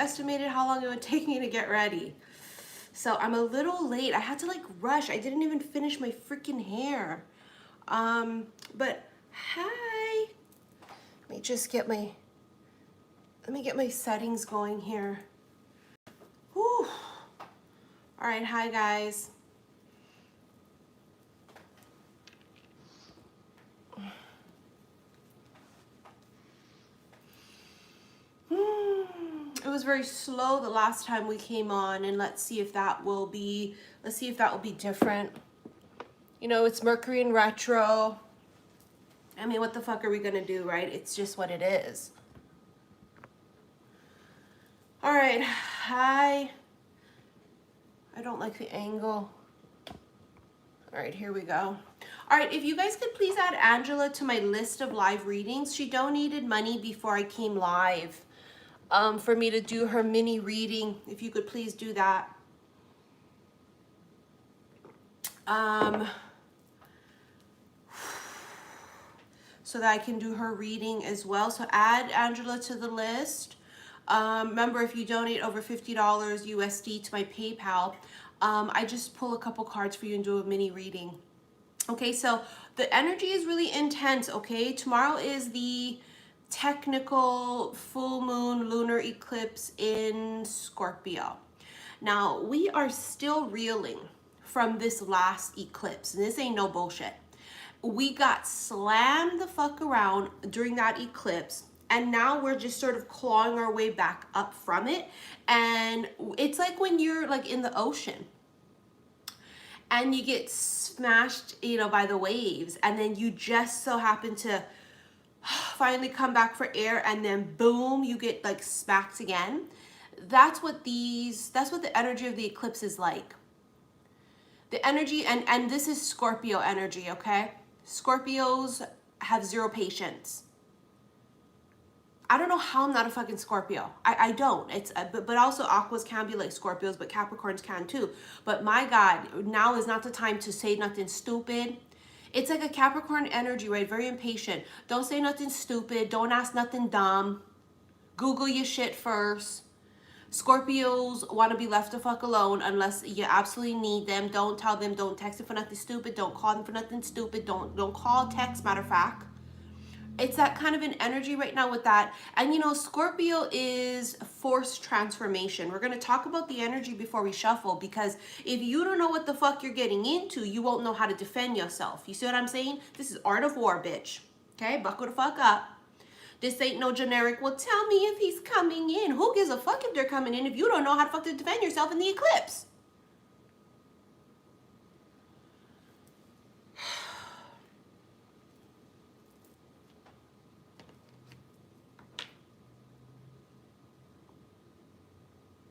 underestimated how long it would take me to get ready. So I'm a little late. I had to like rush. I didn't even finish my freaking hair. But hi. Let me just get my, settings going here. Whew. All right, hi guys. It was very slow the last time we came on, and let's see if that will be different. You know, it's Mercury in retro. I mean, what the fuck are we gonna do, right? It's just what it is. All right, hi. I don't like the angle. All right, here we go. All right, if you guys could please add Angela to my list of live readings. She donated money before I came live for me to do her mini reading. If you could please do that. So that I can do her reading as well. So add Angela to the list. Remember, if you donate over $50 USD to my PayPal, I just pull a couple cards for you and do a mini reading. Okay, so the energy is really intense, okay? Tomorrow is the technical full moon lunar eclipse in Scorpio. Now, we are still reeling from this last eclipse, and this ain't no bullshit. We got slammed the fuck around during that eclipse, and now we're just sort of clawing our way back up from it. And it's like when you're like in the ocean and you get smashed, you know, by the waves, and then you just so happen to finally come back for air, and then boom, you get like smacked again. That's what the energy of the eclipse is like. The energy, and this is Scorpio energy, okay? Scorpios have zero patience. I don't know how I'm not a fucking Scorpio. I don't. It's but also Aquas can be like Scorpios, but Capricorns can too. But my God, now is not the time to say nothing stupid. It's like a Capricorn energy, right? Very impatient. Don't say nothing stupid. Don't ask nothing dumb. Google your shit first. Scorpios want to be left the fuck alone unless you absolutely need them. Don't tell them. Don't text them for nothing stupid. Don't call them for nothing stupid. Don't call, text, matter of fact. It's that kind of an energy right now with that. And you know, Scorpio is forced transformation. We're going to talk about the energy before we shuffle, because if you don't know what the fuck you're getting into, you won't know how to defend yourself. You see what I'm saying? This is art of war, bitch. Okay, buckle the fuck up. This ain't no generic, well, tell me if he's coming in. Who gives a fuck if they're coming in if you don't know how to fuck to defend yourself in the eclipse?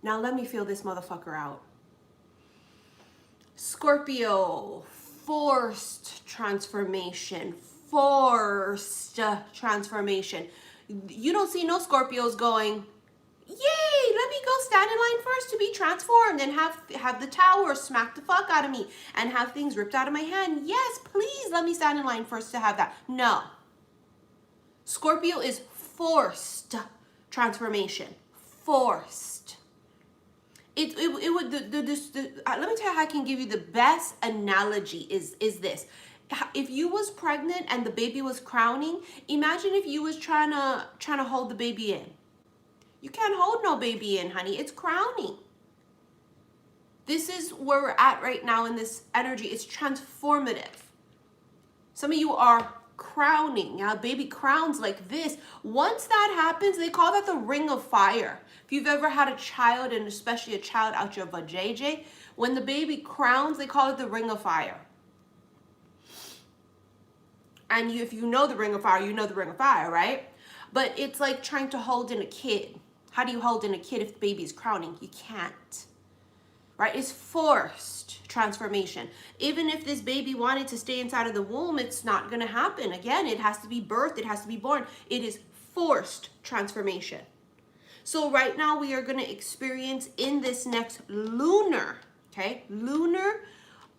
Now let me feel this motherfucker out. Scorpio, forced transformation. Forced transformation. You don't see no Scorpios going, yay, let me go stand in line first to be transformed and have the tower smack the fuck out of me and have things ripped out of my hand. Yes, please let me stand in line first to have that. No. Scorpio is forced transformation. Forced. Let me tell you how I can give you the best analogy is this. If you was pregnant and the baby was crowning, imagine if you was trying to hold the baby in. You can't hold no baby in, honey. It's crowning. This is where we're at right now in this energy. It's transformative. Some of you are crowning. Now, baby crowns like this. Once that happens, they call that the ring of fire. If you've ever had a child, and especially a child out your vajayjay, when the baby crowns, they call it the ring of fire. And if you know the ring of fire, you know the ring of fire, right? But it's like trying to hold in a kid. How do you hold in a kid if the baby is crowning? You can't, right? It's forced transformation. Even if this baby wanted to stay inside of the womb, it's not going to happen. Again, it has to be birthed. It has to be born. It is forced transformation. So right now we are going to experience in this next lunar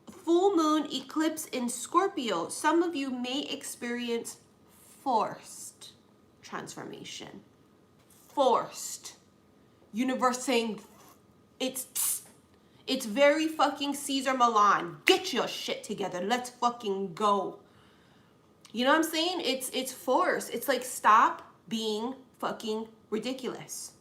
full moon eclipse in Scorpio, some of you may experience forced transformation. Forced. Universe saying it's very fucking Caesar Milan. Get your shit together. Let's fucking go. You know what I'm saying? It's force. It's like, stop being fucking ridiculous.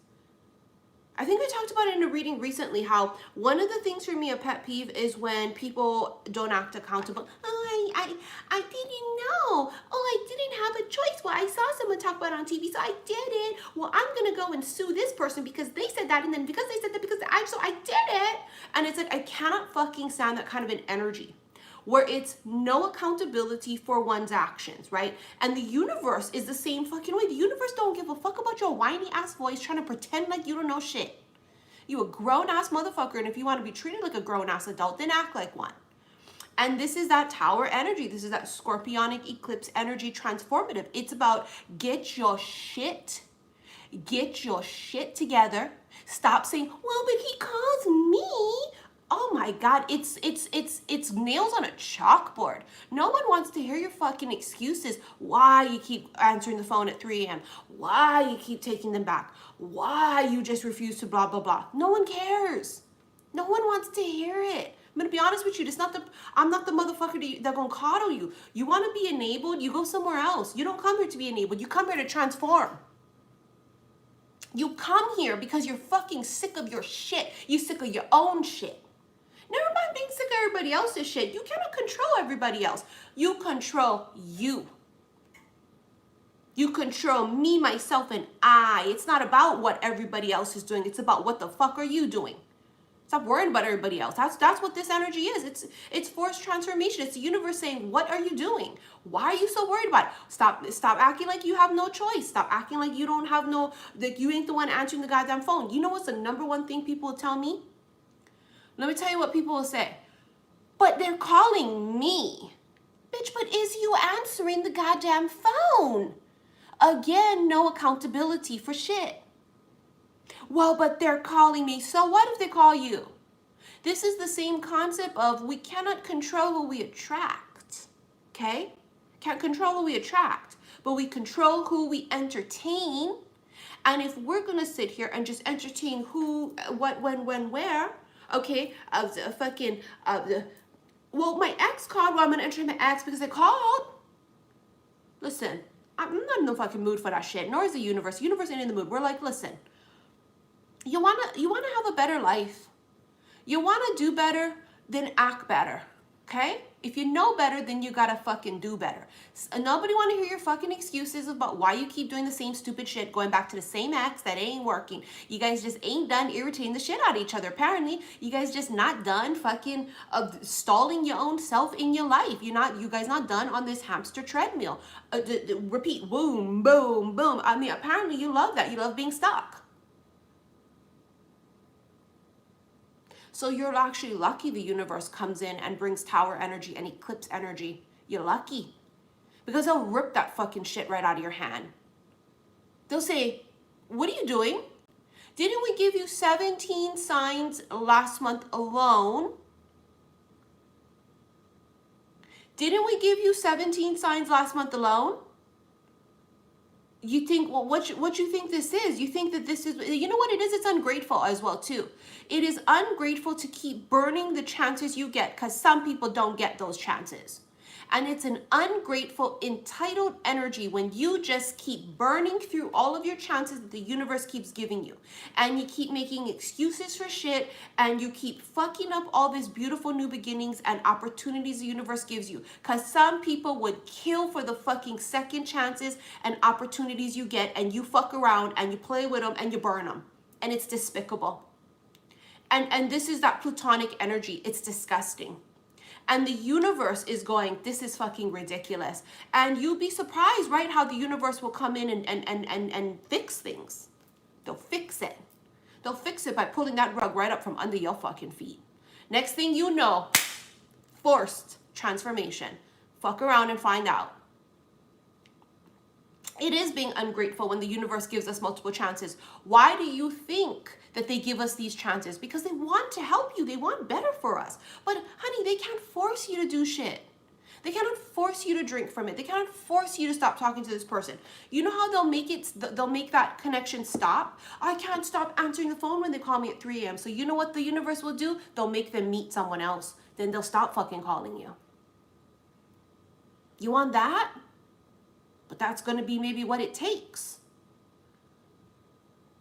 I think I talked about it in a reading recently, how one of the things for me, a pet peeve, is when people don't act accountable. Oh, I didn't know. Oh, I didn't have a choice. Well, I saw someone talk about it on TV, so I did it. Well, I'm going to go and sue this person because they said that, and then because they said that, so I did it. And it's like, I cannot fucking stand that kind of an energy, where it's no accountability for one's actions, right? And the universe is the same fucking way. The universe don't give a fuck about your whiny ass voice trying to pretend like you don't know shit. You a grown ass motherfucker, and if you want to be treated like a grown ass adult, then act like one. And this is that tower energy. This is that scorpionic eclipse energy, transformative. It's about get your shit together. Stop saying, well, but he calls me. Oh my God, it's nails on a chalkboard. No one wants to hear your fucking excuses. Why you keep answering the phone at 3 a.m. Why you keep taking them back. Why you just refuse to blah, blah, blah. No one cares. No one wants to hear it. I'm gonna be honest with you. I'm not the motherfucker that gonna coddle you. You wanna be enabled, you go somewhere else. You don't come here to be enabled. You come here to transform. You come here because you're fucking sick of your shit. You sick of your own shit. Never mind being sick of everybody else's shit. You cannot control everybody else. You control you. You control me, myself, and I. It's not about what everybody else is doing. It's about what the fuck are you doing. Stop worrying about everybody else. That's what this energy is. It's forced transformation. It's the universe saying, what are you doing? Why are you so worried about it? Stop acting like you have no choice. Stop acting like you don't have that you ain't the one answering the goddamn phone. You know what's the number one thing people will tell me? Let me tell you what people will say. But they're calling me. Bitch, but is you answering the goddamn phone? Again, no accountability for shit. Well, but they're calling me. So what if they call you? This is the same concept of we cannot control who we attract. Okay? Can't control who we attract, but we control who we entertain. And if we're going to sit here and just entertain who, what, when, where, okay, well, my ex called, well, I'm going to entertain my ex because they called. Listen, I'm not in no fucking mood for that shit, nor is the universe. The universe ain't in the mood. We're like, listen, you wanna have a better life. You wanna do better, then act better, okay? If you know better, then you gotta fucking do better. Nobody wanna hear your fucking excuses about why you keep doing the same stupid shit, going back to the same ex that ain't working. You guys just ain't done irritating the shit out of each other. Apparently, you guys just not done fucking stalling your own self in your life. You guys not done on this hamster treadmill. Repeat, boom, boom, boom. I mean, apparently you love that. You love being stuck. So you're actually lucky the universe comes in and brings tower energy and eclipse energy. You're lucky. Because they'll rip that fucking shit right out of your hand. They'll say, what are you doing? Didn't we give you 17 signs last month alone? Didn't we give you 17 signs last month alone? You think, well, what you think this is? You think that this is, you know what it is? It's ungrateful as well, too. It is ungrateful to keep burning the chances you get because some people don't get those chances. And it's an ungrateful, entitled energy when you just keep burning through all of your chances that the universe keeps giving you. And you keep making excuses for shit, and you keep fucking up all these beautiful new beginnings and opportunities the universe gives you. Because some people would kill for the fucking second chances and opportunities you get, and you fuck around and you play with them and you burn them. And it's despicable. And this is that plutonic energy. It's disgusting. And the universe is going, this is fucking ridiculous. And you'll be surprised, right, how the universe will come in and fix things. They'll fix it. They'll fix it by pulling that rug right up from under your fucking feet. Next thing you know, forced transformation. Fuck around and find out. It is being ungrateful when the universe gives us multiple chances. Why do you think that they give us these chances? Because they want to help you. They want better for us. But honey, they can't force you to do shit. They cannot force you to drink from it. They cannot force you to stop talking to this person. You know how they'll make that connection stop? I can't stop answering the phone when they call me at 3 a.m. So you know what the universe will do? They'll make them meet someone else. Then they'll stop fucking calling you. You want that? But that's going to be maybe what it takes.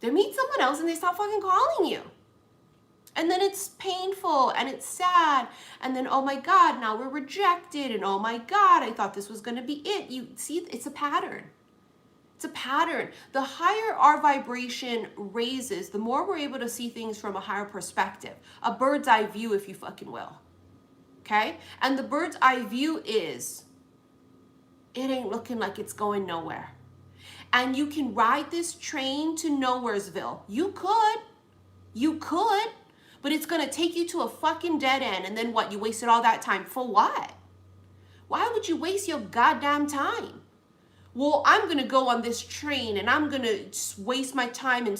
They meet someone else and they stop fucking calling you. And then it's painful and it's sad. And then, oh my God, now we're rejected. And oh my God, I thought this was going to be it. You see, it's a pattern. It's a pattern. The higher our vibration raises, the more we're able to see things from a higher perspective. A bird's eye view, if you fucking will. Okay? And the bird's eye view is, it ain't looking like it's going nowhere. And you can ride this train to Nowheresville. You could. But it's going to take you to a fucking dead end. And then what? You wasted all that time. For what? Why would you waste your goddamn time? Well, I'm going to go on this train and I'm going to waste my time and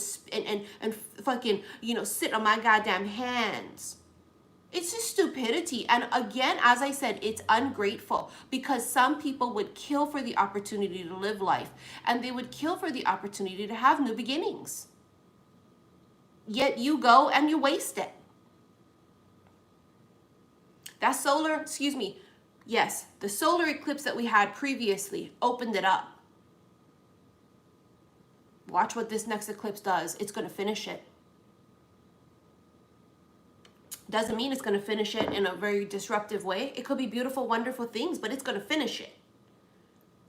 fucking, sit on my goddamn hands. It's just stupidity. And again, as I said, it's ungrateful because some people would kill for the opportunity to live life and they would kill for the opportunity to have new beginnings. Yet you go and you waste it. That the solar eclipse that we had previously opened it up. Watch what this next eclipse does. It's going to finish it. Doesn't mean it's going to finish it in a very disruptive way. It could be beautiful, wonderful things, but it's going to finish it.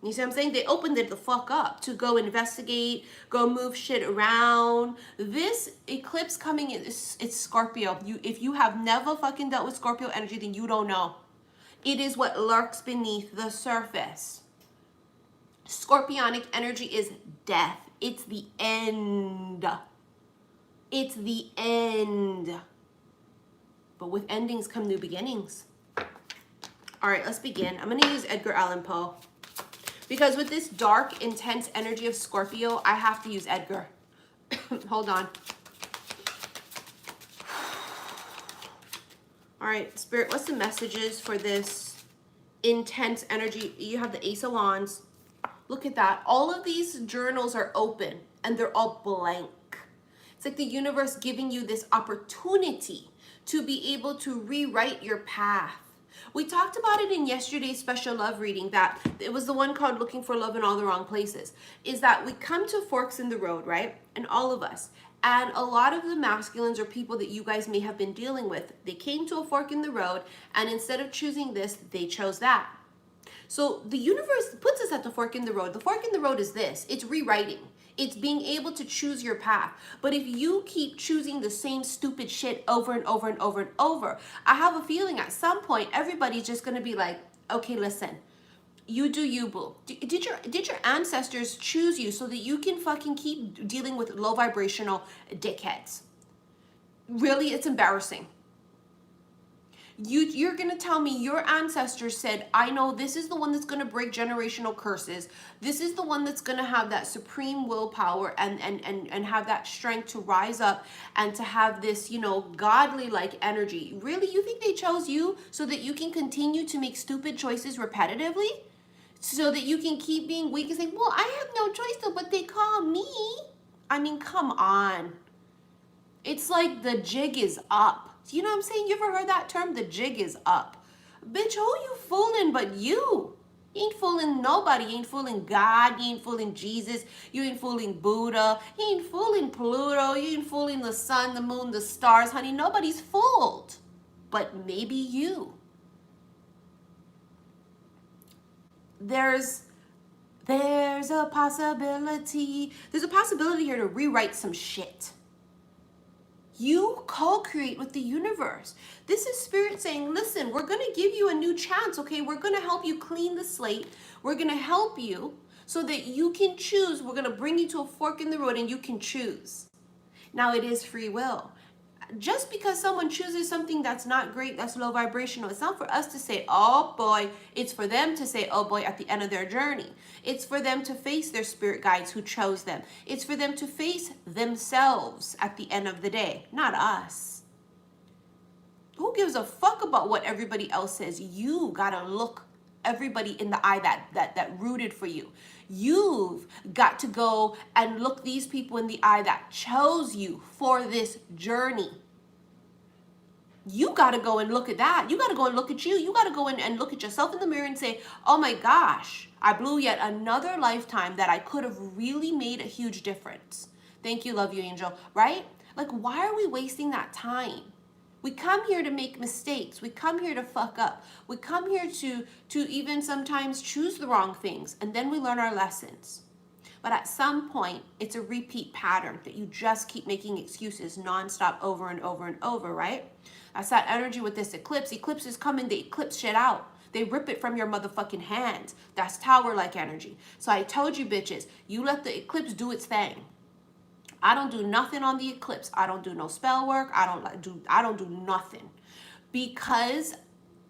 You see what I'm saying? They opened it the fuck up to go investigate, go move shit around. This eclipse coming in, it's Scorpio. If you have never fucking dealt with Scorpio energy, then you don't know. It is what lurks beneath the surface. Scorpionic energy is death. It's the end. It's the end. But with endings come new beginnings. All right, let's begin. I'm going to use Edgar Allan Poe. Because with this dark, intense energy of Scorpio, I have to use Edgar. Hold on. All right, Spirit, what's the messages for this intense energy? You have the Ace of Wands. Look at that. All of these journals are open and they're all blank. It's like the universe giving you this opportunity to be able to rewrite your path. We talked about it in yesterday's special love reading, that it was the one called Looking for Love in All the Wrong Places, is that we come to forks in the road, right? And all of us. And a lot of the masculines or people that you guys may have been dealing with, they came to a fork in the road, and instead of choosing this, they chose that. So the universe puts us at the fork in the road. The fork in the road is this. It's rewriting. It's being able to choose your path. But if you keep choosing the same stupid shit over and over and over and over, I have a feeling at some point everybody's just going to be like, okay, listen, you do you, boo. Did your ancestors choose you so that you can fucking keep dealing with low vibrational dickheads? Really, it's embarrassing. You're going to tell me your ancestors said, I know this is the one that's going to break generational curses. This is the one that's going to have that supreme willpower and have that strength to rise up and to have this, godly like energy. Really? You think they chose you so that you can continue to make stupid choices repetitively? So that you can keep being weak and saying, well, I have no choice though, but they call me. I mean, come on. It's like the jig is up. You know what I'm saying? You ever heard that term? The jig is up. Bitch, who you fooling but you? You ain't fooling nobody. You ain't fooling God. You ain't fooling Jesus. You ain't fooling Buddha. You ain't fooling Pluto. You ain't fooling the sun, the moon, the stars. Honey, nobody's fooled. But maybe you. There's a possibility. There's a possibility here to rewrite some shit. You co-create with the universe. This is Spirit saying, listen, we're going to give you a new chance, okay? We're going to help you clean the slate. We're going to help you so that you can choose. We're going to bring you to a fork in the road and you can choose. Now, it is free will. Just because someone chooses something that's not great, that's low vibrational, it's not for us to say, oh boy. It's for them to say, oh boy, at the end of their journey. It's for them to face their spirit guides who chose them. It's for them to face themselves at the end of the day, not us. Who gives a fuck about what everybody else says? You gotta look everybody in the eye that rooted for you. You've got to go and look these people in the eye that chose you for this journey. You got to go and look at that. You got to go and look at you. You got to go in and look at yourself in the mirror and say, oh my gosh, I blew yet another lifetime that I could have really made a huge difference. Thank you, love you, angel, right? Like, why are we wasting that time? We come here to make mistakes. We come here to fuck up. We come here to even sometimes choose the wrong things, and then we learn our lessons. But at some point, it's a repeat pattern that you just keep making excuses nonstop over and over and over, right? That's that energy with this eclipse. Eclipses come and they eclipse shit out. They rip it from your motherfucking hands. That's tower-like energy. So I told you bitches, you let the eclipse do its thing. I don't do nothing on the eclipse. I don't do no spell work. I don't do nothing, because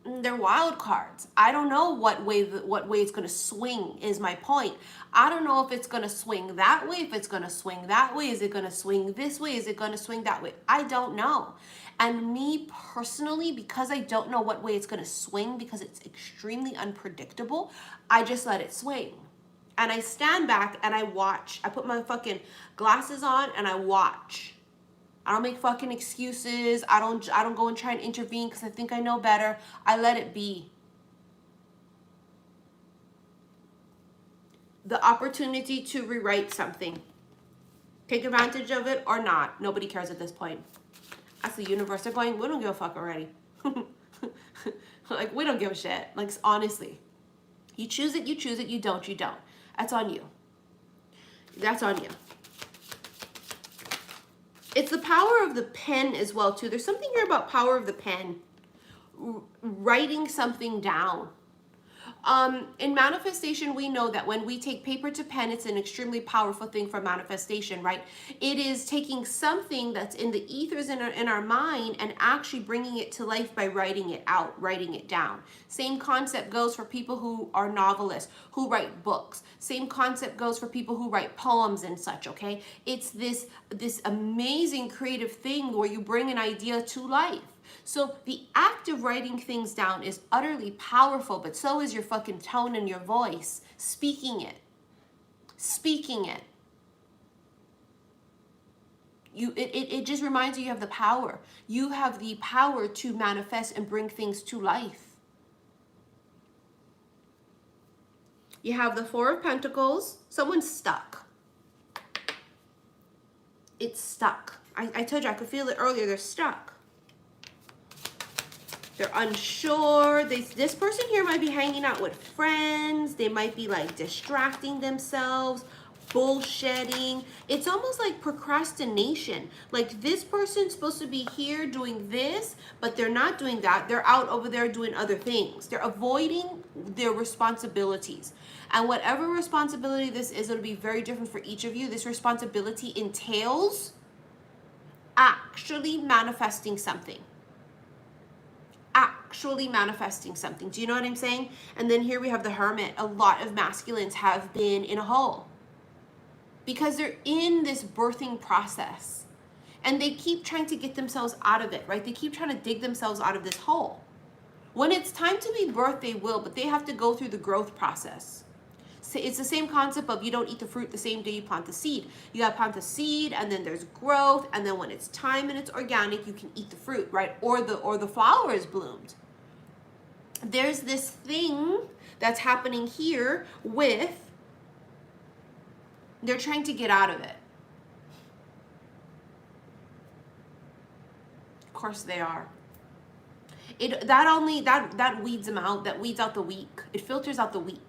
they're wild cards. I don't know what way it's going to swing is my point. I don't know if it's going to swing that way, if it's going to swing that way. Is it going to swing this way? Is it going to swing that way? I don't know. And me personally, because I don't know what way it's going to swing, because it's extremely unpredictable, I just let it swing. And I stand back and I watch. I put my fucking glasses on and I watch. I don't make fucking excuses. I don't go and try and intervene because I think I know better. I let it be. The opportunity to rewrite something. Take advantage of it or not. Nobody cares at this point. That's the universe. They're going, we don't give a fuck already. Like, we don't give a shit. Like, honestly. You choose it, you choose it. You don't, you don't. That's on you. That's on you. It's the power of the pen as well, too. There's something here about power of the pen. Writing something down. In manifestation, we know that when we take paper to pen, it's an extremely powerful thing for manifestation, right? It is taking something that's in the ethers in our mind and actually bringing it to life by writing it out, writing it down. Same concept goes for people who are novelists, who write books. Same concept goes for people who write poems and such, okay? It's this amazing creative thing where you bring an idea to life. So the act of writing things down is utterly powerful, but so is your fucking tone and your voice. Speaking it. Speaking it. It just reminds you have the power. You have the power to manifest and bring things to life. You have the Four of Pentacles. Someone's stuck. It's stuck. I told you, I could feel it earlier. They're stuck. They're unsure. This person here might be hanging out with friends. They might be like distracting themselves, bullshitting. It's almost like procrastination. Like, this person's supposed to be here doing this, but they're not doing that. They're out over there doing other things. They're avoiding their responsibilities. And whatever responsibility this is, it'll be very different for each of you. This responsibility entails actually manifesting something. Actually manifesting something. Do you know what I'm saying? And then here we have the Hermit. A lot of masculines have been in a hole because they're in this birthing process and they keep trying to get themselves out of it, right? They keep trying to dig themselves out of this hole. When it's time to be birthed, they will, but they have to go through the growth process. So it's the same concept of you don't eat the fruit the same day you plant the seed. You gotta plant the seed, and then there's growth, and then when it's time and it's organic, you can eat the fruit, right? Or the flower is bloomed. There's this thing that's happening here with, they're trying to get out of it. Of course they are. That weeds them out. That weeds out the weak. It filters out the weak.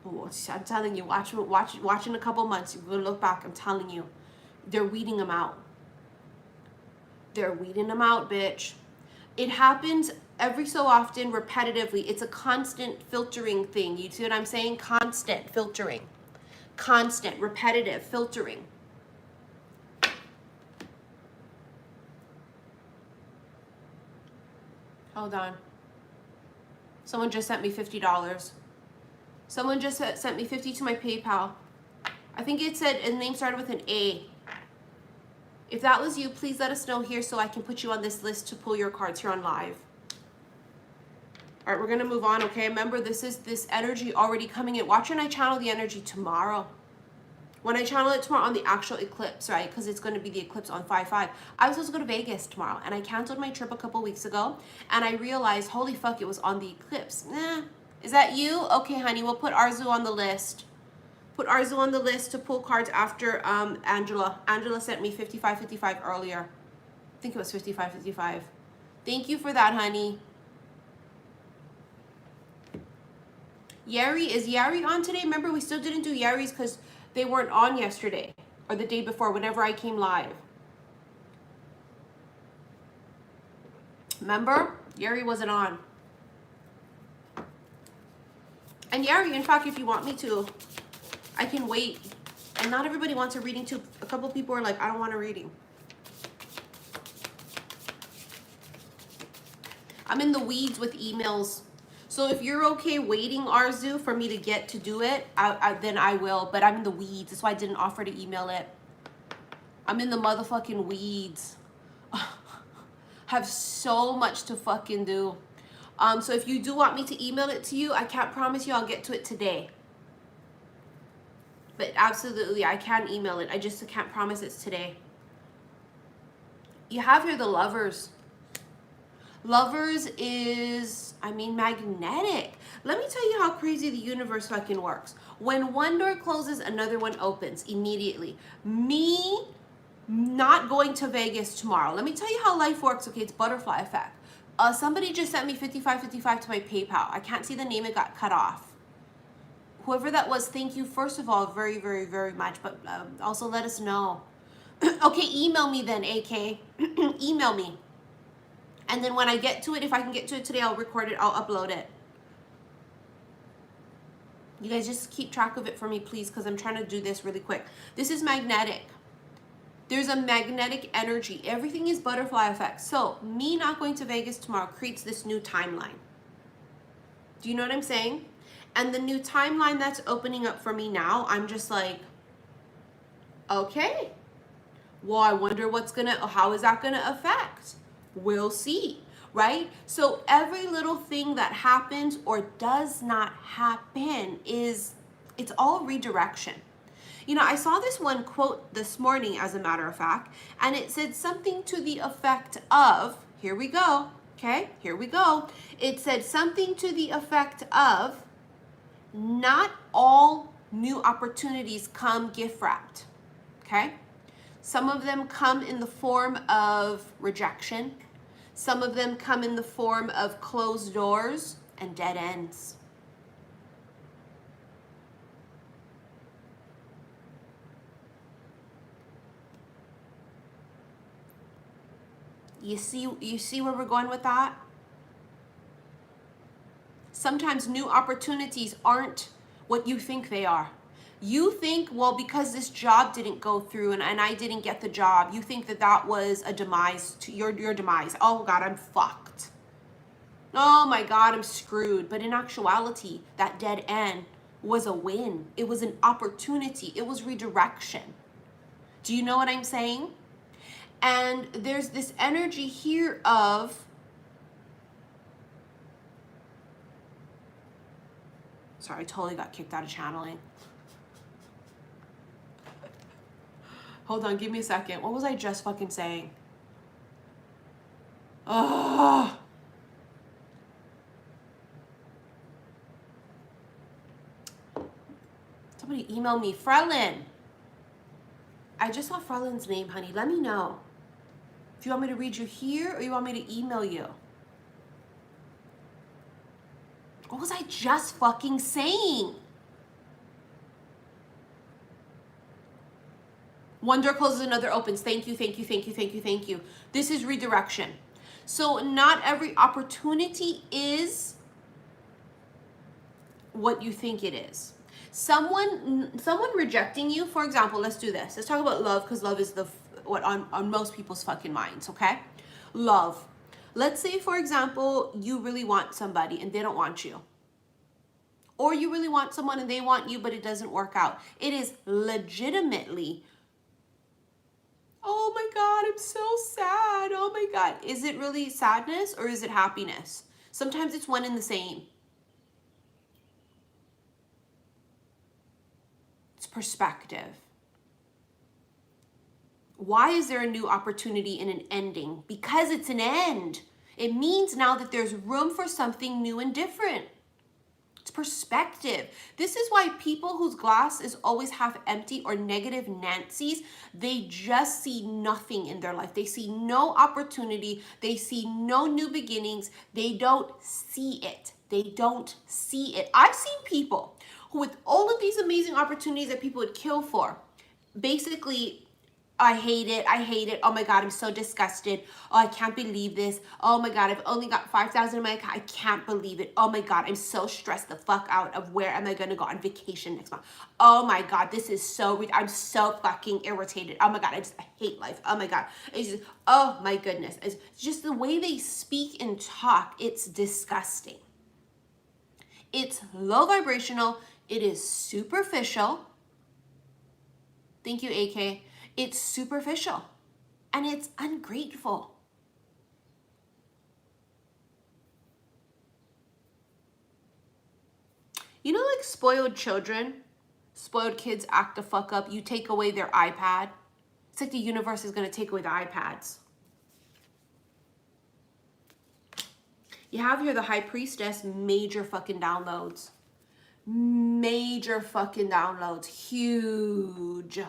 Oh, I'm telling you, watch in a couple months. You're gonna look back. I'm telling you, they're weeding them out. They're weeding them out, bitch. It happens every so often, repetitively. It's a constant filtering thing. You see what I'm saying? Constant filtering. Constant, repetitive filtering. Hold on. Someone just sent me $50. Someone just sent me $50 to my PayPal. I think it said a name started with an A. If that was you, please let us know here so I can put you on this list to pull your cards here on live. All right, we're going to move on, okay? Remember, this is this energy already coming in. Watch when I channel the energy tomorrow. When I channel it tomorrow on the actual eclipse, right? Because it's going to be the eclipse on 5/5. I was supposed to go to Vegas tomorrow, and I canceled my trip a couple weeks ago, and I realized, holy fuck, it was on the eclipse. Nah. Is that you? Okay, honey, we'll put Arzu on the list. Put Arzu on the list to pull cards after Angela. Angela sent me 5555 earlier. I think it was 5555. Thank you for that, honey. Yari, is Yari on today? Remember, we still didn't do Yari's because they weren't on yesterday or the day before, whenever I came live. Remember? Yari wasn't on. And Yari, in fact, if you want me to, I can wait. And not everybody wants a reading too. A couple people are like, I don't want a reading. I'm in the weeds with emails. So if you're okay waiting, Arzu, for me to get to do it, then I will. But I'm in the weeds. That's why I didn't offer to email it. I'm in the motherfucking weeds. Have so much to fucking do. So if you do want me to email it to you, I can't promise you I'll get to it today. But absolutely, I can email it. I just can't promise it's today. You have here the Lovers. Lovers is, I mean, magnetic. Let me tell you how crazy the universe fucking works. When one door closes, another one opens immediately. Me not going to Vegas tomorrow. Let me tell you how life works. Okay, it's butterfly effect. Somebody just sent me 5555 to my PayPal. I can't see the name. It got cut off. Whoever that was, thank you, first of all, very, very, very much. But also let us know. Okay, email me then, AK. Email me. And then when I get to it, if I can get to it today, I'll record it. I'll upload it. You guys just keep track of it for me, please, because I'm trying to do this really quick. This is magnetic. There's a magnetic energy. Everything is butterfly effect. So me not going to Vegas tomorrow creates this new timeline. Do you know what I'm saying? And the new timeline that's opening up for me now, I'm just like, okay. Well, I wonder how is that gonna affect? We'll see, right? So every little thing that happens or does not happen it's all redirection. You know, I saw this one quote this morning, as a matter of fact, and it said something to the effect of, here we go, okay, here we go. It said something to the effect of, not all new opportunities come gift wrapped, okay? Some of them come in the form of rejection. Some of them come in the form of closed doors and dead ends. You see where we're going with that? Sometimes new opportunities aren't what you think they are. You think, well, because this job didn't go through and I didn't get the job, you think that was a demise, to your demise. Oh God, I'm fucked. Oh my God, I'm screwed. But in actuality, that dead end was a win. It was an opportunity. It was redirection. Do you know what I'm saying? And there's this energy here of, sorry, I totally got kicked out of channeling. Hold on, give me a second. What was I just fucking saying? Oh. Somebody email me. Frelin. I just saw Frelin's name, honey. Let me know. If you want me to read you here or you want me to email you. What was I just fucking saying? One door closes, another opens. Thank you, thank you, thank you, thank you, thank you. This is redirection. So not every opportunity is what you think it is. Someone rejecting you, for example, let's do this. Let's talk about love, because love is what on most people's fucking minds, okay? Love. Let's say, for example, you really want somebody and they don't want you. Or you really want someone and they want you, but it doesn't work out. It is legitimately, oh my God, I'm so sad. Oh my God. Is it really sadness or is it happiness? Sometimes it's one and the same. It's perspective. Why is there a new opportunity in an ending? Because it's an end. It means now that there's room for something new and different. It's perspective. This is why people whose glass is always half empty or negative Nancy's, they just see nothing in their life. They see no opportunity. They see no new beginnings. They don't see it. They don't see it. I've seen people who, with all of these amazing opportunities that people would kill for, basically, I hate it. I hate it. Oh my God, I'm so disgusted. Oh, I can't believe this. Oh my God, I've only got 5,000 in my account. I can't believe it. Oh my God, I'm so stressed the fuck out of where am I going to go on vacation next month. Oh my God, this is so, I'm so fucking irritated. Oh my God, I hate life. Oh my God. It's just, oh my goodness. It's just the way they speak and talk. It's disgusting. It's low vibrational. It is superficial. Thank you, AK. It's superficial and it's ungrateful. You know, like spoiled children, spoiled kids act the fuck up. You take away their iPad. It's like the universe is going to take away the iPads. You have here the High Priestess, major fucking downloads. Major fucking downloads. Huge.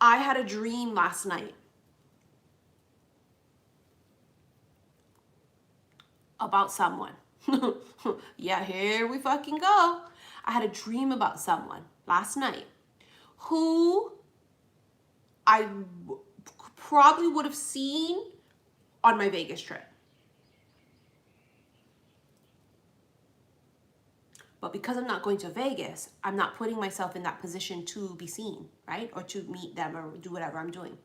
I had a dream last night about someone. Yeah, here we fucking go. I had a dream about someone last night who I probably would have seen on my Vegas trip. But because I'm not going to Vegas, I'm not putting myself in that position to be seen, right? Or to meet them or do whatever I'm doing.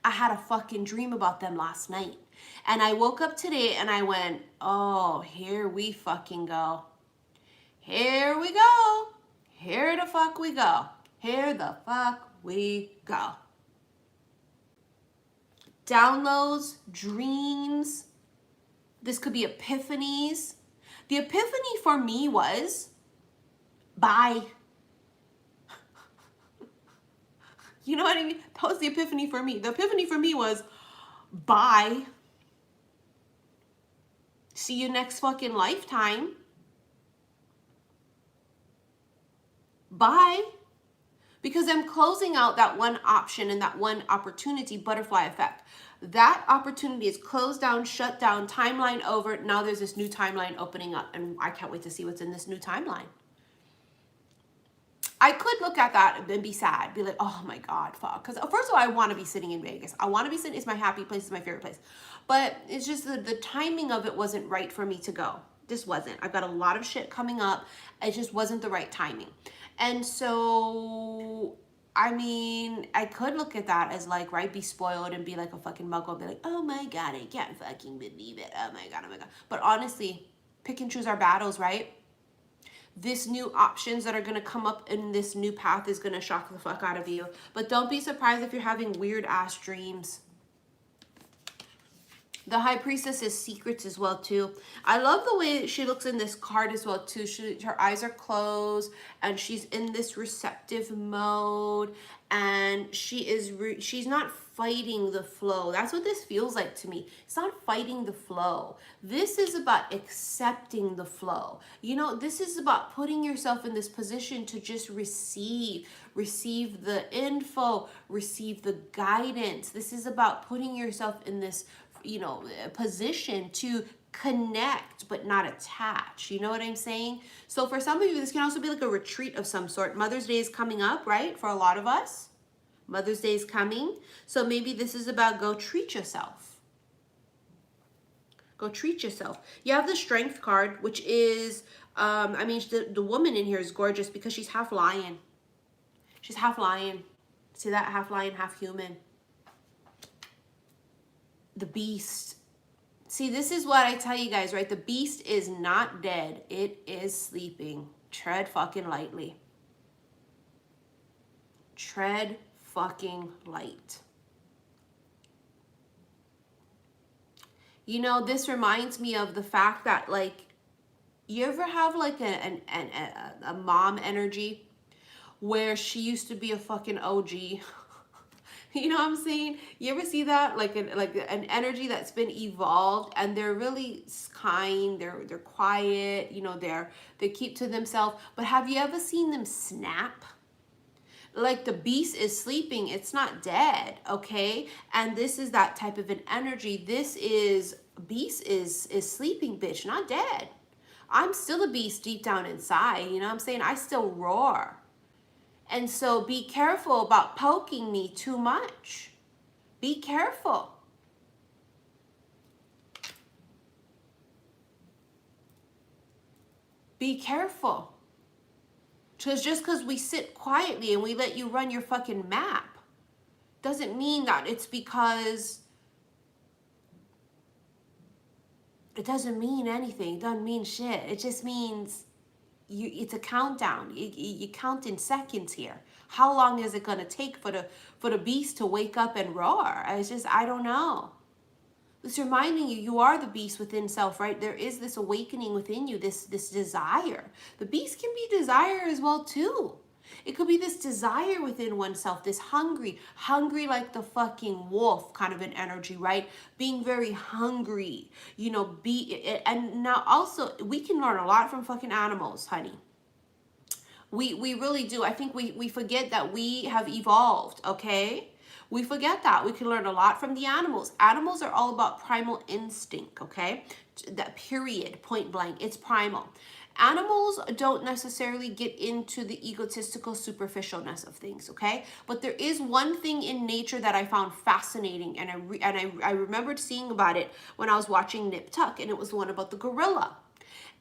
I had a fucking dream about them last night. And I woke up today and I went, oh, here we fucking go. Here we go. Here the fuck we go. Here the fuck we go. Downloads, dreams. This could be epiphanies. The epiphany for me was, bye. You know what I mean? That was the epiphany for me. The epiphany for me was, bye. See you next fucking lifetime. Bye. Because I'm closing out that one option and that one opportunity, butterfly effect. That opportunity is closed down, shut down, timeline over. Now there's this new timeline opening up, and I can't wait to see what's in this new timeline. I could look at that and be sad, be like, oh my God, fuck. Because first of all, I want to be sitting in Vegas. I want to be sitting, it's my happy place, it's my favorite place. But it's just the timing of it wasn't right for me to go. Just wasn't. I've got a lot of shit coming up. It just wasn't the right timing. And so, I mean, I could look at that as like, right, be spoiled and be like a fucking muggle, be like, oh my God, I can't fucking believe it. Oh my God, oh my God. But honestly, pick and choose our battles, right? This new options that are going to come up in this new path is going to shock the fuck out of you. But don't be surprised if you're having weird ass dreams. The High Priestess is secrets as well too. I love the way she looks in this card as well too. Her eyes are closed and she's in this receptive mode, and she's not fighting the flow. That's what this feels like to me. It's not fighting the flow. This is about accepting the flow. You know, this is about putting yourself in this position to just receive the info, receive the guidance. This is about putting yourself in this, you know, position to connect but not attach. You know what I'm saying? So for some of you, this can also be like a retreat of some sort. Mother's Day is coming up, right? For a lot of us, Mother's Day is coming. So maybe this is about go treat yourself. Go treat yourself. You have the Strength card, which is, I mean, the woman in here is gorgeous because she's half lion. She's half lion. See that? Half lion, half human. The beast. See, this is what I tell you guys, right? The beast is not dead. It is sleeping. Tread fucking lightly. Tread fucking light. You know, this reminds me of the fact that, like, you ever have like a mom energy where she used to be a fucking OG? You know what I'm saying? You ever see that, like an energy that's been evolved, and they're really kind, they're quiet, you know, they keep to themselves. But have you ever seen them snap? Like the beast is sleeping, it's not dead, okay? And this is that type of an energy. This is beast is sleeping, bitch, not dead. I'm still a beast deep down inside, you know what I'm saying? I still roar. And so be careful about poking me too much. Be careful. Be careful. Because just because we sit quietly and we let you run your fucking map doesn't mean that it's because it doesn't mean anything. It doesn't mean shit. It just means it's a countdown. You count in seconds here. How long is it gonna take for the beast to wake up and roar? I don't know. It's reminding you, you are the beast within self, right? There is this awakening within you, this desire. The beast can be desire as well too. It could be this desire within oneself, this hungry like the fucking wolf kind of an energy, right? Being very hungry, you know, and now also we can learn a lot from fucking animals, honey. We really do. I think we forget that we have evolved, okay? We forget that. We can learn a lot from the animals. Animals are all about primal instinct, okay? That period, point blank, it's primal. Animals don't necessarily get into the egotistical superficialness of things, okay? But there is one thing in nature that I found fascinating, and I remembered seeing about it when I was watching Nip Tuck, and it was the one about the gorilla.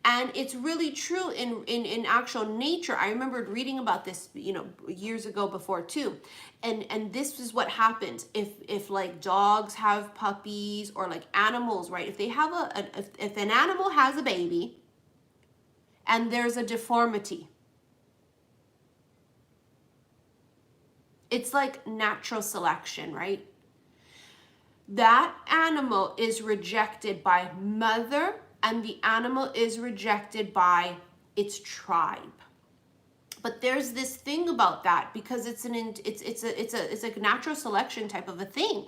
And it's really true in actual nature. I remembered reading about this, you know, years ago before too. And this is what happens if like dogs have puppies, or like animals, right? If they have if an animal has a baby and there's a deformity, it's like natural selection, right? That animal is rejected by mother, and the animal is rejected by its tribe. But there's this thing about that, because it's a natural selection type of a thing.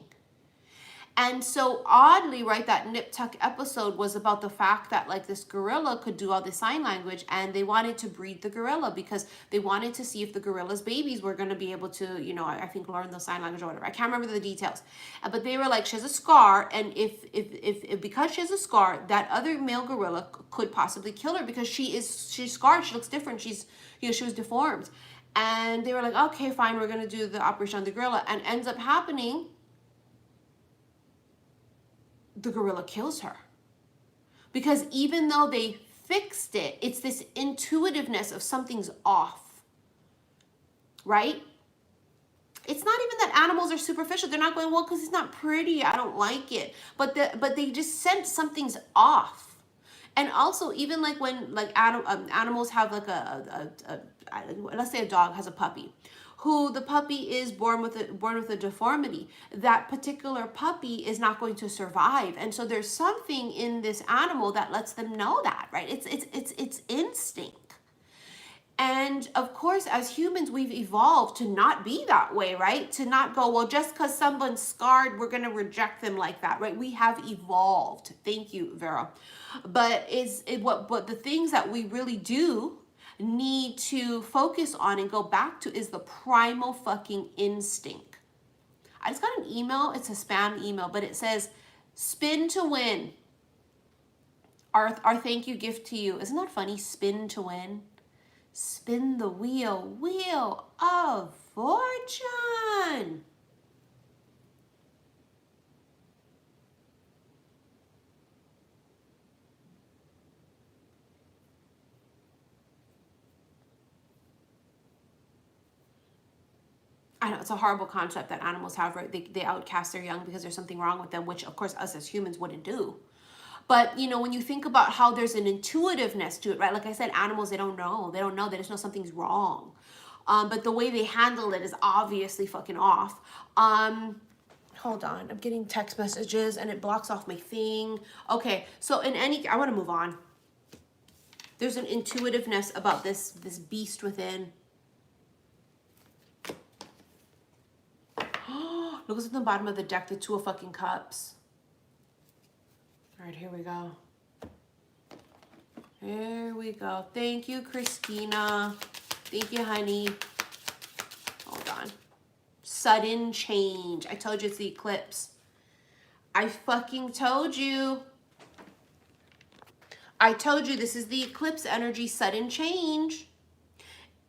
And so oddly, right, that Nip Tuck episode was about the fact that like this gorilla could do all the sign language, and they wanted to breed the gorilla because they wanted to see if the gorilla's babies were going to be able to, you know, I think learn the sign language or whatever. I can't remember the details. But they were like, she has a scar, and if because she has a scar, that other male gorilla could possibly kill her because she's scarred. She looks different. She's, you know, she was deformed. And they were like, okay, fine, we're going to do the operation on the gorilla. And ends up happening, the gorilla kills her. Because even though they fixed it, it's this intuitiveness of something's off, right? It's not even that animals are superficial. They're not going, well, because it's not pretty, I don't like it. But they just sense something's off. And also, even like when like animals have like let's say a dog has a puppy, who the puppy is born with a deformity, that particular puppy is not going to survive. And so there's something in this animal that lets them know that, right? It's instinct. And of course, as humans, we've evolved to not be that way, right? To not go, well, just because someone's scarred, we're going to reject them like that, right? We have evolved. Thank you, Vera. But what the things that we really do need to focus on and go back to is the primal fucking instinct. I just got an email. It's a spam email, but it says, spin to win. Our thank you gift to you. Isn't that funny? Spin to win. Spin the wheel of fortune. I know it's a horrible concept that animals have, right? They outcast their young because there's something wrong with them, which of course us as humans wouldn't do. But, you know, when you think about how there's an intuitiveness to it, right? Like I said, animals, they don't know. They don't know. They just know something's wrong. But the way they handle it is obviously fucking off. Hold hold on. I'm getting text messages and it blocks off my thing. Okay, so I want to move on. There's an intuitiveness about this beast within. Look at the bottom of the deck, the Two of fucking Cups. All right, here we go. Here we go. Thank you, Christina. Thank you, honey. Hold on. Sudden change. I told you it's the eclipse. I fucking told you. I told you this is the eclipse energy, sudden change.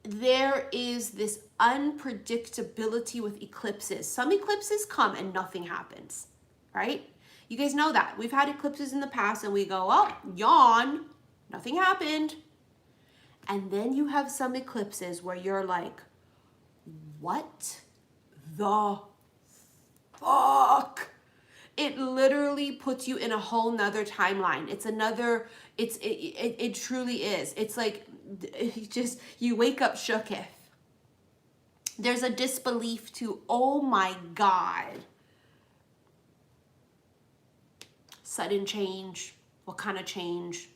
There is this unpredictability with eclipses. Some eclipses come and nothing happens, right? You guys know that. We've had eclipses in the past and we go, oh, yawn, nothing happened. And then you have some eclipses where you're like, what the fuck? It literally puts you in a whole nother timeline. It's another, it truly is. It's like, you wake up shooketh. There's a disbelief to, oh my God. Sudden change. What kind of change?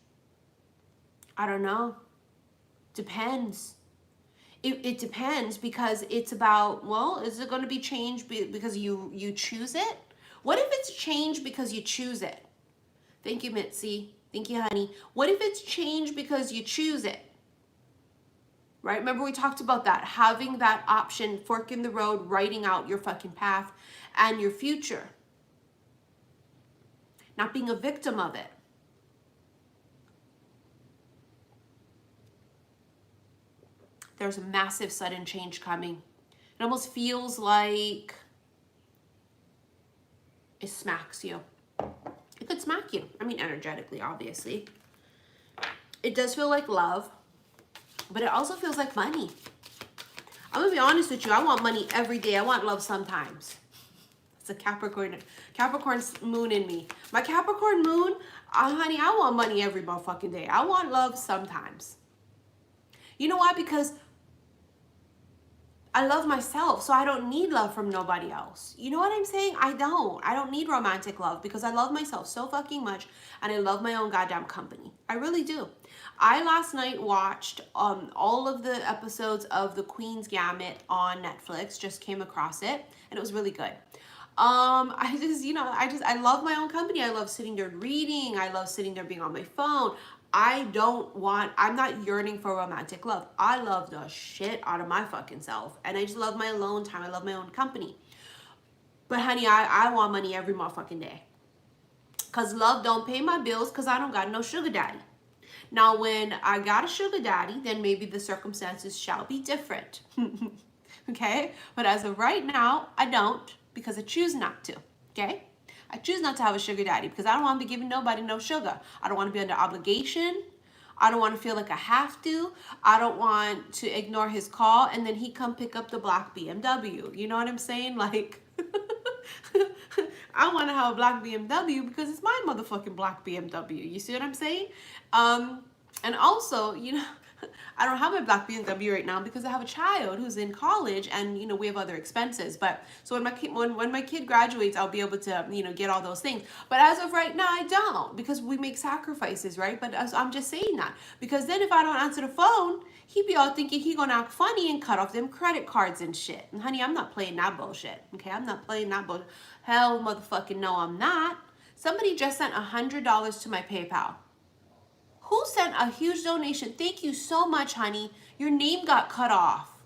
I don't know. Depends. It depends because it's about, well, is it going to be change because you choose it? What if it's change because you choose it? Thank you, Mitzi. Thank you, honey. What if it's change because you choose it? Right? Remember we talked about that. Having that option, fork in the road, writing out your fucking path and your future. Not being a victim of it. There's a massive sudden change coming. It almost feels like it smacks you. It could smack you. I mean, energetically, obviously. It does feel like love, but it also feels like money. I'm gonna be honest with you. I want money every day. I want love sometimes. It's a Capricorn moon in me. My Capricorn moon, honey, I want money every motherfucking day. I want love sometimes. You know why? Because I love myself, so I don't need love from nobody else. You know what I'm saying? I don't need romantic love because I love myself so fucking much and I love my own goddamn company. I really do. I last night watched all of the episodes of The Queen's Gambit on Netflix, just came across it and it was really good. I love my own company. I love sitting there reading. I love sitting there being on my phone. I'm not yearning for romantic love. I love the shit out of my fucking self. And I just love my alone time. I love my own company. But honey, I want money every motherfucking day. Because love don't pay my bills because I don't got no sugar daddy. Now, when I got a sugar daddy, then maybe the circumstances shall be different. Okay? But as of right now, I don't because I choose not to. Okay? I choose not to have a sugar daddy because I don't want to be giving nobody no sugar. I don't want to be under obligation. I don't want to feel like I have to. I don't want to ignore his call and then he come pick up the black BMW. You know what I'm saying? Like, I want to have a black BMW because it's my motherfucking black BMW. You see what I'm saying? And also, you know, I don't have a black BMW right now because I have a child who's in college and, you know, we have other expenses. But so when my kid graduates, I'll be able to, you know, get all those things. But as of right now, I don't because we make sacrifices, right? But I'm just saying that because then if I don't answer the phone, he be all thinking he gonna act funny and cut off them credit cards and shit. And honey, I'm not playing that bullshit. Okay, I'm not playing that bullshit. Hell motherfucking no, I'm not. Somebody just sent $100 to my PayPal. Who sent a huge donation? Thank you so much, honey. Your name got cut off.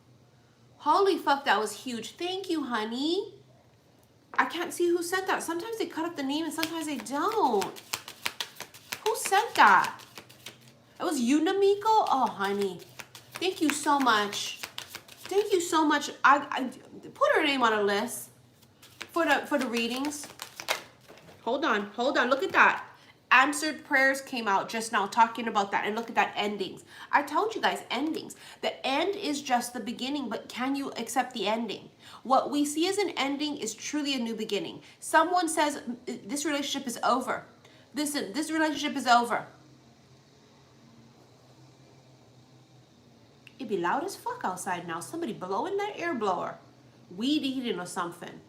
Holy fuck, that was huge. Thank you, honey. I can't see who sent that. Sometimes they cut off the name and sometimes they don't. Who sent that? That was you, Namiko? Oh, honey. Thank you so much. Thank you so much. I put her name on a list for the readings. Hold on. Look at that. Answered prayers came out just now talking about that. And look at that, endings. I told you guys, endings. The end is just the beginning, but can you accept the ending? What we see as an ending is truly a new beginning. Someone says, this relationship is over. Listen, this relationship is over. It'd be loud as fuck outside now. Somebody blowing that air blower. Weed eating or something.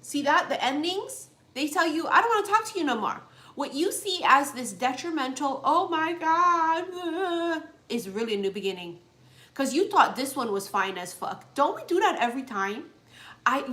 See that? The endings, they tell you, I don't want to talk to you no more. What you see as this detrimental, oh my God, is really a new beginning. Because you thought this one was fine as fuck. Don't we do that every time?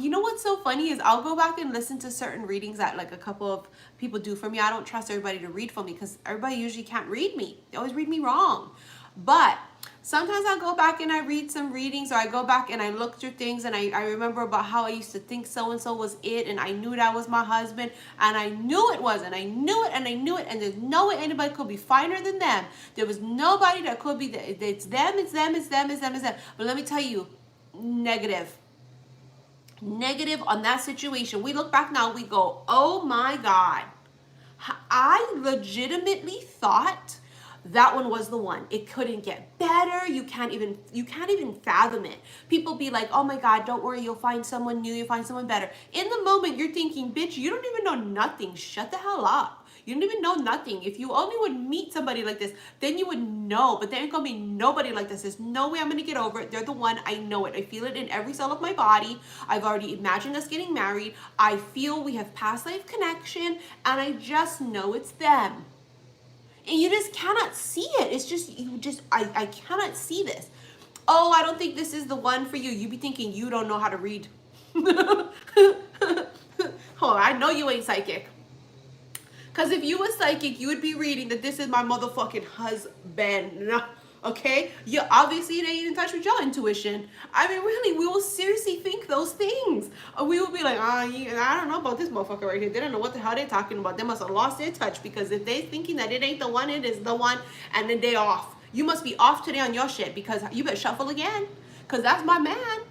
You know what's so funny is I'll go back and listen to certain readings that like a couple of people do for me. I don't trust everybody to read for me because everybody usually can't read me. They always read me wrong. But sometimes I go back and I read some readings, or I go back and I look through things, and I remember about how I used to think so-and-so was it, and I knew that was my husband, and I knew it was, and I knew it, and I knew it, and there's no way anybody could be finer than them. There was nobody that could be, it's them, it's them, it's them, it's them, it's them. But let me tell you, negative on that situation. We look back now, we go, oh my God, I legitimately thought that one was the one. It couldn't get better. You can't even fathom it. People be like, oh my God, don't worry, you'll find someone new, you'll find someone better. In the moment, you're thinking, bitch, you don't even know nothing. Shut the hell up. You don't even know nothing. If you only would meet somebody like this, then you would know. But there ain't gonna be nobody like this. There's no way I'm gonna get over it. They're the one. I know it. I feel it in every cell of my body. I've already imagined us getting married. I feel we have past life connection, and I just know it's them. And you just cannot see it. It's just, I cannot see this. Oh, I don't think this is the one for you. You be thinking you don't know how to read. Oh, I know you ain't psychic. Because if you were psychic, you would be reading that this is my motherfucking husband. Okay? You obviously it ain't in touch with your intuition. I mean, really, we will seriously think those things. We will be like, I don't know about this motherfucker right here. They don't know what the hell they're talking about. They must have lost their touch, because if they're thinking that it ain't the one, it is the one, and then they off. You must be off today on your shit, because you better shuffle again, because that's my man.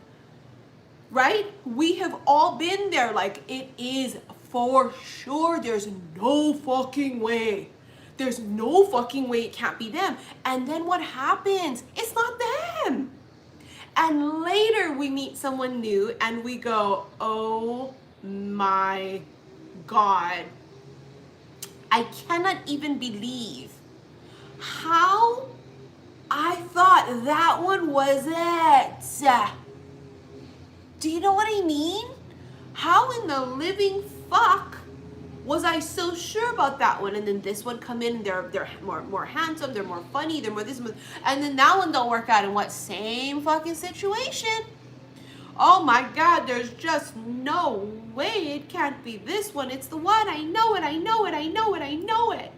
Right? We have all been there. Like, it is for sure. There's no fucking way. There's no fucking way it can't be them. And then what happens? It's not them. And later we meet someone new and we go, oh my God. I cannot even believe how I thought that one was it. Do you know what I mean? How in the living fuck was I so sure about that one? And then this one come in, and they're more handsome, they're more funny, they're more this, and then that one don't work out. In what? Same fucking situation. Oh my God, there's just no way it can't be this one. It's the one. I know it, I know it, I know it, I know it.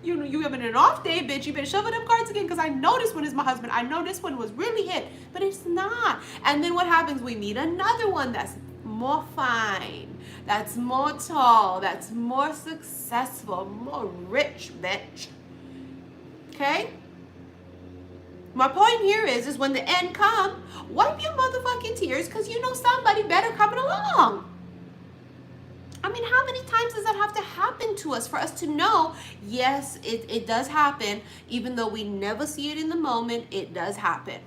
You having an off day, bitch. You better shove them cards again, because I know this one is my husband. I know this one was really hit, but it's not. And then what happens? We meet another one that's more fine, that's more tall, that's more successful, more rich, bitch. Okay? My point here is when the end come, wipe your motherfucking tears, because you know somebody better coming along. I mean, how many times does that have to happen to us for us to know, yes, it does happen, even though we never see it in the moment, it does happen.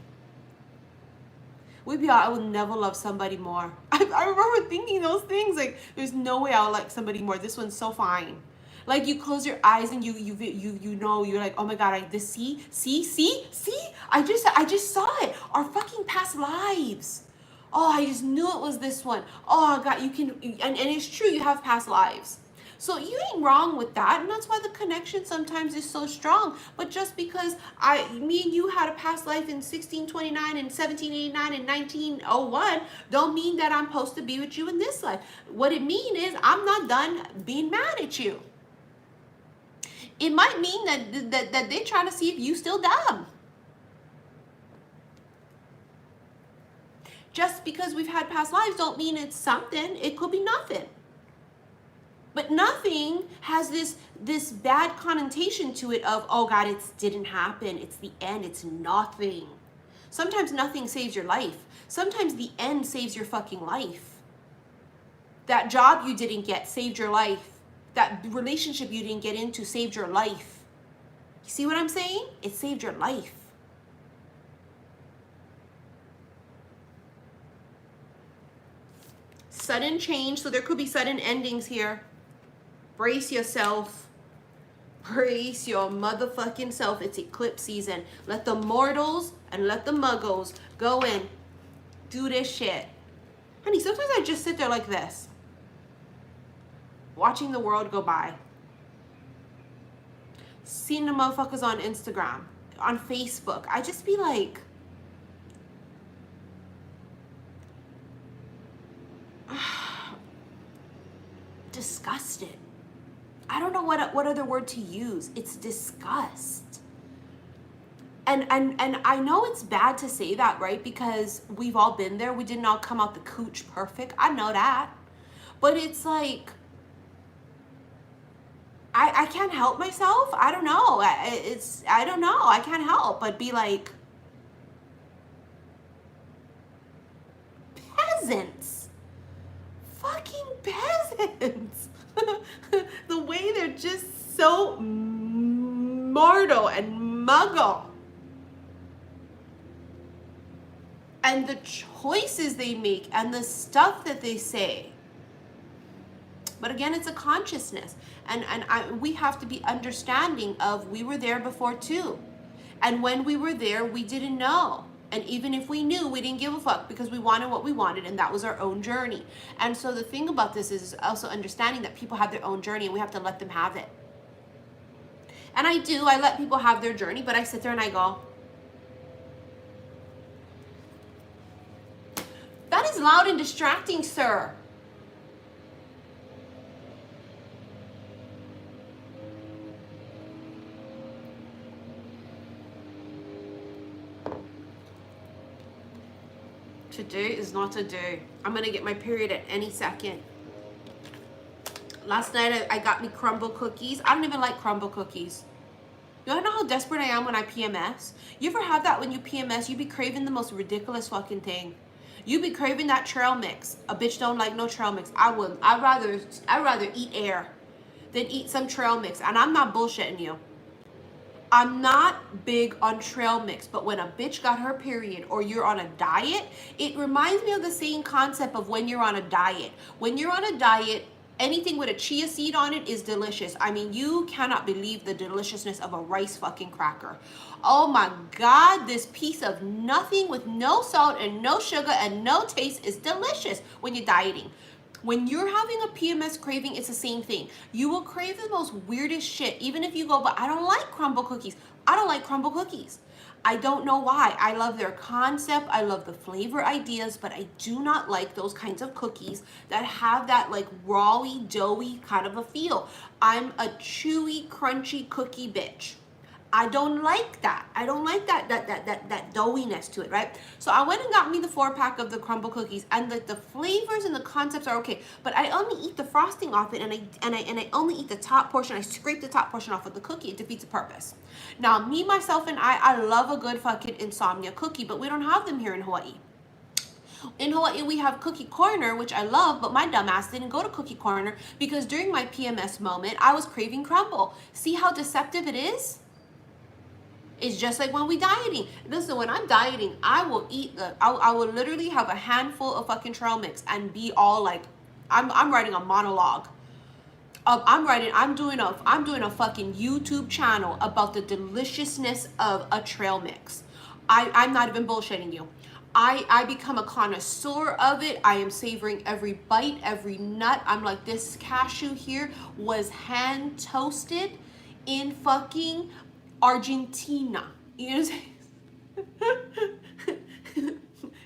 We'd be all, I would never love somebody more. I remember thinking those things, like, there's no way I'll like somebody more. This one's so fine. Like, you close your eyes and you know, you're like, oh my God, see, I just saw it. Our fucking past lives. Oh, I just knew it was this one. Oh God, you can, and it's true, you have past lives. So you ain't wrong with that, and that's why the connection sometimes is so strong. But just because me and you had a past life in 1629 and 1789 and 1901, don't mean that I'm supposed to be with you in this life. What it means is I'm not done being mad at you. It might mean that they're trying to see if you still dumb. Just because we've had past lives don't mean it's something. It could be nothing. But nothing has this bad connotation to it of, oh God, it didn't happen. It's the end. It's nothing. Sometimes nothing saves your life. Sometimes the end saves your fucking life. That job you didn't get saved your life. That relationship you didn't get into saved your life. You see what I'm saying? It saved your life. Sudden change, so there could be sudden endings here. Brace yourself. Brace your motherfucking self. It's eclipse season. Let the mortals and let the muggles go in. Do this shit. Honey, sometimes I just sit there like this. watching the world go by. Seeing the motherfuckers on Instagram, on Facebook. I just be like, disgusted. I don't know what other word to use. It's disgust. And I know it's bad to say that, right? Because we've all been there. We didn't all come out the cooch perfect. I know that. But it's like, I can't help myself. I don't know. I don't know. I can't help but be like, peasants. Fucking peasants. The way they're just so mortal and muggle. And the choices they make and the stuff that they say. But again, it's a consciousness. And we have to be understanding of, we were there before too. And when we were there, we didn't know. And even if we knew, we didn't give a fuck because we wanted what we wanted, and that was our own journey. And so the thing about this is also understanding that people have their own journey and we have to let them have it. And I let people have their journey, but I sit there and I go, that is loud and distracting, sir. Today is not a day. I'm gonna get my period at any second. Last night I got me crumble cookies. I don't even like crumble cookies. You wanna know how desperate I am when I PMS? You ever have that when you PMS, you be craving the most ridiculous fucking thing? You be craving that trail mix. A bitch don't like no trail mix. I'd rather eat air than eat some trail mix. And I'm not bullshitting you. I'm not big on trail mix, but when a bitch got her period or you're on a diet, it reminds me of the same concept of when you're on a diet. When you're on a diet, anything with a chia seed on it is delicious. I mean, you cannot believe the deliciousness of a rice fucking cracker. Oh my God, this piece of nothing with no salt and no sugar and no taste is delicious when you're dieting. When you're having a PMS craving, it's the same thing. You will crave the most weirdest shit, even if you go, but I don't like crumble cookies. I don't like crumble cookies. I don't know why. I love their concept. I love the flavor ideas, but I do not like those kinds of cookies that have that like rawy, doughy kind of a feel. I'm a chewy, crunchy cookie bitch. I don't like that. I don't like that doughiness to it, right? So I went and got me the 4-pack of the crumble cookies, and the flavors and the concepts are okay, but I only eat the frosting off it, and I only eat the top portion. I scrape the top portion off of the cookie. It defeats the purpose. Now, me, myself, and I love a good fucking insomnia cookie, but we don't have them here in Hawaii. In Hawaii, we have Cookie Corner, which I love, but my dumbass didn't go to Cookie Corner because during my PMS moment, I was craving crumble. See how deceptive it is? It's just like when we dieting. Listen, when I'm dieting, I will I will literally have a handful of fucking trail mix and be all like, I'm writing a monologue. I'm doing a fucking YouTube channel about the deliciousness of a trail mix. I'm not even bullshitting you. I become a connoisseur of it. I am savoring every bite, every nut. I'm like, this cashew here was hand toasted in fucking Argentina. You know what I'm saying?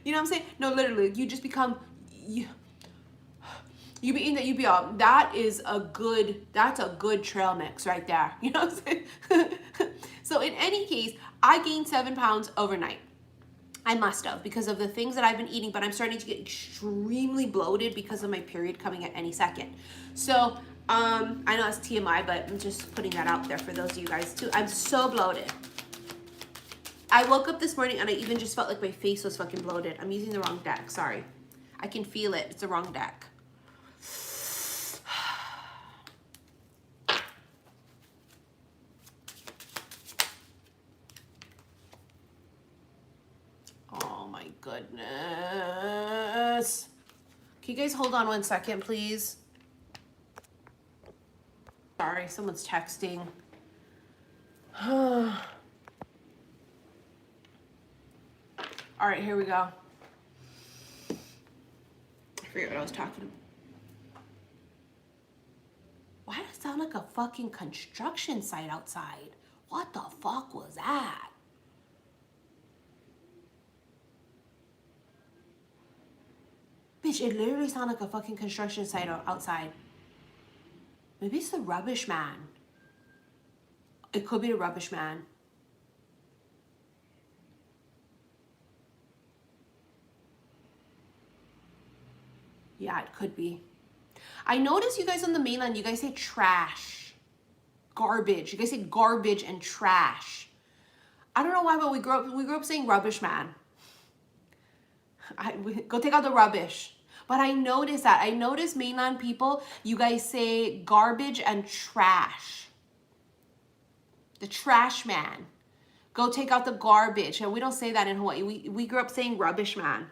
You know what I'm saying? No, literally, you just become, you be eating that, you be all, that's a good trail mix right there. You know what I'm saying? So in any case, I gained 7 pounds overnight. I must have, because of the things that I've been eating, but I'm starting to get extremely bloated because of my period coming at any second. So I know it's TMI, but I'm just putting that out there for those of you guys too. I'm so bloated. I woke up this morning and I even just felt like my face was fucking bloated. I'm using the wrong deck, sorry. I can feel it, it's the wrong deck. Oh my goodness. Can you guys hold on 1 second, please? Sorry, someone's texting. All right, here we go. I forget what I was talking about. Why does it sound like a fucking construction site outside? What the fuck was that? Bitch, it literally sounded like a fucking construction site outside. Maybe it's the rubbish man. It could be the rubbish man. Yeah, it could be. I notice you guys on the mainland, you guys say trash. Garbage. You guys say garbage and trash. I don't know why, but we grew up saying rubbish man. Go take out the rubbish. But I noticed that. I noticed mainland people, you guys say garbage and trash. The trash man. Go take out the garbage. And we don't say that in Hawaii. We grew up saying rubbish man.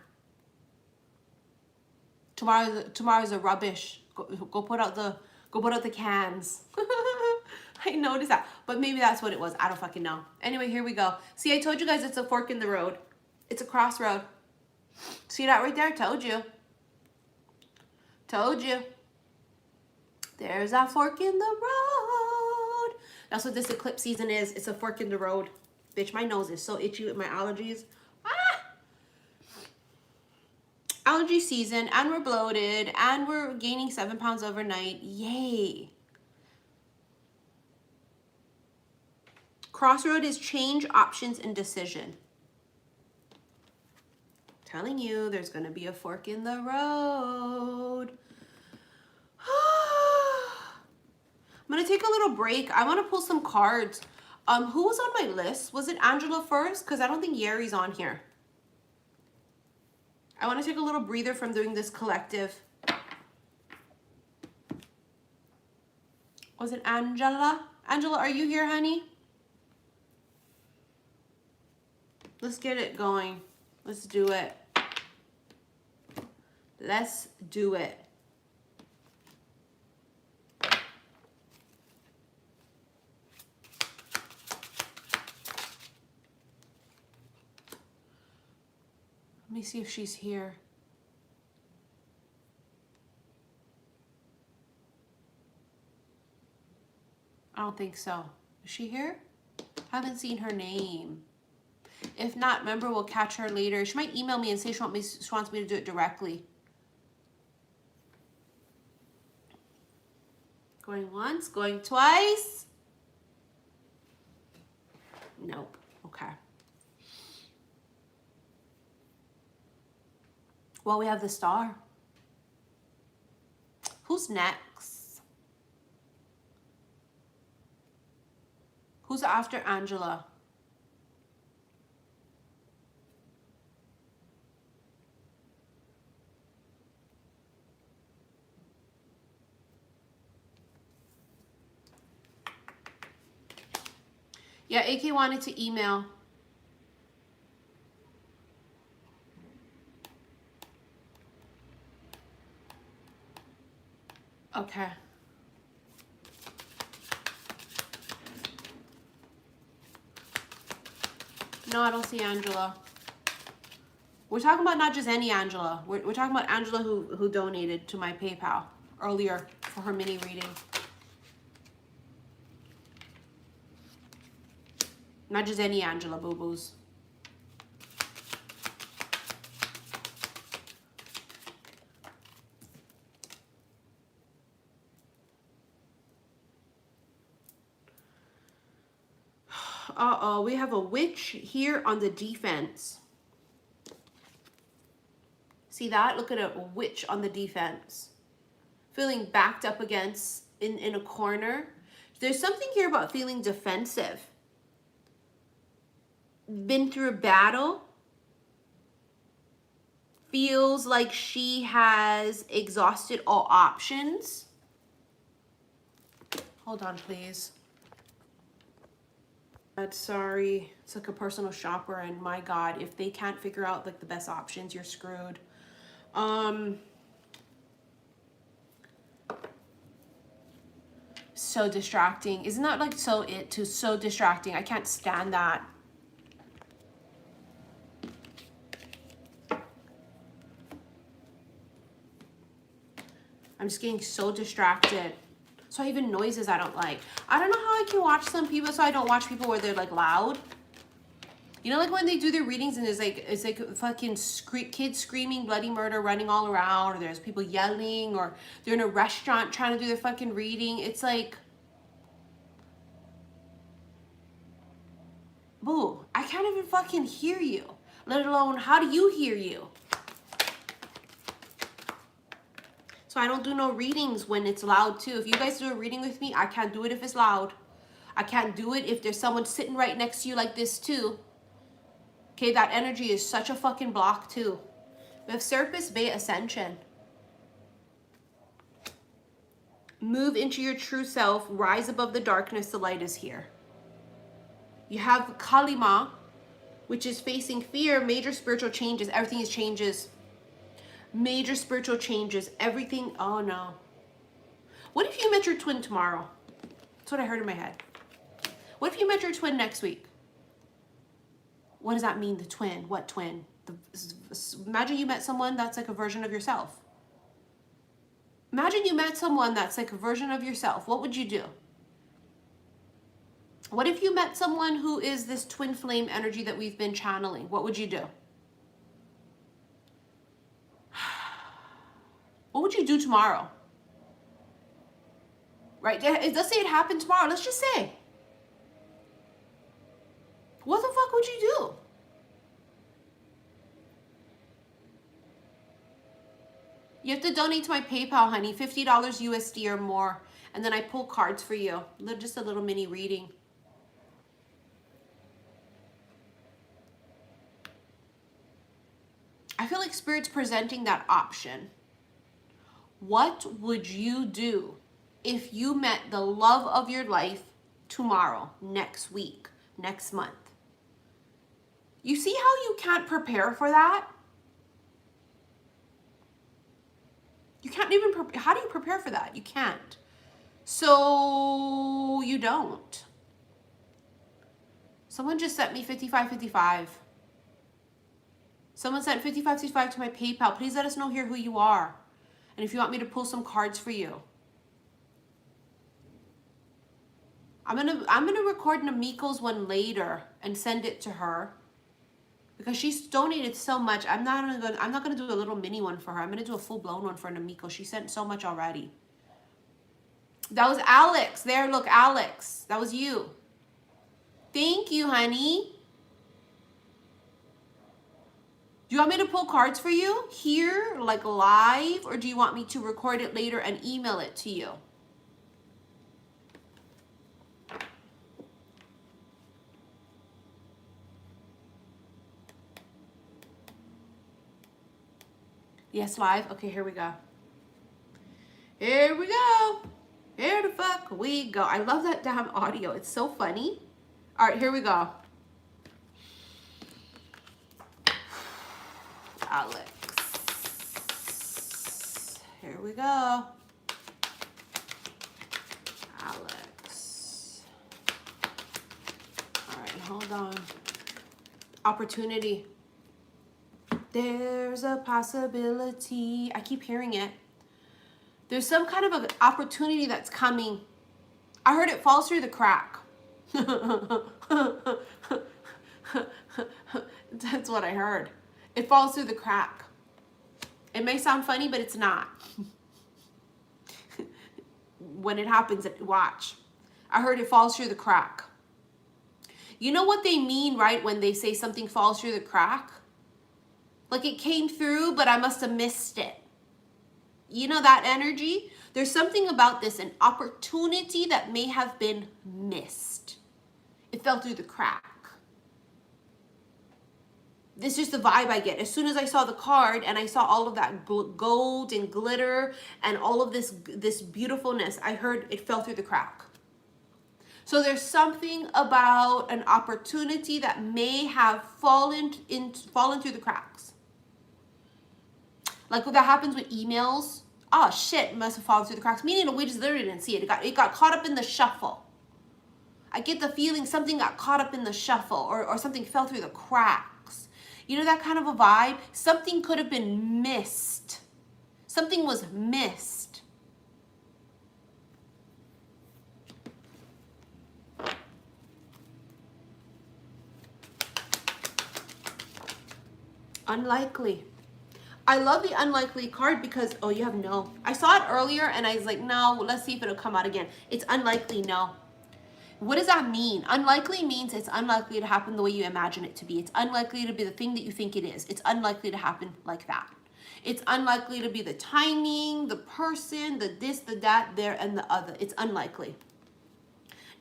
Tomorrow's a rubbish. Go put out the cans. I noticed that. But maybe that's what it was. I don't fucking know. Anyway, here we go. See, I told you guys it's a fork in the road. It's a crossroad. See that right there? Told you. Told you. There's a fork in the road. That's what this eclipse season is. It's a fork in the road. Bitch, my nose is so itchy with my allergies. Allergy season, and we're bloated, and we're gaining 7 pounds overnight. Yay. Crossroad is change, options, and decision. Telling you, there's going to be a fork in the road. I'm going to take a little break. I want to pull some cards. Who was on my list? Was it Angela first? Because I don't think Yeri's on here. I want to take a little breather from doing this collective. Was it Angela? Angela, are you here, honey? Let's get it going. Let's do it. Let's do it. Let me see if she's here. I don't think so. Is she here? Haven't seen her name. If not, remember, we'll catch her later. She might email me and say she wants me to do it directly. Going once, going twice. Nope. Okay. Well, we have the star. Who's next? Who's after Angela? Yeah, AK wanted to email. Okay. No, I don't see Angela. We're talking about not just any Angela. We're talking about Angela who donated to my PayPal earlier for her mini reading. Not just any Angela boo-boos. Uh-oh, we have a witch here on the defense. See that? Look at a witch on the defense. Feeling backed up against in a corner. There's something here about feeling defensive. Been through a battle. Feels like she has exhausted all options. Hold on, please. Sorry, it's like a personal shopper, and my God, if they can't figure out like the best options, you're screwed. So distracting. Isn't that like so distracting? I can't stand that. I'm just getting so distracted. So even noises I don't like. I don't know how I can watch some people, so I don't watch people where they're like loud. You know, like when they do their readings and it's like fucking kids screaming bloody murder running all around, or there's people yelling, or they're in a restaurant trying to do their fucking reading. It's like, boo, I can't even fucking hear you, let alone how do you hear you? So I don't do no readings when it's loud too. If you guys do a reading with me, I can't do it if it's loud. I can't do it if there's someone sitting right next to you like this too. Okay, that energy is such a fucking block too. We have Serpus Bay Ascension. Move into your true self. Rise above the darkness. The light is here. You have Kalima, which is facing fear. Major spiritual changes. Everything is changes. Major spiritual changes. Everything. Oh no. What if you met your twin tomorrow? That's what I heard in my head. What if you met your twin next week? What does that mean, the twin? What twin? Imagine you met someone that's like a version of yourself. Imagine you met someone that's like a version of yourself. What would you do? What if you met someone who is this twin flame energy that we've been channeling? What would you do? What would you do tomorrow? Right? Let's say it happened tomorrow. Let's just say. What the fuck would you do? You have to donate to my PayPal, honey. $50 USD or more. And then I pull cards for you. Just a little mini reading. I feel like Spirit's presenting that option. What would you do if you met the love of your life tomorrow, next week, next month? You see how you can't prepare for that? You can't even prepare. How do you prepare for that? You can't. So you don't. Someone just sent me 5555. Someone sent 5555 to my PayPal. Please let us know here who you are. And if you want me to pull some cards for you. I'm gonna record Namiko's one later and send it to her. Because she's donated so much. I'm not gonna do a little mini one for her. I'm gonna do a full-blown one for Namiko. She sent so much already. That was Alex. There, look, Alex. That was you. Thank you, honey. Do you want me to pull cards for you here, like live? Or do you want me to record it later and email it to you? Yes, live? Okay, here we go. Here we go. Here the fuck we go. I love that damn audio. It's so funny. All right, here we go. Alex. Here we go. Alex. All right, hold on. Opportunity. There's a possibility. I keep hearing it. There's some kind of an opportunity that's coming. I heard it falls through the crack. That's what I heard. It falls through the crack. It may sound funny, but it's not. When it happens, watch. I heard it falls through the crack. You know what they mean, right? When they say something falls through the crack? Like it came through, but I must have missed it. You know that energy? There's something about this, an opportunity that may have been missed. It fell through the crack. This is the vibe I get. As soon as I saw the card and I saw all of that gold and glitter and all of this beautifulness, I heard it fell through the crack. So there's something about an opportunity that may have fallen through the cracks. Like what that happens with emails. Oh shit, it must have fallen through the cracks. Meaning we just literally didn't see it. It got caught up in the shuffle. I get the feeling something got caught up in the shuffle or something fell through the cracks. You know that kind of a vibe? Something could have been missed. Something was missed. Unlikely. I love the unlikely card because, oh, you have no. I saw it earlier and I was like, no, let's see if it'll come out again. It's unlikely, no. What does that mean? Unlikely means it's unlikely to happen the way you imagine it to be. It's unlikely to be the thing that you think it is. It's unlikely to happen like that. It's unlikely to be the timing, the person, the this, the that, there, and the other. It's unlikely.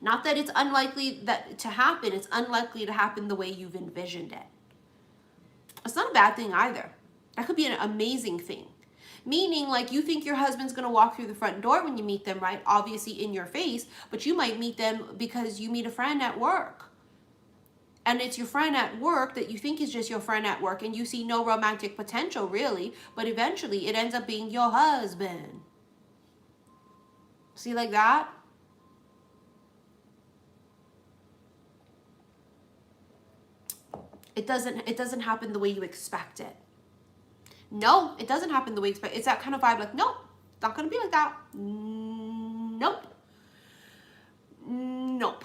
Not that it's unlikely that to happen. It's unlikely to happen the way you've envisioned it. It's not a bad thing either. That could be an amazing thing. Meaning, like, you think your husband's going to walk through the front door when you meet them, right? Obviously in your face, but you might meet them because you meet a friend at work. And it's your friend at work that you think is just your friend at work, and you see no romantic potential, really, but eventually it ends up being your husband. See, like that? It doesn't happen the way you expect it. No, it doesn't happen the way you expect. It's that kind of vibe, like, nope, it's not going to be like that. Nope. Nope.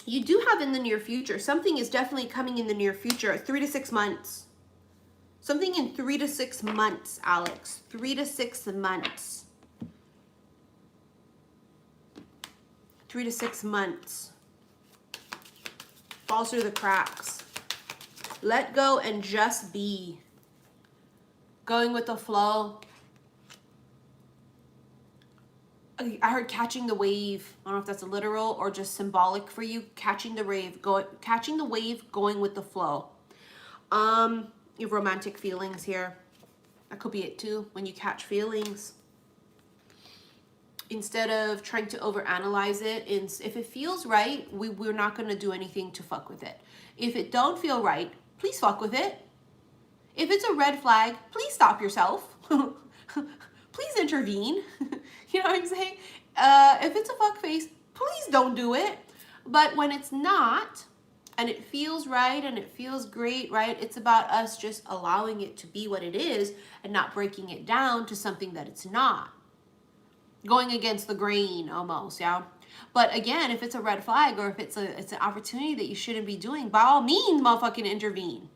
You do have in the near future. Something is definitely coming in the near future. 3 to 6 months. Something in 3 to 6 months, Alex. 3 to 6 months. 3 to 6 months. Falls through the cracks. Let go and just be. Going with the flow. I heard catching the wave. I don't know if that's literal or just symbolic for you. Catching the wave, going with the flow. You have romantic feelings here. That could be it too, when you catch feelings. Instead of trying to overanalyze it, if it feels right, we're not going to do anything to fuck with it. If it don't feel right, please fuck with it. If it's a red flag, please stop yourself. Please intervene. You know what I'm saying? If it's a fuck face, please don't do it. But when it's not, and it feels right and it feels great, right? It's about us just allowing it to be what it is and not breaking it down to something that it's not. Going against the grain almost, yeah? But again, if it's a red flag or if it's an opportunity that you shouldn't be doing, by all means, motherfucking intervene.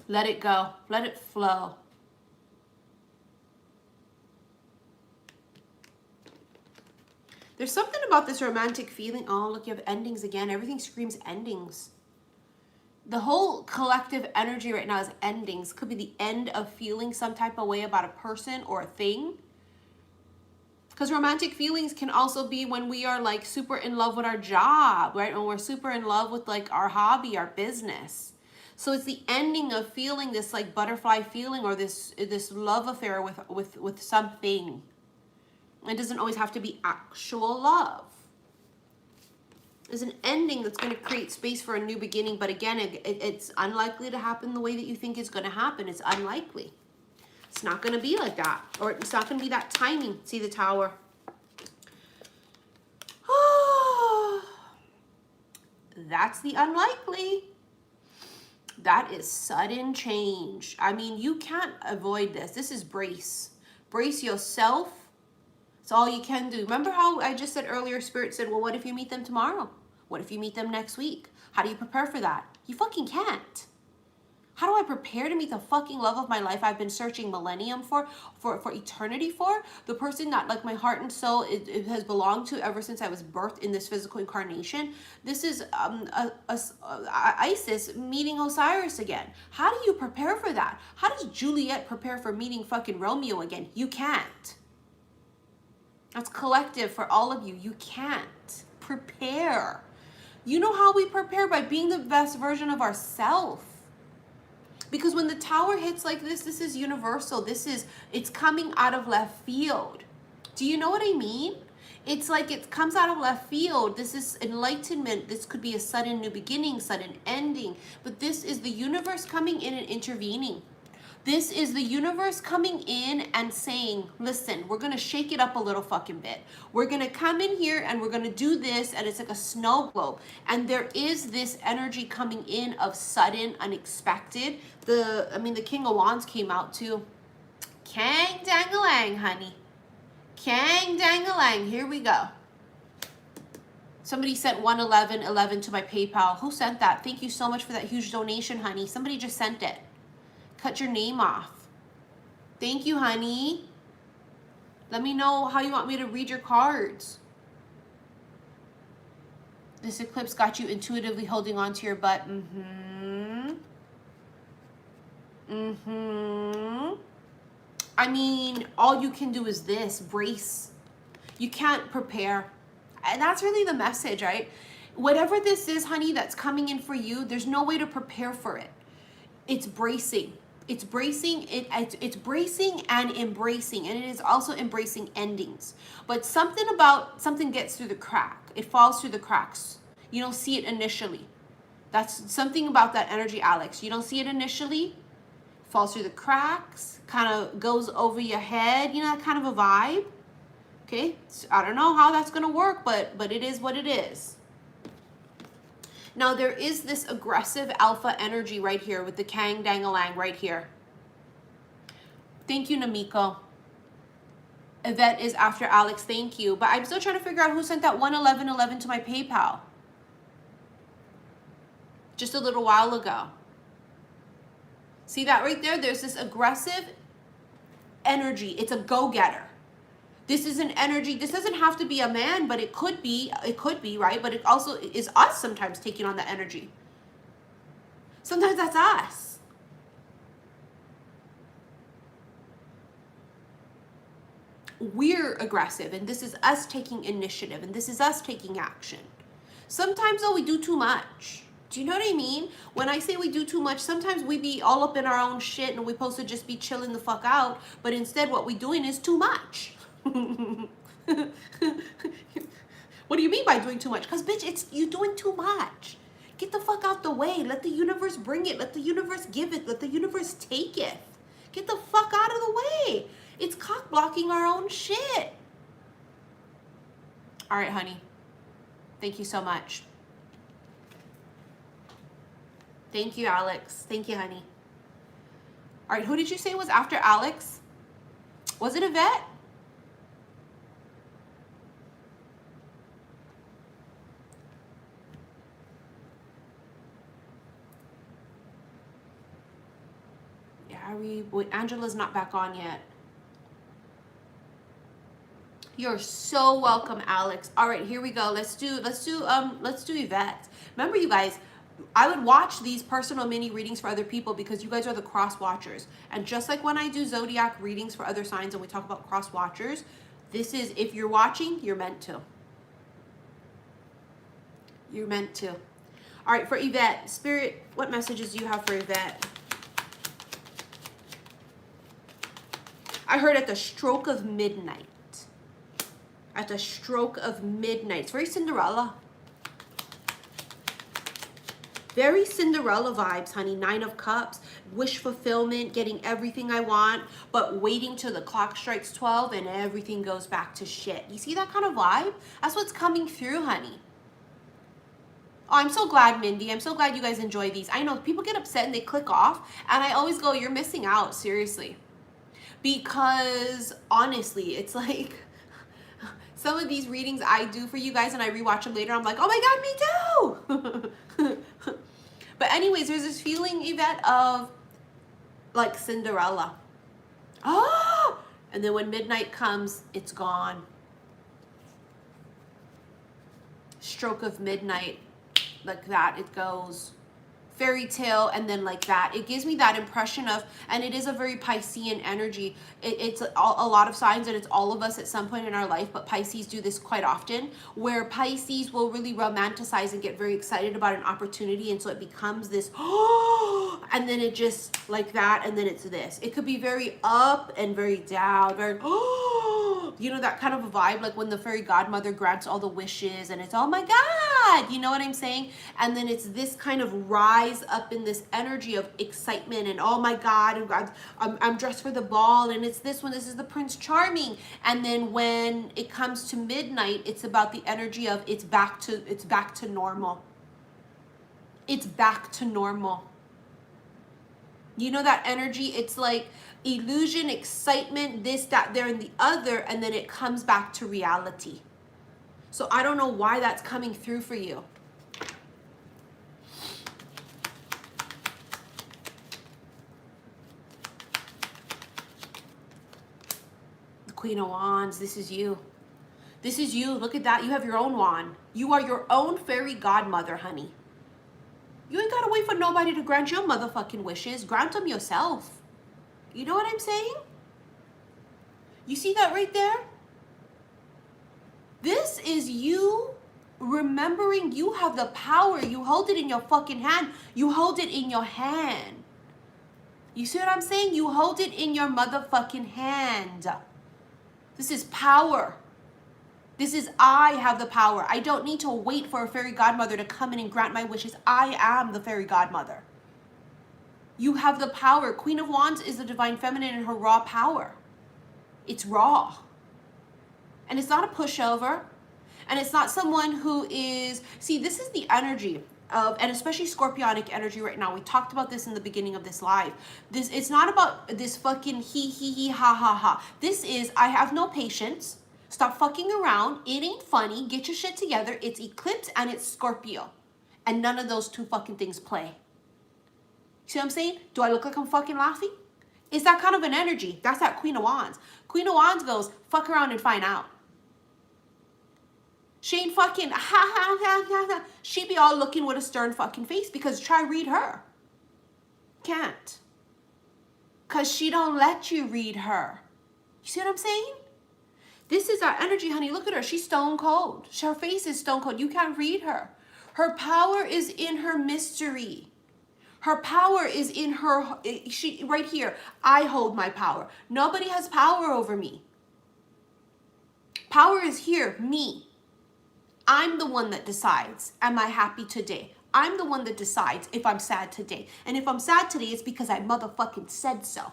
Let it go. Let it flow. There's something about this romantic feeling. Oh, look, you have endings again. Everything screams endings. The whole collective energy right now is endings. Could be the end of feeling some type of way about a person or a thing. Because romantic feelings can also be when we are like super in love with our job, right? When we're super in love with like our hobby, our business. So it's the ending of feeling this like butterfly feeling or this love affair with something. It doesn't always have to be actual love. There's an ending that's going to create space for a new beginning. But again, it's unlikely to happen the way that you think it's going to happen. It's unlikely. It's not going to be like that. Or it's not going to be that timing. See the Tower. That's the unlikely. That is sudden change. I mean, you can't avoid this. This is brace. Brace yourself. It's all you can do. Remember how I just said earlier, Spirit said, well, what if you meet them tomorrow? What if you meet them next week? How do you prepare for that? You fucking can't. How do I prepare to meet the fucking love of my life I've been searching millennium for eternity for? The person that like my heart and soul it has belonged to ever since I was birthed in this physical incarnation. This is Isis meeting Osiris again. How do you prepare for that? How does Juliet prepare for meeting fucking Romeo again? You can't. That's collective for all of you. You can't prepare. You know how we prepare? By being the best version of ourselves. Because when the Tower hits like this is universal. It's coming out of left field. Do you know what I mean? It's like it comes out of left field. This is enlightenment. This could be a sudden new beginning, sudden ending. But this is the universe coming in and intervening. This is the universe coming in and saying, listen, we're going to shake it up a little fucking bit. We're going to come in here and we're going to do this, and it's like a snow globe. And there is this energy coming in of sudden, unexpected. The King of Wands came out too. Kang dangalang, honey. Kang dangalang. Here we go. Somebody sent 11111 to my PayPal. Who sent that? Thank you so much for that huge donation, honey. Somebody just sent it. Cut your name off. Thank you, honey. Let me know how you want me to read your cards. This eclipse got you intuitively holding on to your butt. I mean, all you can do is this, brace. You can't prepare. And that's really the message, right? Whatever this is, honey, that's coming in for you, there's no way to prepare for it. It's bracing. It's bracing. It's bracing and embracing. And it is also embracing endings. But something gets through the crack. It falls through the cracks. You don't see it initially. That's something about that energy, Alex. You don't see it initially. Falls through the cracks. Kind of goes over your head. You know, that kind of a vibe. Okay, so I don't know how that's going to work, but it is what it is. Now, there is this aggressive alpha energy right here with the Kang Dangalang right here. Thank you, Namiko. Yvette is after Alex, thank you. But I'm still trying to figure out who sent that 11111 to my PayPal. Just a little while ago. See that right there? There's this aggressive energy. It's a go-getter. This is an energy. This doesn't have to be a man, but it could be, right? But it also is us sometimes taking on the energy. Sometimes that's us. We're aggressive, and this is us taking initiative, and this is us taking action. Sometimes, though, we do too much. Do you know what I mean? When I say we do too much, sometimes we be all up in our own shit, and we're supposed to just be chilling the fuck out, but instead what we're doing is too much. What do you mean by doing too much? Because, bitch, you doing too much. Get the fuck out the way. Let the universe bring it. Let the universe give it. Let the universe take it. Get the fuck out of the way. It's cock blocking our own shit. All right, honey. Thank you so much. Thank you, Alex. Thank you, honey. All right, who did you say was after Alex? Was it Yvette? Angela's not back on yet. You're so welcome, Alex. All right, here we go. Let's do Yvette. Remember, you guys, I would watch these personal mini readings for other people because you guys are the cross watchers. And just like when I do zodiac readings for other signs and we talk about cross watchers, this is, if you're watching, you're meant to. You're meant to. All right, for Yvette, Spirit, what messages do you have for Yvette? I heard at the stroke of midnight. At the stroke of midnight. It's very Cinderella. Very Cinderella vibes, honey. 9 of Cups. Wish fulfillment. Getting everything I want. But waiting till the clock strikes 12 and everything goes back to shit. You see that kind of vibe? That's what's coming through, honey. Oh, I'm so glad, Mindy. I'm so glad you guys enjoy these. I know people get upset and they click off. And I always go, you're missing out. Seriously. Because honestly, it's like some of these readings I do for you guys and I rewatch them later. I'm like, oh my God, me too. But anyways, there's this feeling, Yvette, of like Cinderella. Oh! And then when midnight comes, it's gone. Stroke of midnight, like that, it goes. Fairy tale, and then like that. It gives me that impression of, and it is a very Piscean energy. It's a lot of signs, and it's all of us at some point in our life, but Pisces do this quite often, where Pisces will really romanticize and get very excited about an opportunity, and so it becomes this, oh, and then it just like that, and then it's this. It could be very up and very down, very, oh, you know, that kind of a vibe, like when the fairy godmother grants all the wishes, and it's, oh my God, you know what I'm saying? And then it's this kind of rise up in this energy of excitement and oh my God, I'm dressed for the ball, and it's this one, this is the Prince Charming. And then when it comes to midnight, it's about the energy of it's back to normal. It's back to normal. You know that energy? It's like illusion, excitement, this, that, there, and the other, and then it comes back to reality. So I don't know why that's coming through for you. The Queen of Wands, this is you. This is you. Look at that. You have your own wand. You are your own fairy godmother, honey. You ain't gotta wait for nobody to grant your motherfucking wishes. Grant them yourself. You know what I'm saying? You see that right there? This is you remembering you have the power. You hold it in your fucking hand. You hold it in your hand. You see what I'm saying? You hold it in your motherfucking hand. This is power. This is I have the power. I don't need to wait for a fairy godmother to come in and grant my wishes. I am the fairy godmother. You have the power. Queen of Wands is the divine feminine in her raw power. It's raw. And it's not a pushover. And it's not someone who is... See, this is the energy of, and especially scorpionic energy right now. We talked about this in the beginning of this live. It's not about this fucking he, ha, ha, ha. This is, I have no patience. Stop fucking around. It ain't funny. Get your shit together. It's eclipse and it's Scorpio. And none of those two fucking things play. See what I'm saying? Do I look like I'm fucking laughing? It's that kind of an energy. That's that Queen of Wands. Queen of Wands goes, fuck around and find out. She ain't fucking, ha, ha, ha, ha, ha. She be all looking with a stern fucking face because try read her. Can't. Because she don't let you read her. You see what I'm saying? This is our energy, honey. Look at her. She's stone cold. Her face is stone cold. You can't read her. Her power is in her mystery. Her power is in her, she right here. I hold my power. Nobody has power over me. Power is here, me. I'm the one that decides, am I happy today? I'm the one that decides if I'm sad today. And if I'm sad today, it's because I motherfucking said so.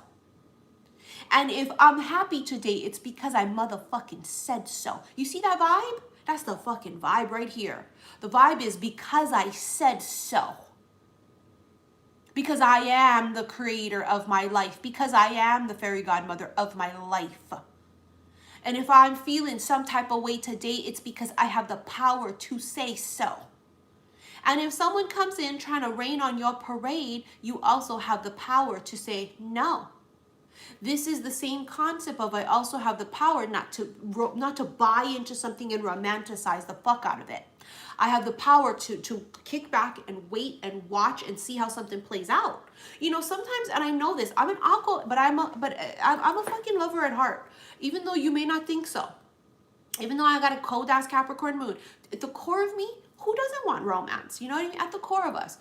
And if I'm happy today, it's because I motherfucking said so. You see that vibe? That's the fucking vibe right here. The vibe is because I said so. Because I am the creator of my life. Because I am the fairy godmother of my life. And if I'm feeling some type of way today, it's because I have the power to say so. And if someone comes in trying to rain on your parade, you also have the power to say no. This is the same concept of I also have the power not to buy into something and romanticize the fuck out of it. I have the power to kick back and wait and watch and see how something plays out. You know, sometimes, and I know this, I'm an alcoholic, but I'm a fucking lover at heart. Even though you may not think so. Even though I got a cold ass Capricorn moon. At the core of me, who doesn't want romance? You know what I mean? At the core of us.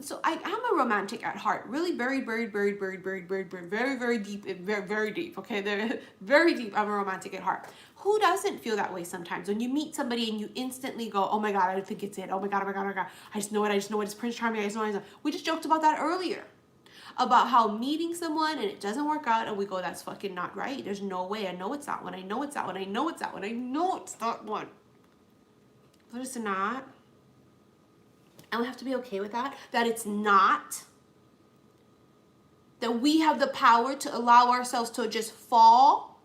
So I am a romantic at heart, really very deep, very deep. Okay, they're very deep. I'm a romantic at heart. Who doesn't feel that way sometimes? When you meet somebody and you instantly go, oh my God, I think it's it. Oh my God, oh my God, oh my God. I just know it. It's Prince Charming. I just know it. We just joked about that earlier. About how meeting someone and it doesn't work out and we go, that's fucking not right. There's no way. I know it's that one. I know it's that one. I know it's that one. I know it's that one. But it's not. And we have to be okay with that. That it's not. That we have the power to allow ourselves to just fall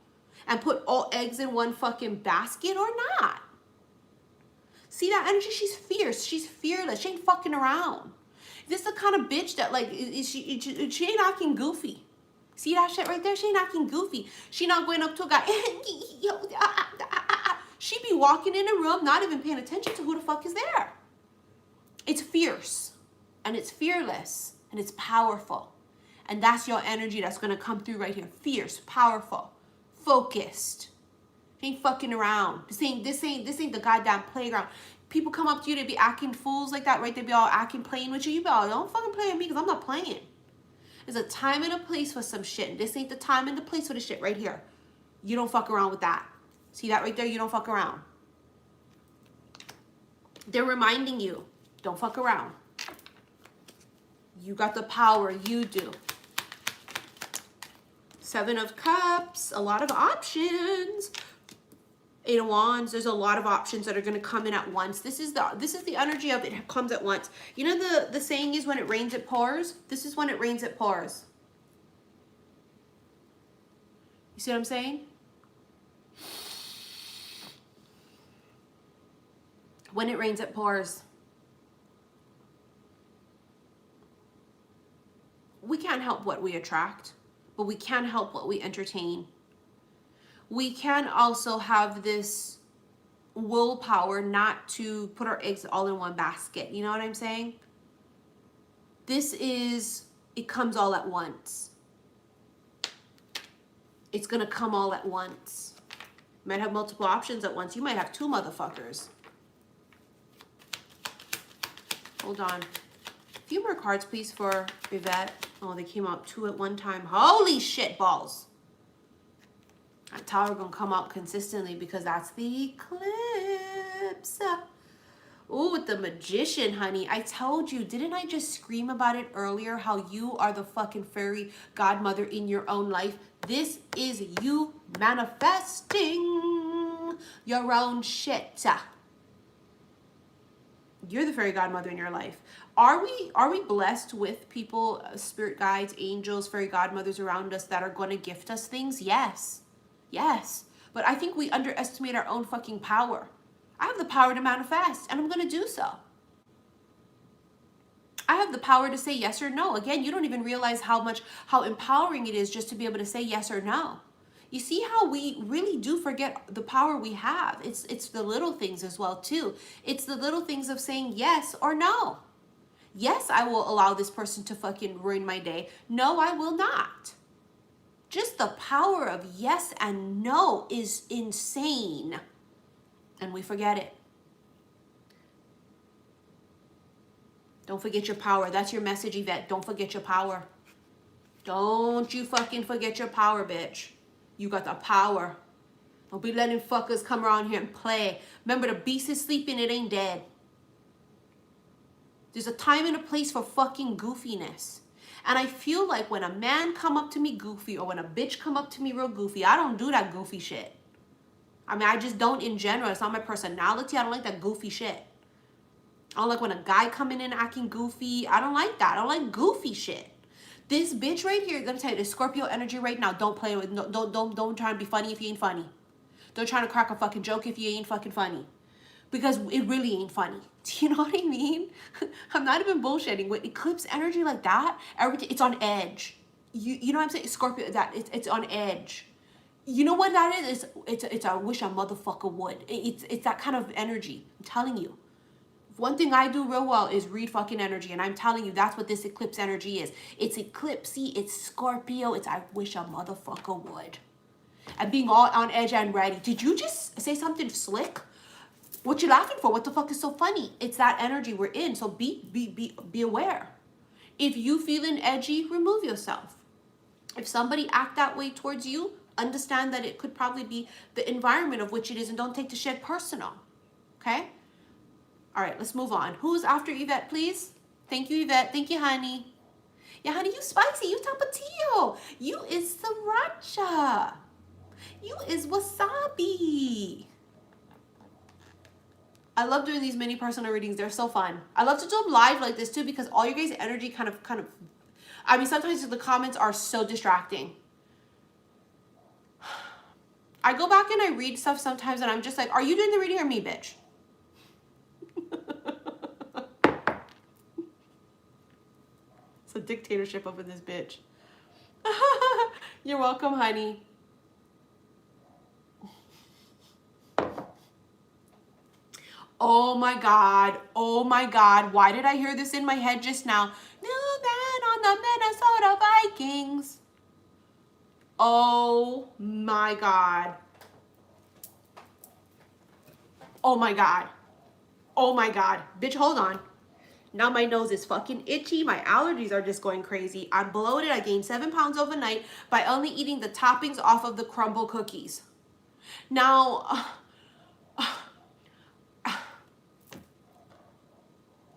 and put all eggs in one fucking basket or not. See that energy? She's fierce. She's fearless. She ain't fucking around. This is the kind of bitch that like, she ain't acting goofy. See that shit right there? She ain't acting goofy. She not going up to a guy. She be walking in a room, not even paying attention to who the fuck is there. It's fierce, and it's fearless, and it's powerful. And that's your energy that's going to come through right here. Fierce, powerful, focused. She ain't fucking around. This ain't the goddamn playground. People come up to you, they be acting fools like that, right? They be all acting, playing with you. You be all, don't fucking play with me because I'm not playing. There's a time and a place for some shit. This ain't the time and the place for the shit right here. You don't fuck around with that. See that right there? You don't fuck around. They're reminding you, don't fuck around. You got the power. You do. 7 of Cups. A lot of options. 8 of Wands. There's a lot of options that are going to come in at once. This is the energy of it comes at once. You know the saying is when it rains it pours. This is when it rains it pours. You see what I'm saying? When it rains, it pours. We can't help what we attract, but we can help what we entertain. We can also have this willpower not to put our eggs all in one basket. You know what I'm saying? This is, it comes all at once. It's gonna come all at once. You might have multiple options at once. You might have two motherfuckers. Hold on. A few more cards, please, for Yvette. Oh, they came out two at one time. Holy shit balls. That tower gonna come out consistently because that's the eclipse. Oh, with the Magician, honey. I told you, didn't I just scream about it earlier? How you are the fucking fairy godmother in your own life. This is you manifesting your own shit. You're the fairy godmother in your life. Are we blessed with people, spirit guides, angels, fairy godmothers around us that are going to gift us things? Yes. Yes. But I think we underestimate our own fucking power. I have the power to manifest, and I'm going to do so. I have the power to say yes or no. Again, you don't even realize how empowering it is just to be able to say yes or no. You see how we really do forget the power we have. It's the little things as well too. It's the little things of saying yes or no. Yes, I will allow this person to fucking ruin my day. No, I will not. Just the power of yes and no is insane. And we forget it. Don't forget your power. That's your message, Yvette. Don't forget your power. Don't you fucking forget your power, bitch. You got the power. Don't be letting fuckers come around here and play. Remember, the beast is sleeping, it ain't dead. There's a time and a place for fucking goofiness. And I feel like when a man come up to me goofy or when a bitch come up to me real goofy, I don't do that goofy shit. I mean, I just don't in general. It's not my personality. I don't like that goofy shit. I don't like when a guy coming in acting goofy. I don't like that. I don't like goofy shit. This bitch right here, I'm gonna tell you, the Scorpio energy right now. Don't play with. No, don't try and be funny if you ain't funny. Don't try to crack a fucking joke if you ain't fucking funny, because it really ain't funny. Do you know what I mean? I'm not even bullshitting. With eclipse energy like that, everything it's on edge. You know what I'm saying? Scorpio, that it's on edge. You know what that is? It's I wish a motherfucker would. It's that kind of energy. I'm telling you. One thing I do real well is read fucking energy, and I'm telling you that's what this eclipse energy is. It's eclipsey, it's Scorpio, it's I wish a motherfucker would. And being all on edge and ready. Did you just say something slick? What you laughing for? What the fuck is so funny? It's that energy we're in, so be aware. If you feeling edgy, remove yourself. If somebody act that way towards you, understand that it could probably be the environment of which it is, and don't take the shit personal. Okay? All right, let's move on. Who's after Yvette, please? Thank you, Yvette. Thank you, honey. Yeah, honey, you spicy. You tapatio. You is sriracha. You is wasabi. I love doing these mini personal readings. They're so fun. I love to do them live like this too, because all your guys' energy kind of, I mean, sometimes the comments are so distracting. I go back and I read stuff sometimes and I'm just like, are you doing the reading or me, bitch? It's a dictatorship up in this bitch. You're welcome, honey. Oh my God. Oh my God. Why did I hear this in my head just now? New man on the Minnesota Vikings. Oh my God. Oh my God. Oh my God. Bitch, hold on. Now my nose is fucking itchy. My allergies are just going crazy. I'm bloated. I gained 7 pounds overnight by only eating the toppings off of the crumble cookies. Now,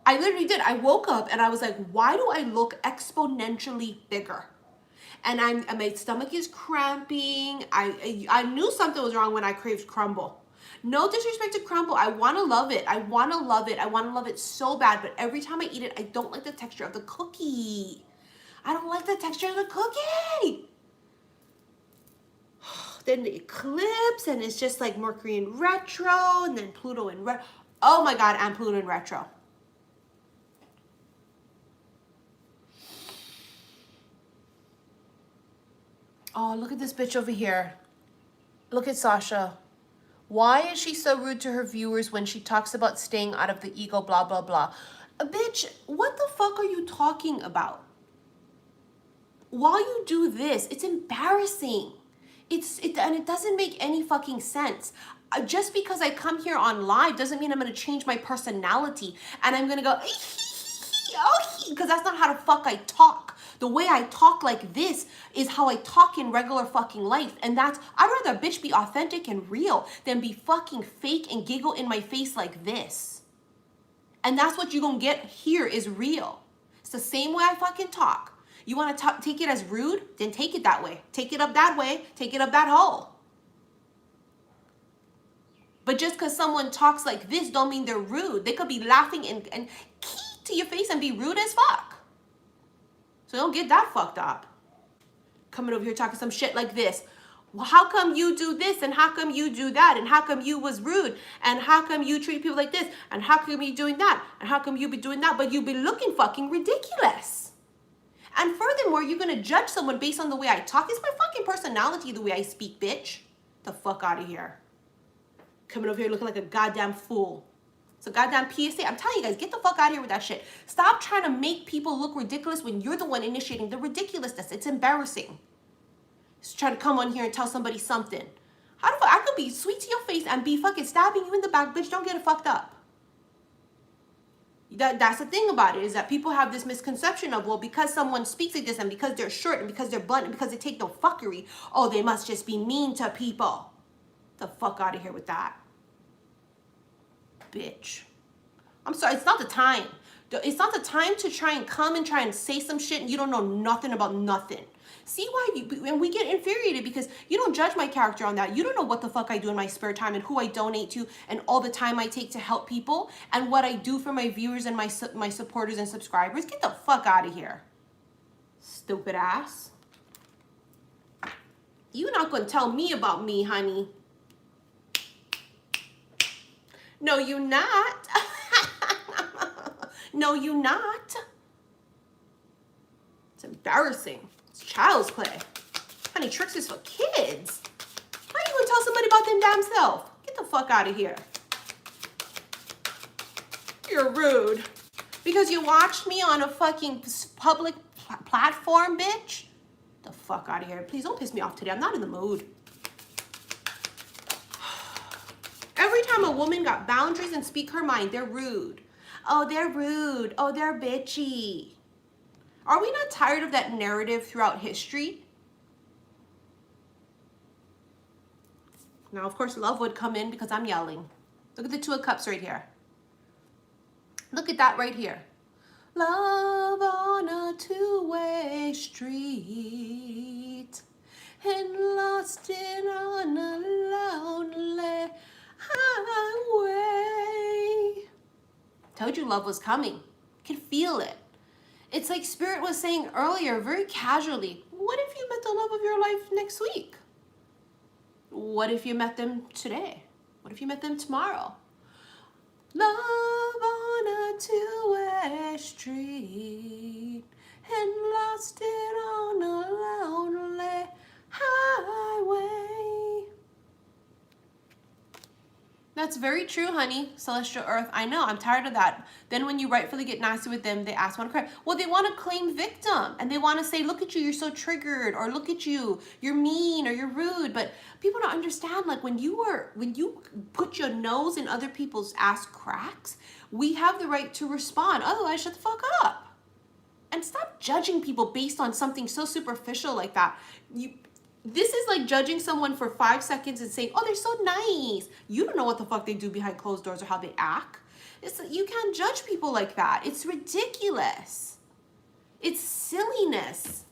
I literally did. I woke up and I was like, why do I look exponentially bigger? And my stomach is cramping. I knew something was wrong when I craved crumble. No disrespect to crumble. I want to love it. I want to love it. I want to love it so bad. But every time I eat it, I don't like the texture of the cookie. I don't like the texture of the cookie. Then the eclipse, and it's just like Mercury in retro, and then Pluto in retro. Oh my God, and Pluto in retro. Oh, look at this bitch over here. Look at Sasha. Why is she so rude to her viewers when she talks about staying out of the ego, blah, blah, blah? Bitch, what the fuck are you talking about? While you do this, it's embarrassing. And it doesn't make any fucking sense. Just because I come here on live doesn't mean I'm going to change my personality and I'm going to go, because that's not how the fuck I talk. The way I talk like this is how I talk in regular fucking life. And I'd rather a bitch be authentic and real than be fucking fake and giggle in my face like this. And that's what you're going to get here is real. It's the same way I fucking talk. You want to take it as rude? Then take it that way. Take it up that way. Take it up that hole. But just because someone talks like this don't mean they're rude. They could be laughing and key to your face and be rude as fuck. So don't get that fucked up. Coming over here talking some shit like this. Well, how come you do this? And how come you do that? And how come you was rude? And how come you treat people like this? And how come you doing that? And how come you be doing that? But you be looking fucking ridiculous. And furthermore, you're going to judge someone based on the way I talk. It's my fucking personality, the way I speak, bitch. The fuck out of here. Coming over here looking like a goddamn fool. It's a goddamn PSA. I'm telling you guys, get the fuck out of here with that shit. Stop trying to make people look ridiculous when you're the one initiating the ridiculousness. It's embarrassing. Just trying to come on here and tell somebody something. How the fuck? I could be sweet to your face and be fucking stabbing you in the back, bitch. Don't get it fucked up. That's the thing about it, is that people have this misconception of, well, because someone speaks like this and because they're short and because they're blunt and because they take no fuckery, oh, they must just be mean to people. The fuck out of here with that. Bitch. I'm sorry, it's not the time. It's not the time to try and say some shit and you don't know nothing about nothing. See why and we get infuriated because you don't judge my character on that. You don't know what the fuck I do in my spare time and who I donate to and all the time I take to help people and what I do for my viewers and my supporters and subscribers. Get the fuck out of here. Stupid ass. You're not going to tell me about me, honey. No, you're not. No, you're not. It's embarrassing. It's child's play. Honey, tricks is for kids. How are you going to tell somebody about them damn self? Get the fuck out of here. You're rude. Because you watched me on a fucking public platform, bitch? The fuck out of here. Please don't piss me off today. I'm not in the mood. Every time a woman got boundaries and speak her mind, they're rude. Oh, they're rude. Oh, they're bitchy. Are we not tired of that narrative throughout history? Now, of course, love would come in because I'm yelling. Look at the Two of Cups right here. Look at that right here. Love on a two-way street and lost it on a lonely highway. Told you love was coming. Could feel it. It's like Spirit was saying earlier, very casually, what if you met the love of your life next week? What if you met them today? What if you met them tomorrow? Love on a two-way street and lost it on a lonely highway. That's very true, honey. Celestial Earth. I know. I'm tired of that. Then when you rightfully get nasty with them, they ask, want to cry. Well, they want to claim victim. And they want to say, look at you, you're so triggered. Or look at you, you're mean or you're rude. But people don't understand, like when you put your nose in other people's ass cracks, we have the right to respond. Otherwise, shut the fuck up. And stop judging people based on something so superficial like that. This is like judging someone for 5 seconds and saying, oh, they're so nice. You don't know what the fuck they do behind closed doors or how they act. You can't judge people like that. It's ridiculous. It's silliness.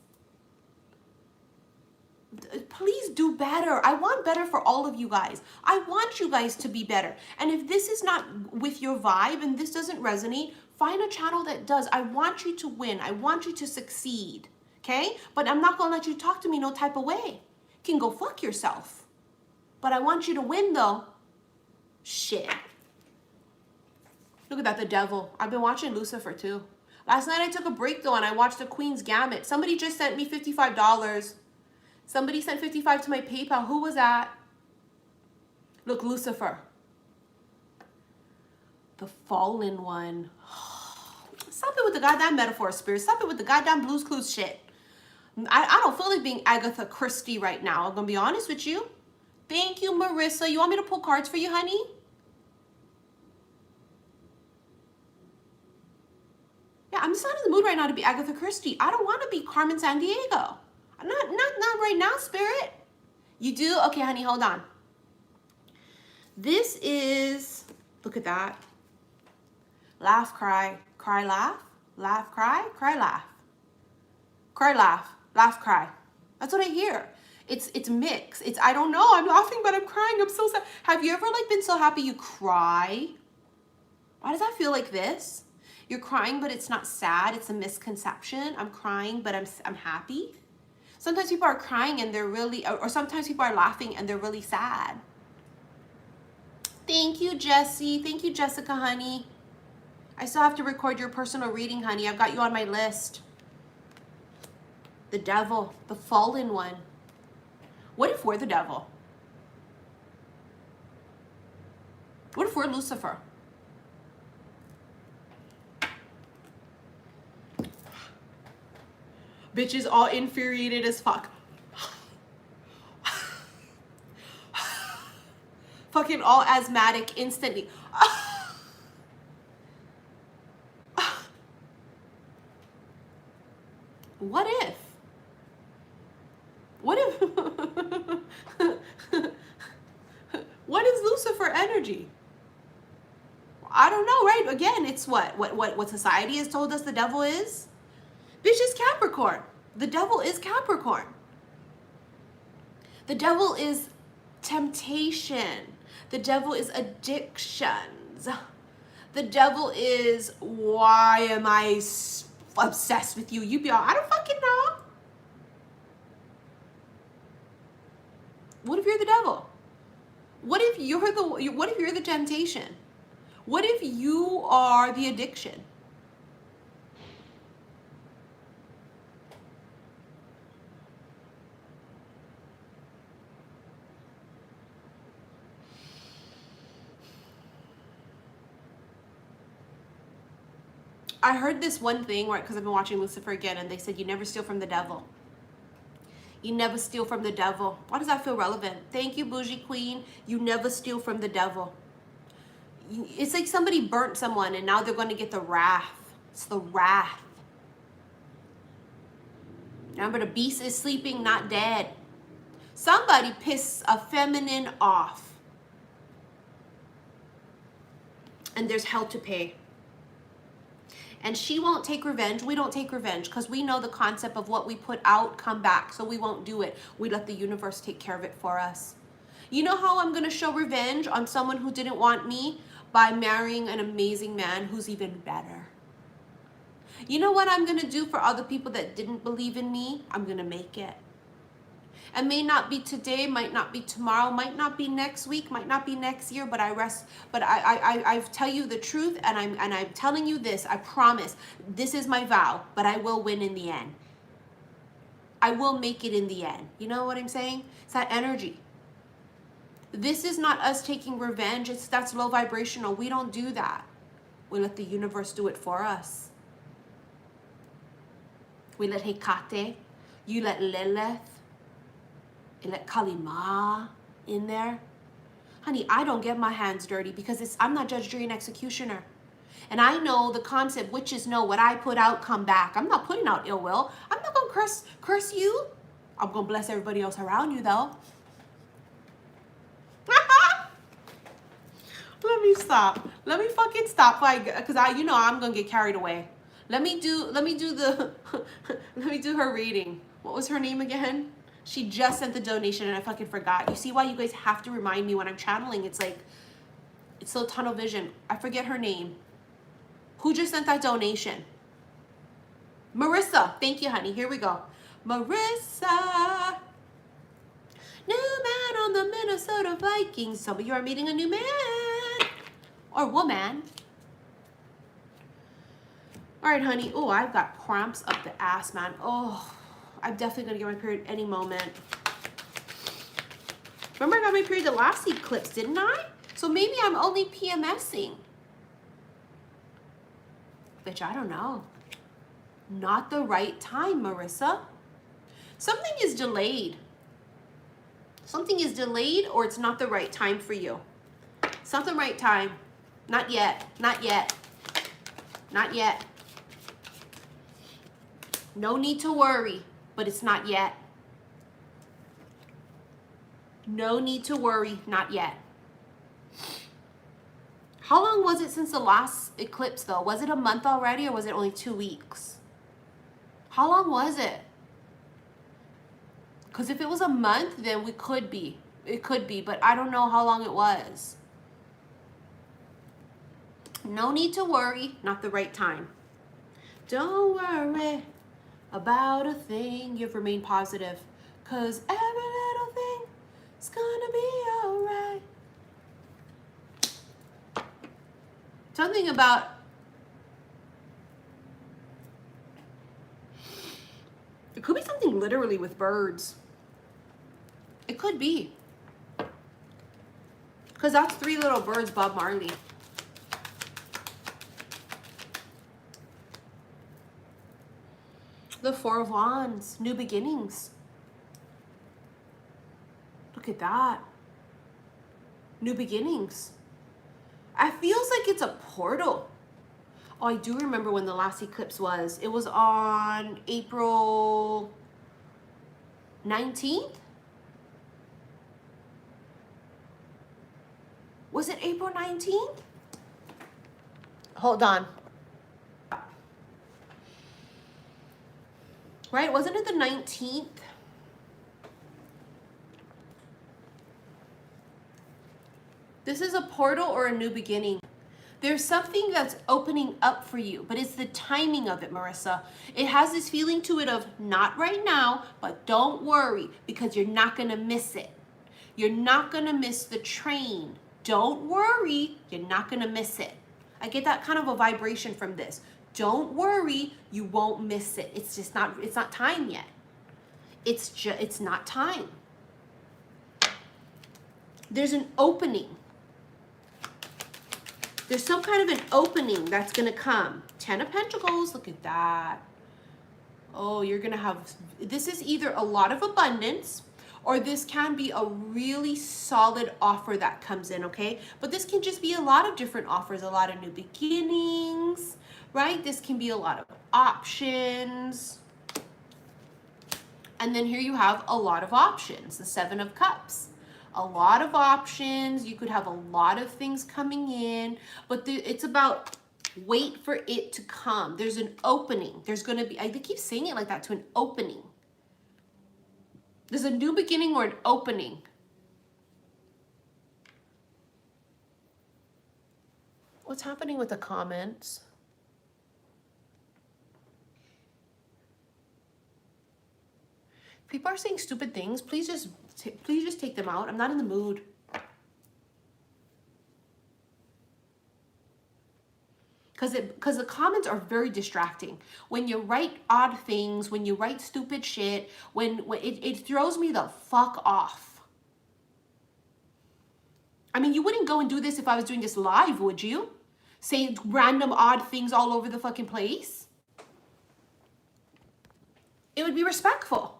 Please do better. I want better for all of you guys. I want you guys to be better. And if this is not with your vibe and this doesn't resonate, find a channel that does. I want you to win. I want you to succeed. Okay? But I'm not going to let you talk to me no type of way. You can go fuck yourself. But I want you to win, though. Shit. Look at that, the devil. I've been watching Lucifer too. Last night I took a break though and I watched The Queen's Gambit. Somebody just sent me $55. Somebody sent 55 to my PayPal. Who was that? Look, Lucifer. The fallen one. Stop it with the goddamn metaphor, spirit. Stop it with the goddamn Blue's Clues shit. I don't feel like being Agatha Christie right now. I'm gonna be honest with you. Thank you, Marissa. You want me to pull cards for you, honey? Yeah, I'm just not in the mood right now to be Agatha Christie. I don't want to be Carmen Sandiego. Not right now, spirit. You do? Okay, honey, hold on. This is, look at that. Laugh, cry, cry, laugh. Laugh, cry, laugh. Cry, laugh, laugh, cry. That's what I hear. It's mixed. It's, I don't know, I'm laughing, but I'm crying. I'm so sad. Have you ever like been so happy you cry? Why does that feel like this? You're crying, but it's not sad. It's a misconception. I'm crying, but I'm happy. Sometimes people are crying and they're really, or sometimes people are laughing and they're really sad. Thank you, Jessie. Thank you, Jessica, honey. I still have to record your personal reading, honey. I've got you on my list. The devil, the fallen one. What if we're the devil? What if we're Lucifer? Bitches all infuriated as fuck. Fucking all asthmatic instantly. What if? What if? What is Lucifer energy? I don't know, right? Again, it's what society has told us the devil is. Bitch is Capricorn. The devil is Capricorn. The devil is temptation. The devil is addictions. The devil is, why am I obsessed with you? You be all, I don't fucking know. What if you're the devil? What if you're the temptation? What if you are the addiction? I heard this one thing, right, because I've been watching Lucifer again, and they said you never steal from the devil. You never steal from the devil. Why does that feel relevant? Thank you, Bougie Queen. You never steal from the devil. It's like somebody burnt someone, and now they're going to get the wrath. It's the wrath. Remember, the beast is sleeping, not dead. Somebody pissed a feminine off. And there's hell to pay. And she won't take revenge. We don't take revenge because we know the concept of what we put out come back. So we won't do it. We let the universe take care of it for us. You know how I'm going to show revenge on someone who didn't want me? By marrying an amazing man who's even better. You know what I'm going to do for other people that didn't believe in me? I'm going to make it. It may not be today, might not be tomorrow, might not be next week, might not be next year, but I tell you the truth, and I'm telling you this, I promise. This is my vow, but I will win in the end. I will make it in the end. You know what I'm saying? It's that energy. This is not us taking revenge. That's low vibrational. We don't do that. We let the universe do it for us. We let Hecate, you let Lilith, you let Kalima in there. Honey, I don't get my hands dirty because I'm not judge, jury, and executioner. And I know the concept, witches know what I put out come back. I'm not putting out ill will. I'm not going to curse you. I'm going to bless everybody else around you though. Let me stop. Let me fucking stop, because I'm gonna get carried away. Let me do her reading. What was her name again? She just sent the donation and I fucking forgot. You see why you guys have to remind me when I'm channeling? It's like, it's so tunnel vision. I forget her name. Who just sent that donation? Marissa. Thank you, honey. Here we go. Marissa. New man on the Minnesota Vikings. Some of you are meeting a new man. Or woman. All right, honey. Oh, I've got cramps up the ass, man. Oh, I'm definitely going to get my period any moment. Remember I got my period the last eclipse, didn't I? So maybe I'm only PMSing. Bitch, I don't know. Not the right time, Marissa. Something is delayed. Something is delayed or it's not the right time for you. It's not the right time. Not yet. Not yet. Not yet. No need to worry, but it's not yet. No need to worry, not yet. How long was it since the last eclipse though? Was it a month already or was it only 2 weeks? How long was it? Because if it was a month, then we could be. It could be, but I don't know how long it was. No need to worry, not the right time. Don't worry about a thing. You have to remain positive. Because every little thing is gonna be alright. Something about it could be something literally with birds. It could be. Because that's Three Little Birds, Bob Marley. The Four of Wands, new beginnings. Look at that. New beginnings. It feels like it's a portal. Oh, I do remember when the last eclipse was. It was on April 19th? Was it April 19th? Hold on. Right? Wasn't it the 19th? This is a portal or a new beginning. There's something that's opening up for you, but it's the timing of it, Marissa. It has this feeling to it of not right now, but don't worry because you're not going to miss it. You're not going to miss the train. Don't worry, you're not going to miss it. I get that kind of a vibration from this. Don't worry, you won't miss it. It's just not, it's not time yet. It's not time. There's an opening. There's some kind of an opening that's going to come. 10 of Pentacles, look at that. Oh, you're going to have, this is either a lot of abundance or this can be a really solid offer that comes in, okay? But this can just be a lot of different offers, a lot of new beginnings, right? This can be a lot of options. And then here you have a lot of options, the Seven of Cups. A lot of options. You could have a lot of things coming in, but it's about wait for it to come. There's an opening. There's going to be, I keep saying it like that, to an opening. There's a new beginning or an opening. What's happening with the comments? People are saying stupid things. Please just take them out. I'm not in the mood. Because the comments are very distracting. When you write odd things, when you write stupid shit, when it throws me the fuck off. I mean, you wouldn't go and do this if I was doing this live, would you? Saying random odd things all over the fucking place. It would be respectful.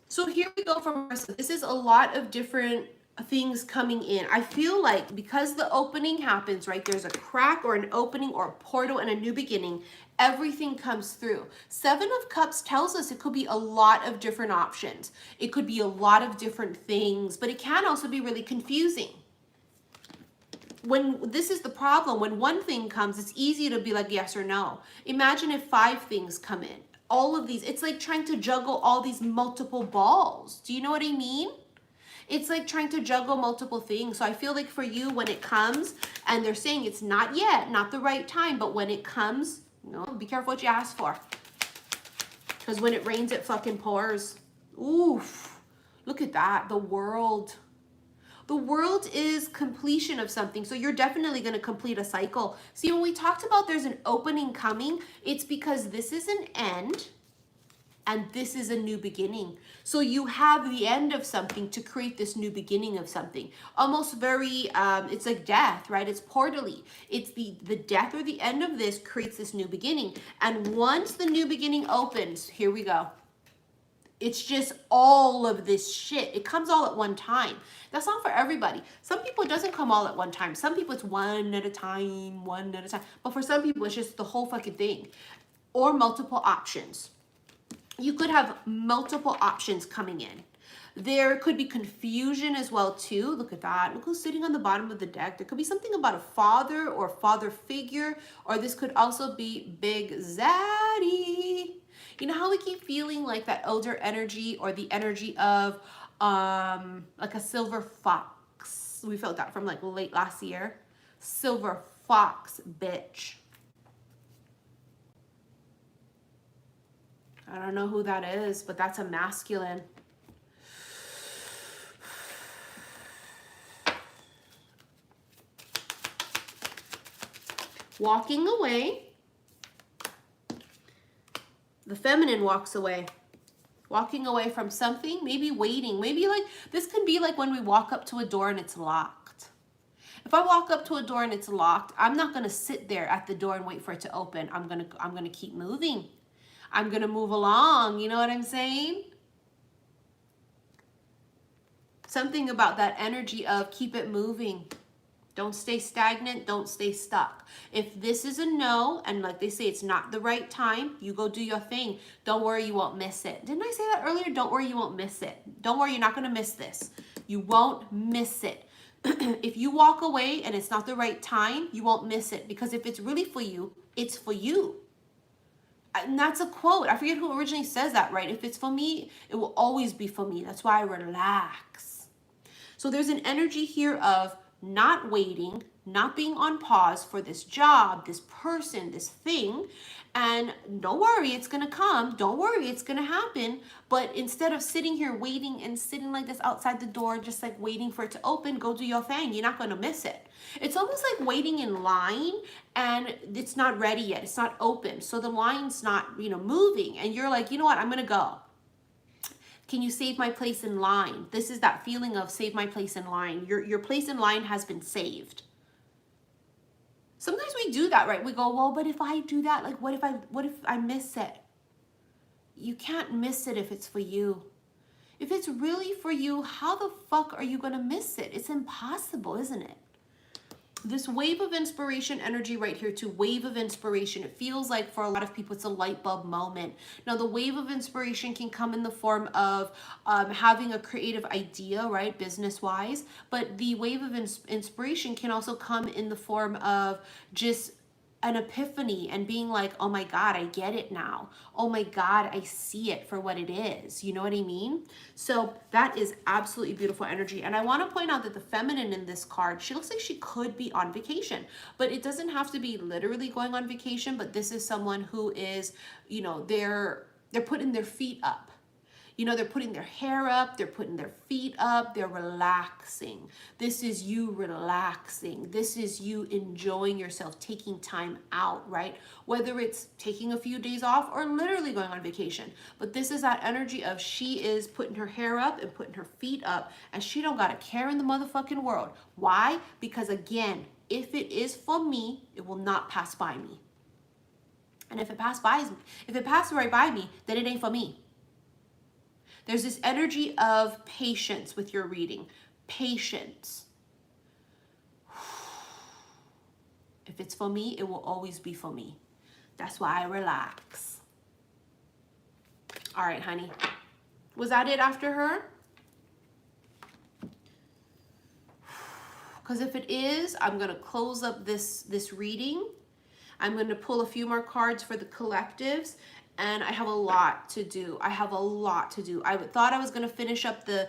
So here we go from Marissa. This is a lot of different things coming in. I feel like because the opening happens, right? There's a crack or an opening or a portal and a new beginning. Everything comes through. Seven of Cups tells us it could be a lot of different options. It could be a lot of different things, but it can also be really confusing. When this is the problem, when one thing comes, it's easy to be like yes or no. Imagine if 5 things come in. All of these, it's like trying to juggle all these multiple balls. Do you know what I mean? It's like trying to juggle multiple things. So I feel like for you, when it comes, and they're saying it's not yet, not the right time, but when it comes, you know, be careful what you ask for. Because when it rains, it fucking pours. Oof. Look at that. The World. The world is completion of something. So you're definitely going to complete a cycle. See, when we talked about there's an opening coming, it's because this is an end and this is a new beginning. So you have the end of something to create this new beginning of something. Almost very, it's like death, right? It's portally. It's the death or the end of this creates this new beginning. And once the new beginning opens, here we go. It's just all of this shit. It comes all at one time. That's not for everybody. Some people it doesn't come all at one time. Some people it's one at a time, one at a time. But for some people it's just the whole fucking thing. Or multiple options. You could have multiple options coming in. There could be confusion as well too. Look at that. Look who's sitting on the bottom of the deck. There could be something about a father or father figure. Or this could also be Big Zaddy. You know how we keep feeling like that elder energy or the energy of like a silver fox. We felt that from like late last year. Silver fox, bitch. I don't know who that is, but that's a masculine. Walking away. The feminine walks away. Walking away from something, maybe waiting. Maybe like, this can be like when we walk up to a door and it's locked. If I walk up to a door and it's locked, I'm not gonna sit there at the door and wait for it to open. I'm gonna keep moving. I'm gonna move along, you know what I'm saying? Something about that energy of keep it moving. Don't stay stagnant, don't stay stuck. If this is a no, and like they say, it's not the right time, you go do your thing. Don't worry, you won't miss it. Didn't I say that earlier? Don't worry, you won't miss it. Don't worry, you're not gonna miss this. You won't miss it. If you walk away and it's not the right time, you won't miss it. Because if it's really for you, it's for you. And that's a quote. I forget who originally says that, right? If it's for me, it will always be for me. That's why I relax. So there's an energy here of not waiting, not being on pause for this job, this person, this thing. And don't worry, it's going to come. Don't worry, it's going to happen. But instead of sitting here waiting and sitting like this outside the door, just like waiting for it to open, go do your thing. You're not going to miss it. It's almost like waiting in line and it's not ready yet. It's not open. So the line's not, moving. And you're like, you know what? I'm going to go. Can you save my place in line? This is that feeling of save my place in line. Your place in line has been saved. Sometimes we do that, right? We go, well, but if I do that, like, what if I miss it? You can't miss it if it's for you. If it's really for you, how the fuck are you going to miss it? It's impossible, isn't it? This wave of inspiration energy right here, to wave of inspiration. It feels like for a lot of people, it's a light bulb moment. Now, the wave of inspiration can come in the form of having a creative idea, right, business-wise. But the wave of inspiration can also come in the form of just an epiphany and being like, oh my God, I get it now. Oh my God, I see it for what it is. You know what I mean? So that is absolutely beautiful energy. And I want to point out that the feminine in this card, she looks like she could be on vacation, but it doesn't have to be literally going on vacation. But this is someone who is, they're putting their feet up. They're putting their hair up, they're putting their feet up, they're relaxing. This is you relaxing. This is you enjoying yourself, taking time out, right? Whether it's taking a few days off or literally going on vacation. But this is that energy of she is putting her hair up and putting her feet up, and she don't got a care in the motherfucking world. Why? Because again, if it is for me, it will not pass by me. And if it passes right by me, then it ain't for me. There's this energy of patience with your reading. Patience. If it's for me, it will always be for me. That's why I relax. All right, honey. Was that it after her? Because if it is, I'm going to close up this reading. I'm going to pull a few more cards for the collectives. And I have a lot to do. I thought I was going to finish up the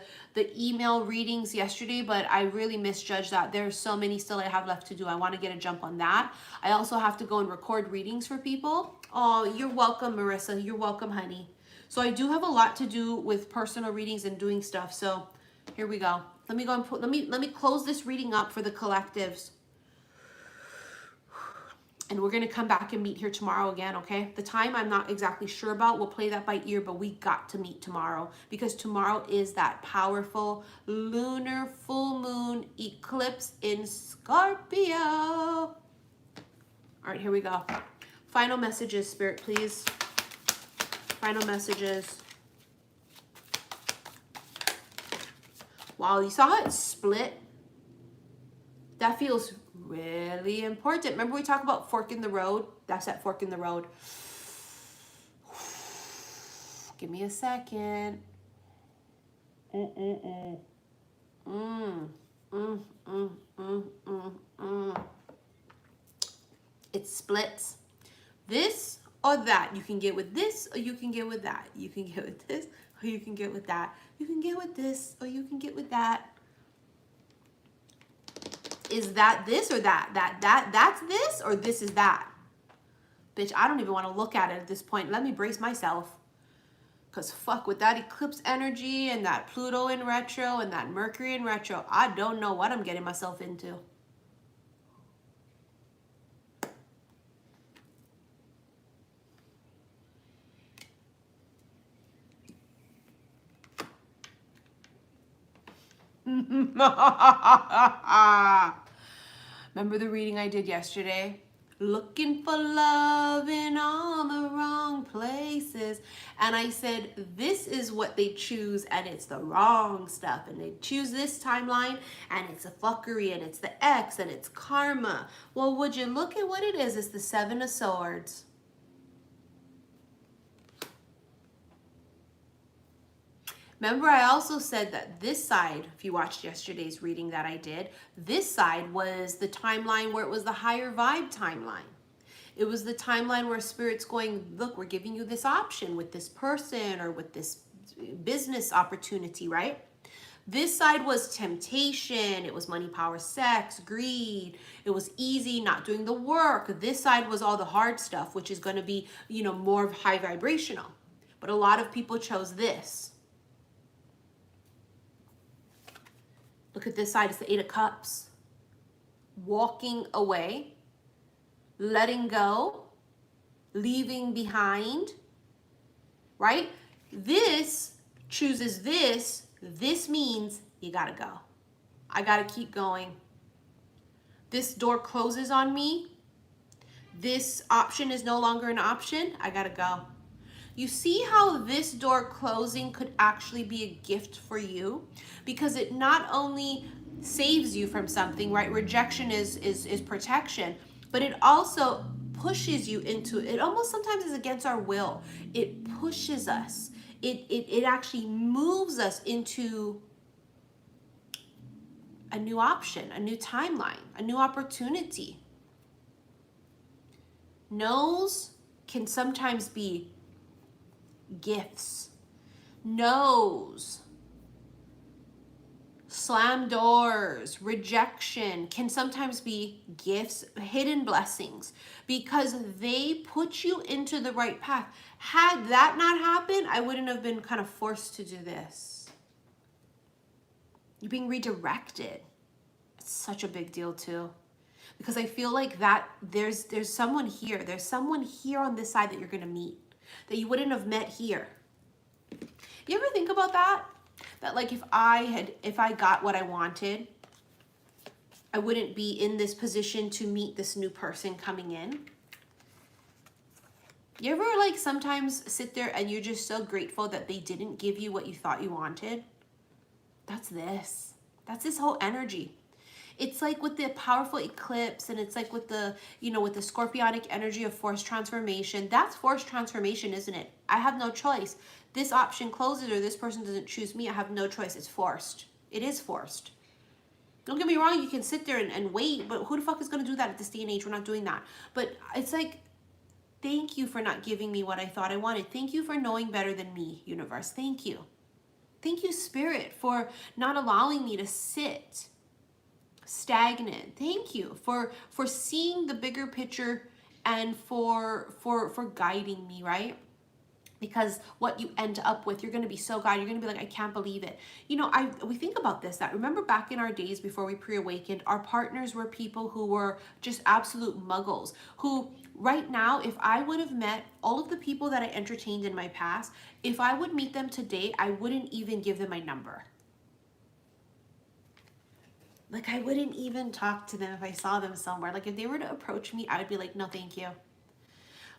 email readings yesterday, but I really misjudged that. There's so many still I have left to do. I want to get a jump on that. I also have to go and record readings for people. Oh, you're welcome, Marissa. You're welcome, honey. So I do have a lot to do with personal readings and doing stuff. So Here we go. Let me go and put, let me close this reading up for the collectives. And we're going to come back and meet here tomorrow again, okay? The time I'm not exactly sure about. We'll play that by ear, but we got to meet tomorrow because tomorrow is that powerful lunar full moon eclipse in Scorpio. All right, here we go. Final messages, Spirit, please. Final messages. Wow, you saw how it split? That feels really important. Remember we talked about fork in the road? That's that fork in the road. Give me a second. It splits. This or that. You can get with this or you can get with that. You can get with this or you can get with that. You can get with this or you can get with that. Is that this or that? That's this or this is that? Bitch, I don't even want to look at it at this point. Let me brace myself. Because fuck, with that eclipse energy and that Pluto in retro and that Mercury in retro, I don't know what I'm getting myself into. Remember the reading I did yesterday? Looking for love in all the wrong places. And I said, this is what they choose and it's the wrong stuff. And they choose this timeline and it's a fuckery and it's the X and it's karma. Well, would you look at what it is? It's the Seven of Swords. Remember, I also said that this side, if you watched yesterday's reading that I did, this side was the timeline where it was the higher vibe timeline. It was the timeline where Spirit's going, look, we're giving you this option with this person or with this business opportunity, right? This side was temptation. It was money, power, sex, greed. It was easy, not doing the work. This side was all the hard stuff, which is going to be, you know, more of high vibrational. But a lot of people chose this. Look at this side, it's the Eight of Cups. Walking away, letting go, leaving behind, right? This chooses this. This means you gotta go. I gotta keep going. This door closes on me. This option is no longer an option. I gotta go. You see how this door closing could actually be a gift for you because it not only saves you from something, right? Rejection is protection, but it also pushes you into, it almost sometimes is against our will. It pushes us. It actually moves us into a new option, a new timeline, a new opportunity. No's can sometimes be gifts. No's, slam doors, rejection can sometimes be gifts, hidden blessings, because they put you into the right path. Had that not happened, I wouldn't have been kind of forced to do this. You're being redirected. It's such a big deal too, because I feel like that there's someone here. There's someone here on this side that you're going to meet that you wouldn't have met here. You ever think about that? That like if I got what I wanted, I wouldn't be in this position to meet this new person coming in. You ever like sometimes sit there and you're just so grateful that they didn't give you what you thought you wanted? That's this. That's this whole energy. It's like with the powerful eclipse and it's like with the, you know, with the scorpionic energy of forced transformation. That's forced transformation, isn't it? I have no choice. This option closes or this person doesn't choose me. I have no choice. It's forced. It is forced. Don't get me wrong. You can sit there and wait, but who the fuck is going to do that at this day and age? We're not doing that. But it's like, thank you for not giving me what I thought I wanted. Thank you for knowing better than me, universe. Thank you. Thank you, Spirit, for not allowing me to sit stagnant. Thank you for seeing the bigger picture and for guiding me, right? because what you end up with, you're going to be so glad. You're going to be like, I can't believe it. You know, we think about this, that remember back in our days before we pre-awakened, our partners were people who were just absolute muggles, who right now, if I would have met all of the people that I entertained in my past, if I would meet them today, I wouldn't even give them my number. Like, I wouldn't even talk to them if I saw them somewhere. Like, if they were to approach me, I would be like, no, thank you.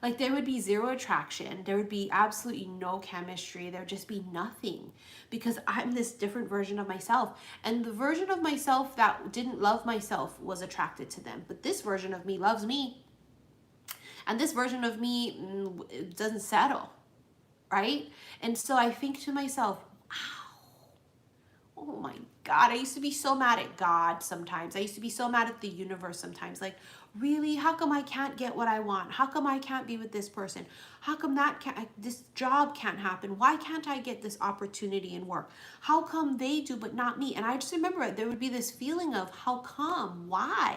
Like, there would be zero attraction. There would be absolutely no chemistry. There would just be nothing, because I'm this different version of myself. And the version of myself that didn't love myself was attracted to them. But this version of me loves me. And this version of me doesn't settle, right? And so I think to myself, oh my God, I used to be so mad at God sometimes. I used to be so mad at the universe sometimes. Like, really? How come I can't get what I want? How come I can't be with this person? How come this job can't happen? Why can't I get this opportunity in work? How come they do but not me? And I just remember there would be this feeling of, how come? Why?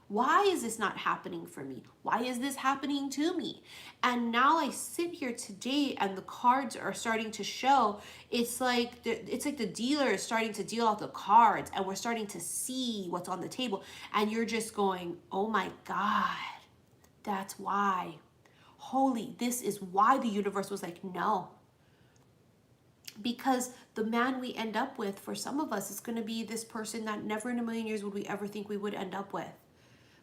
Why is this not happening for me? Why is this happening to me? And now I sit here today and the cards are starting to show. It's like the dealer is starting to deal out the cards and we're starting to see what's on the table. And you're just going, oh my God, that's why. Holy, this is why the universe was like, no. Because the man we end up with, for some of us, is going to be this person that never in a million years would we ever think we would end up with.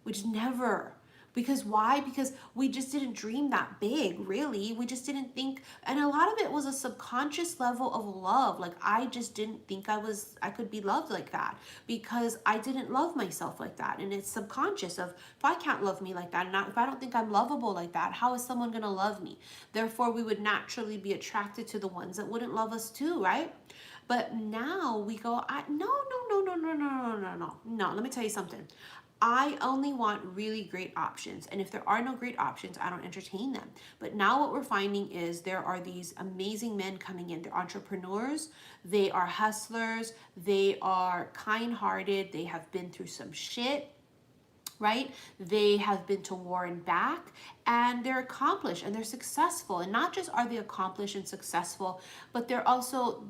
Which never. Because why? Because we just didn't dream that big, really. We just didn't think, and a lot of it was a subconscious level of love. Like, I just didn't think I could be loved like that, because I didn't love myself like that. And it's subconscious of, if I can't love me like that, and if I don't think I'm lovable like that, how is someone going to love me? Therefore, we would naturally be attracted to the ones that wouldn't love us too, right? But now we go, no, let me tell you something. I only want really great options. And if there are no great options, I don't entertain them. But now what we're finding is there are these amazing men coming in. They're entrepreneurs. They are hustlers. They are kind-hearted. They have been through some shit, right? They have been to war and back, and they're accomplished and they're successful. And not just are they accomplished and successful, but they're also,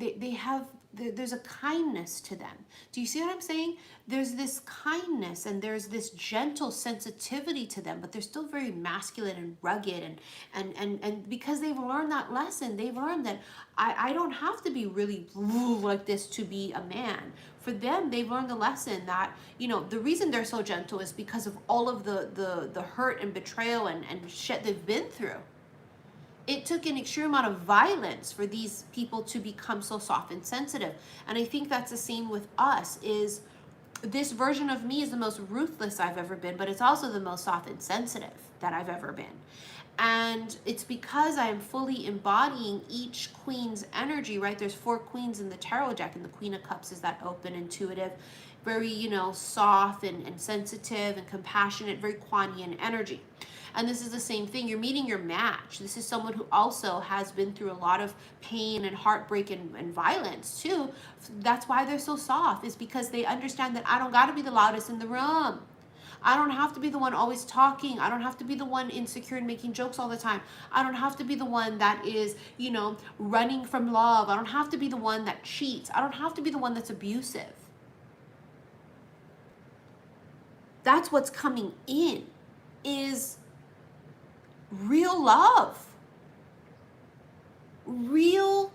there's a kindness to them. Do you see what I'm saying? There's this kindness and there's this gentle sensitivity to them, but they're still very masculine and rugged, and because they've learned that lesson, they've learned that I don't have to be really like this to be a man. For them, they've learned the lesson that, the reason they're so gentle is because of all of the hurt and betrayal and shit they've been through. It took an extreme amount of violence for these people to become so soft and sensitive. And I think that's the same with us, is this version of me is the most ruthless I've ever been, but it's also the most soft and sensitive that I've ever been. And it's because I am fully embodying each queen's energy, right? There's 4 queens in the tarot deck, and the Queen of Cups is that open, intuitive, very, soft and sensitive and compassionate, very Kuan-Yin energy. And this is the same thing. You're meeting your match. This is someone who also has been through a lot of pain and heartbreak and violence too. That's why they're so soft, is because they understand that I don't got to be the loudest in the room. I don't have to be the one always talking. I don't have to be the one insecure and making jokes all the time. I don't have to be the one that is, running from love. I don't have to be the one that cheats. I don't have to be the one that's abusive. That's what's coming in, is real love. Real,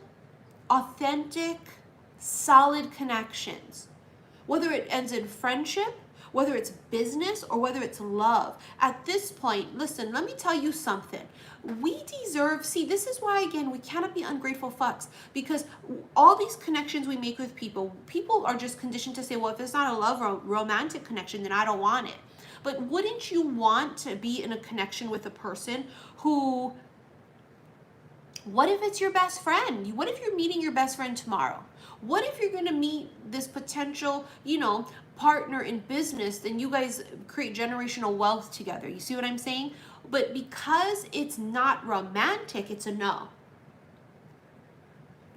authentic, solid connections. Whether it ends in friendship, whether it's business, or whether it's love. At this point, listen, let me tell you something. We deserve, this is why, again, we cannot be ungrateful fucks, because all these connections we make with people are just conditioned to say, well, if it's not a love or a romantic connection, then I don't want it. But wouldn't you want to be in a connection with a person who, what if it's your best friend? What if you're meeting your best friend tomorrow? What if you're going to meet this potential, partner in business, then you guys create generational wealth together? You see what I'm saying? But because it's not romantic, it's a no.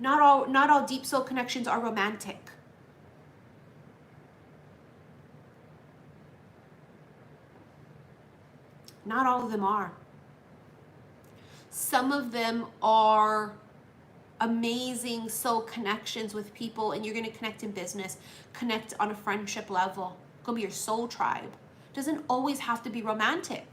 Not all deep soul connections are romantic. Not all of them are. Some of them are amazing soul connections with people, and you're going to connect in business, connect on a friendship level. It's going to be your soul tribe. Doesn't always have to be romantic.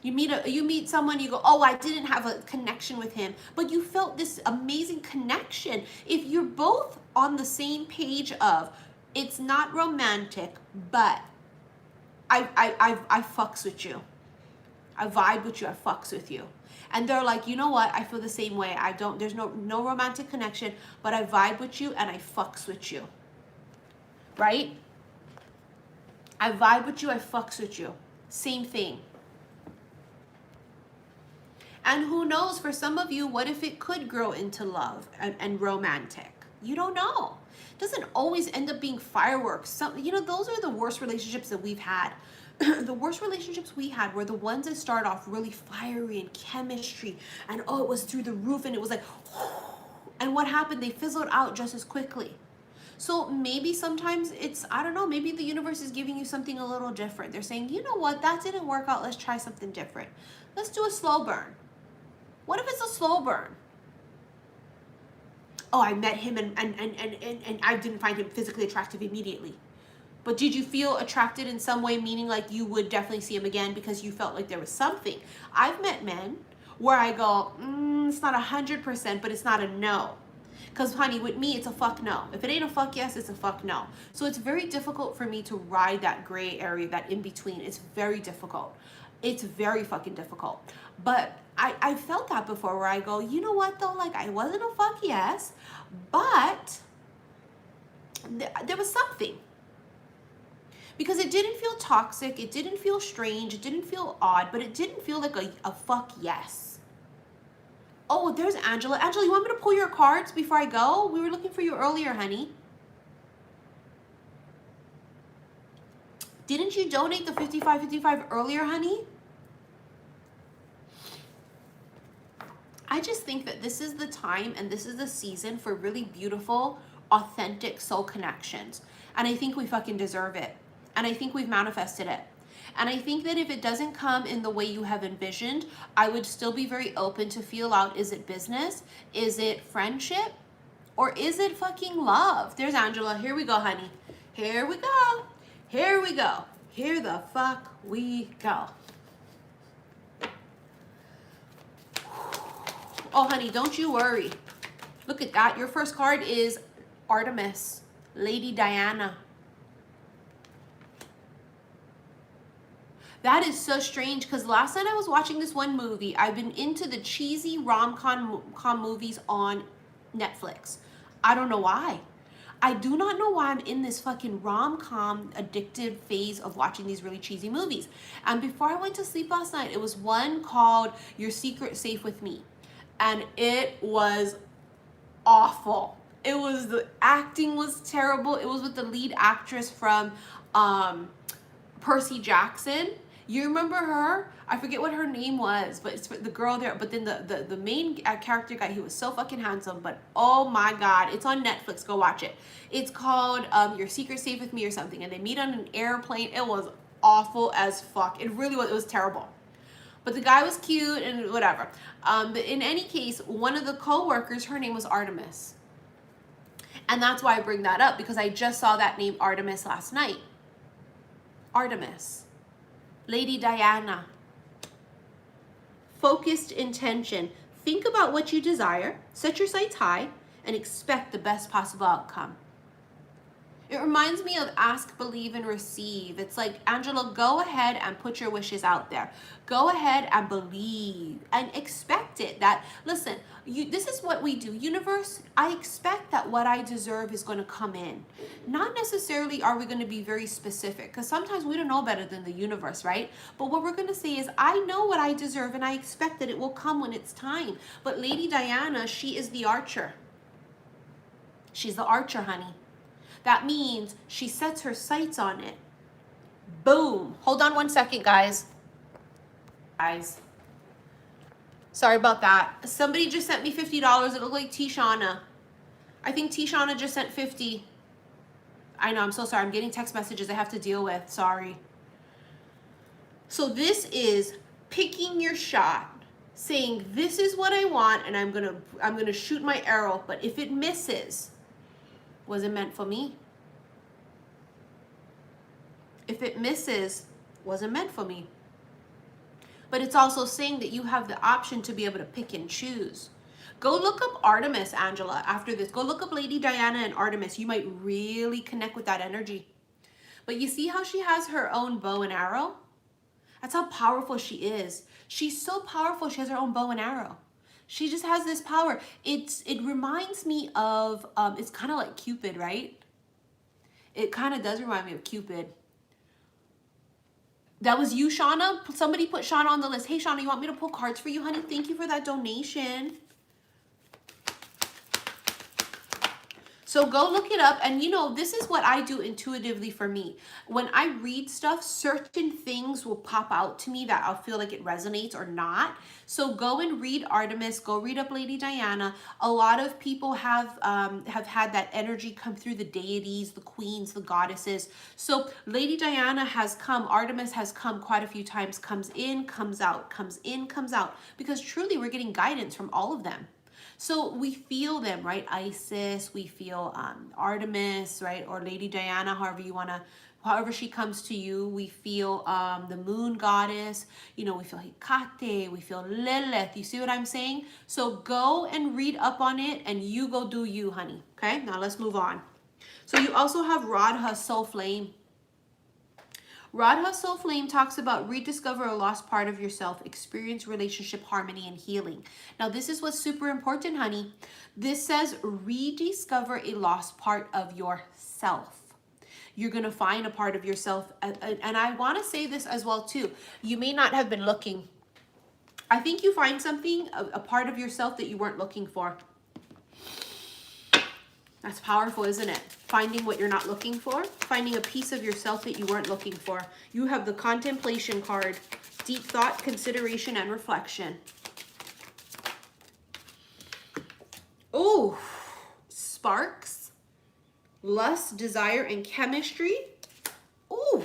You meet someone, you go, oh, I didn't have a connection with him, but you felt this amazing connection. If you're both on the same page of, it's not romantic, but I fucks with you. I vibe with you, I fucks with you. And they're like, you know what? I feel the same way. There's no romantic connection, but I vibe with you and I fucks with you. Right? I vibe with you, I fucks with you. Same thing. And who knows, for some of you, what if it could grow into love and romantic? You don't know. It doesn't always end up being fireworks. Those are the worst relationships that we've had. The worst relationships we had were the ones that start off really fiery and chemistry, and oh, it was through the roof, and it was like, and what happened? They fizzled out just as quickly. So maybe sometimes it's, I don't know, maybe the universe is giving you something a little different. They're saying, you know what, that didn't work out. Let's try something different. Let's do a slow burn. What if it's a slow burn? Oh, I met him and I didn't find him physically attractive immediately. But did you feel attracted in some way, meaning like you would definitely see him again because you felt like there was something? I've met men where I go, it's not 100%, but it's not a no. Because, honey, with me, it's a fuck no. If it ain't a fuck yes, it's a fuck no. So it's very difficult for me to ride that gray area, that in between. It's very difficult. It's very fucking difficult. But I felt that before where I go, you know what, though? Like, I wasn't a fuck yes, but there was something. Because it didn't feel toxic, it didn't feel strange, it didn't feel odd, but it didn't feel like a fuck yes. Oh, there's Angela. Angela, you want me to pull your cards before I go? We were looking for you earlier, honey. Didn't you donate the 55.55 earlier, honey? I just think that this is the time and this is the season for really beautiful, authentic soul connections. And I think we fucking deserve it. And I think we've manifested it. And I think that if it doesn't come in the way you have envisioned, I would still be very open to feel out, is it business? Is it friendship? Or is it fucking love? There's Angela. Here we go, honey. Here we go. Here we go. Here the fuck we go. Oh, honey, don't you worry. Look at that. Your first card is Artemis, Lady Diana. That is so strange because last night I was watching this one movie. I've been into the cheesy rom-com movies on Netflix. I don't know why. I do not know why I'm in this fucking rom-com addictive phase of watching these really cheesy movies. And before I went to sleep last night, it was one called Your Secret Safe With Me. And it was awful. The acting was terrible. It was with the lead actress from Percy Jackson. You remember her? I forget what her name was, but it's the girl there. But then the main character guy, he was so fucking handsome. But oh my God, it's on Netflix. Go watch it. It's called Your Secret Safe With Me or something. And they meet on an airplane. It was awful as fuck. It really was. It was terrible. But the guy was cute and whatever. But in any case, one of the co-workers, her name was Artemis. And that's why I bring that up, because I just saw that name Artemis last night. Artemis. Lady Diana. Focused intention. Think about what you desire, set your sights high, and expect the best possible outcome. It reminds me of ask, believe, and receive. It's like, Angela, go ahead and put your wishes out there. Go ahead and believe and expect it. That, listen, this is what we do. Universe, I expect that what I deserve is going to come in. Not necessarily are we going to be very specific, because sometimes we don't know better than the universe, right? But what we're going to say is, I know what I deserve and I expect that it will come when it's time. But Lady Diana, she is the archer. She's the archer, honey. That means she sets her sights on it. Boom. Hold on one second, guys. Sorry about that. Somebody just sent me $50. It looked like Tishana. I think Tishana just sent 50. I know, I'm so sorry. I'm getting text messages I have to deal with. Sorry. So this is picking your shot. saying, this is what I want, and I'm gonna shoot my arrow, but if it misses, was it meant for me? If it misses, wasn't meant for me. But it's also saying that you have the option to be able to pick and choose. Go look up Artemis, Angela, after this. Go look up Lady Diana and Artemis. You might really connect with that energy. But you see how she has her own bow and arrow? That's how powerful she is. She's so powerful, she has her own bow and arrow. She just has this power. It reminds me of, it's kind of like Cupid, right? It kind of does remind me of Cupid. That was you, Shauna? Somebody put Shauna on the list. Hey, Shauna, you want me to pull cards for you, honey? Thank you for that donation. So go look it up. And you know, this is what I do intuitively for me. When I read stuff, certain things will pop out to me that I'll feel like it resonates or not. So go and read Artemis. Go read up Lady Diana. A lot of people have had that energy come through, the deities, the queens, the goddesses. So Lady Diana has come, Artemis has come quite a few times, comes in, comes out, comes in, comes out. Because truly we're getting guidance from all of them. So we feel them, right? Isis, we feel Artemis, right? Or Lady Diana, however she comes to you. We feel the moon goddess, you know, we feel Hecate, we feel Lilith. You see what I'm saying? So go and read up on it and you go do you, honey. Okay, now let's move on. So you also have Radha, Soul Flame. Radha Soul Flame talks about rediscover a lost part of yourself, experience relationship harmony and healing. Now this is what's super important, honey. This says rediscover a lost part of yourself. You're going to find a part of yourself. And I want to say this as well too. You may not have been looking. I think you find something, a part of yourself that you weren't looking for. That's powerful, isn't it? Finding what you're not looking for. Finding a piece of yourself that you weren't looking for. You have the contemplation card. Deep thought, consideration, and reflection. Oh, sparks, lust, desire, and chemistry. Oh,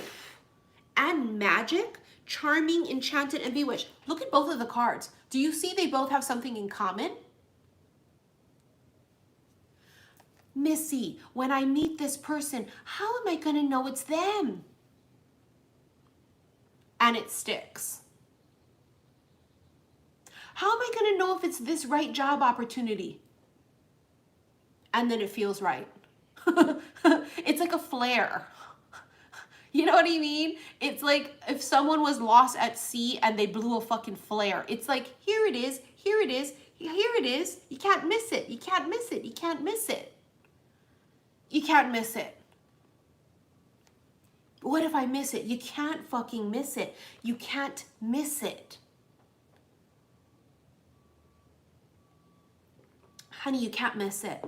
and magic, charming, enchanted, and bewitched. Look at both of the cards. Do you see they both have something in common? Missy, when I meet this person, how am I going to know it's them? And it sticks. How am I going to know if it's this right job opportunity? And then it feels right. It's like a flare. You know what I mean? It's like if someone was lost at sea and they blew a fucking flare. It's like, here it is, here it is, here it is. You can't miss it. You can't miss it. You can't miss it. You can't miss it. What if I miss it? You can't fucking miss it. You can't miss it. Honey, you can't miss it.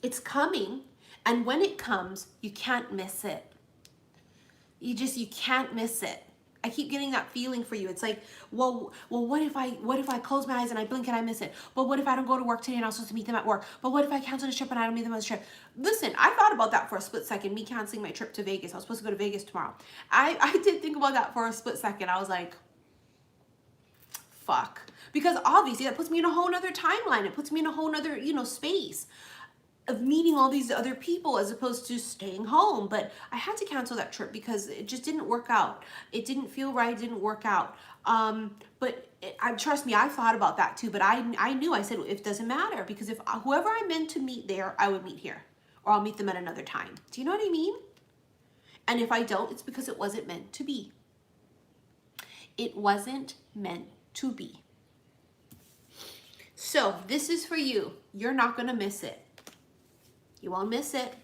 It's coming, and when it comes, you can't miss it. You can't miss it. I keep getting that feeling for you. It's like, well, what if I close my eyes and I blink and I miss it? But what if I don't go to work today and I'm supposed to meet them at work? But what if I cancel the trip and I don't meet them on the trip? Listen, I thought about that for a split second, me canceling my trip to Vegas. I was supposed to go to Vegas tomorrow. I did think about that for a split second. I was like, fuck. Because obviously that puts me in a whole nother timeline. It puts me in a whole nother, space of meeting all these other people as opposed to staying home. But I had to cancel that trip because it just didn't work out. It didn't feel right. It didn't work out. Trust me, I thought about that too. But I knew, I said, it doesn't matter, because if whoever I'm meant to meet there, I would meet here, or I'll meet them at another time. Do you know what I mean? And if I don't, it's because it wasn't meant to be. It wasn't meant to be. So this is for you. You're not going to miss it. You won't miss it.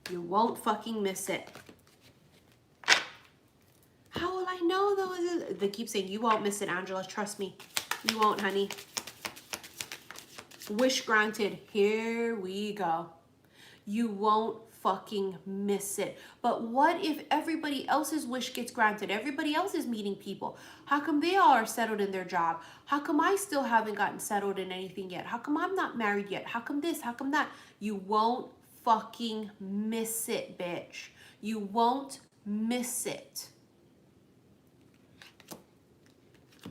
You won't fucking miss it. How will I know though? They keep saying you won't miss it, Angela. Trust me. You won't, honey. Wish granted. Here we go. You won't fucking miss it. But what if everybody else's wish gets granted? Everybody else is meeting people. How come they all are settled in their job? How come I still haven't gotten settled in anything yet? How come I'm not married yet? How come this? How come that? You won't fucking miss it, bitch. You won't miss it.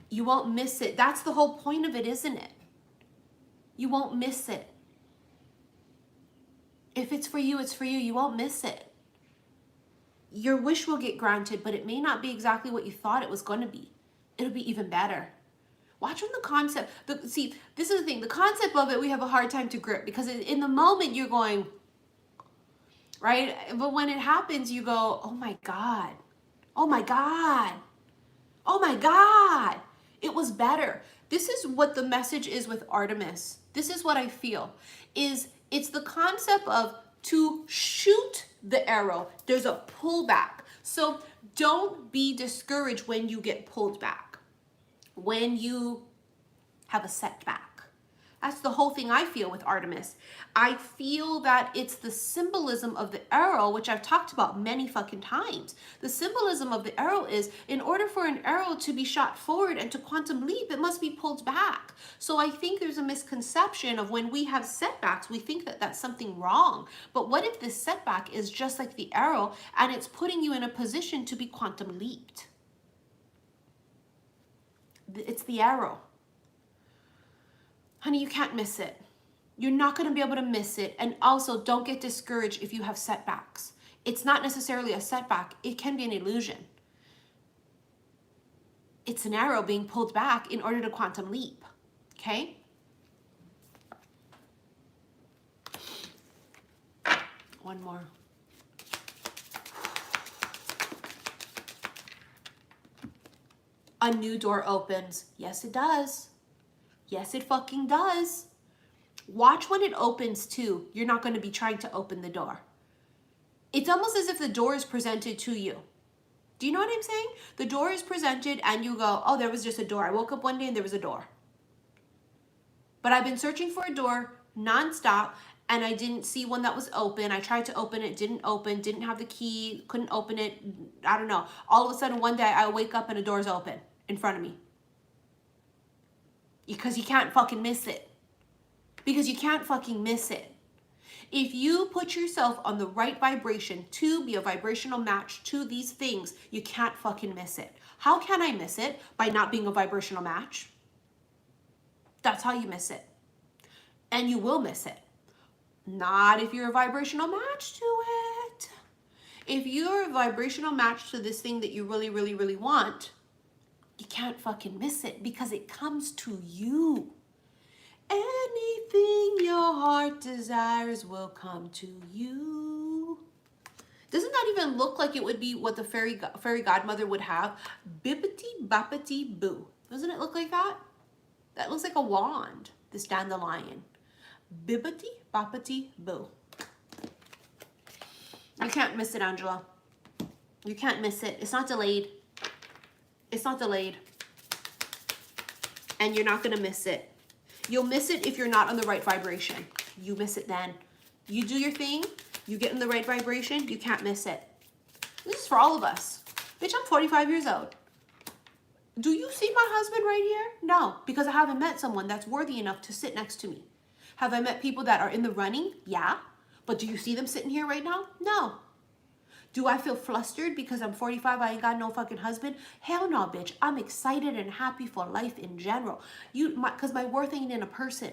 You won't miss it. That's the whole point of it, isn't it? You won't miss it. If it's for you, it's for you. You won't miss it. Your wish will get granted, but it may not be exactly what you thought it was going to be. It'll be even better. Watch when the concept, see, this is the thing, the concept of it, we have a hard time to grip because in the moment you're going, right? But when it happens, you go, oh my God, oh my God, oh my God, it was better. This is what the message is with Artemis. This is what I feel, is it's the concept of to shoot the arrow, there's a pullback. So don't be discouraged when you get pulled back. When you have a setback. That's the whole thing I feel with Artemis. I feel that it's the symbolism of the arrow, which I've talked about many fucking times. The symbolism of the arrow is in order for an arrow to be shot forward and to quantum leap, it must be pulled back. So I think there's a misconception of when we have setbacks, we think that that's something wrong. But what if this setback is just like the arrow and it's putting you in a position to be quantum leaped? It's the arrow. Honey, you can't miss it. You're not going to be able to miss it. And also, don't get discouraged if you have setbacks. It's not necessarily a setback. It can be an illusion. It's an arrow being pulled back in order to quantum leap. Okay? One more. A new door opens. Yes, it does. Yes, it fucking does. Watch when it opens too. You're not going to be trying to open the door. It's almost as if the door is presented to you. Do you know what I'm saying? The door is presented and you go, oh, there was just a door. I woke up one day and there was a door. But I've been searching for a door nonstop and I didn't see one that was open. I tried to open it, didn't open, didn't have the key, couldn't open it. I don't know. All of a sudden one day I wake up and a door's open in front of me. Because you can't fucking miss it. Because you can't fucking miss it. If you put yourself on the right vibration to be a vibrational match to these things, you can't fucking miss it. How can I miss it? By not being a vibrational match. That's how you miss it. And you will miss it. Not if you're a vibrational match to it. If you're a vibrational match to this thing that you really, really, really want, you can't fucking miss it because it comes to you. Anything your heart desires will come to you. Doesn't that even look like it would be what the fairy godmother would have? Bippity boppity boo. Doesn't it look like that? That looks like a wand, this dandelion. Bippity boppity boo. You can't miss it, Angela. You can't miss it. It's not delayed. It's not delayed. And you're not going to miss it. You'll miss it if you're not on the right vibration. You miss it then. You do your thing. You get in the right vibration. You can't miss it. This is for all of us. Bitch, I'm 45 years old. Do you see my husband right here? No, because I haven't met someone that's worthy enough to sit next to me. Have I met people that are in the running? Yeah. But do you see them sitting here right now? No. Do I feel flustered because I'm 45, I ain't got no fucking husband? Hell no, bitch. I'm excited and happy for life in general. Because my worth ain't in a person.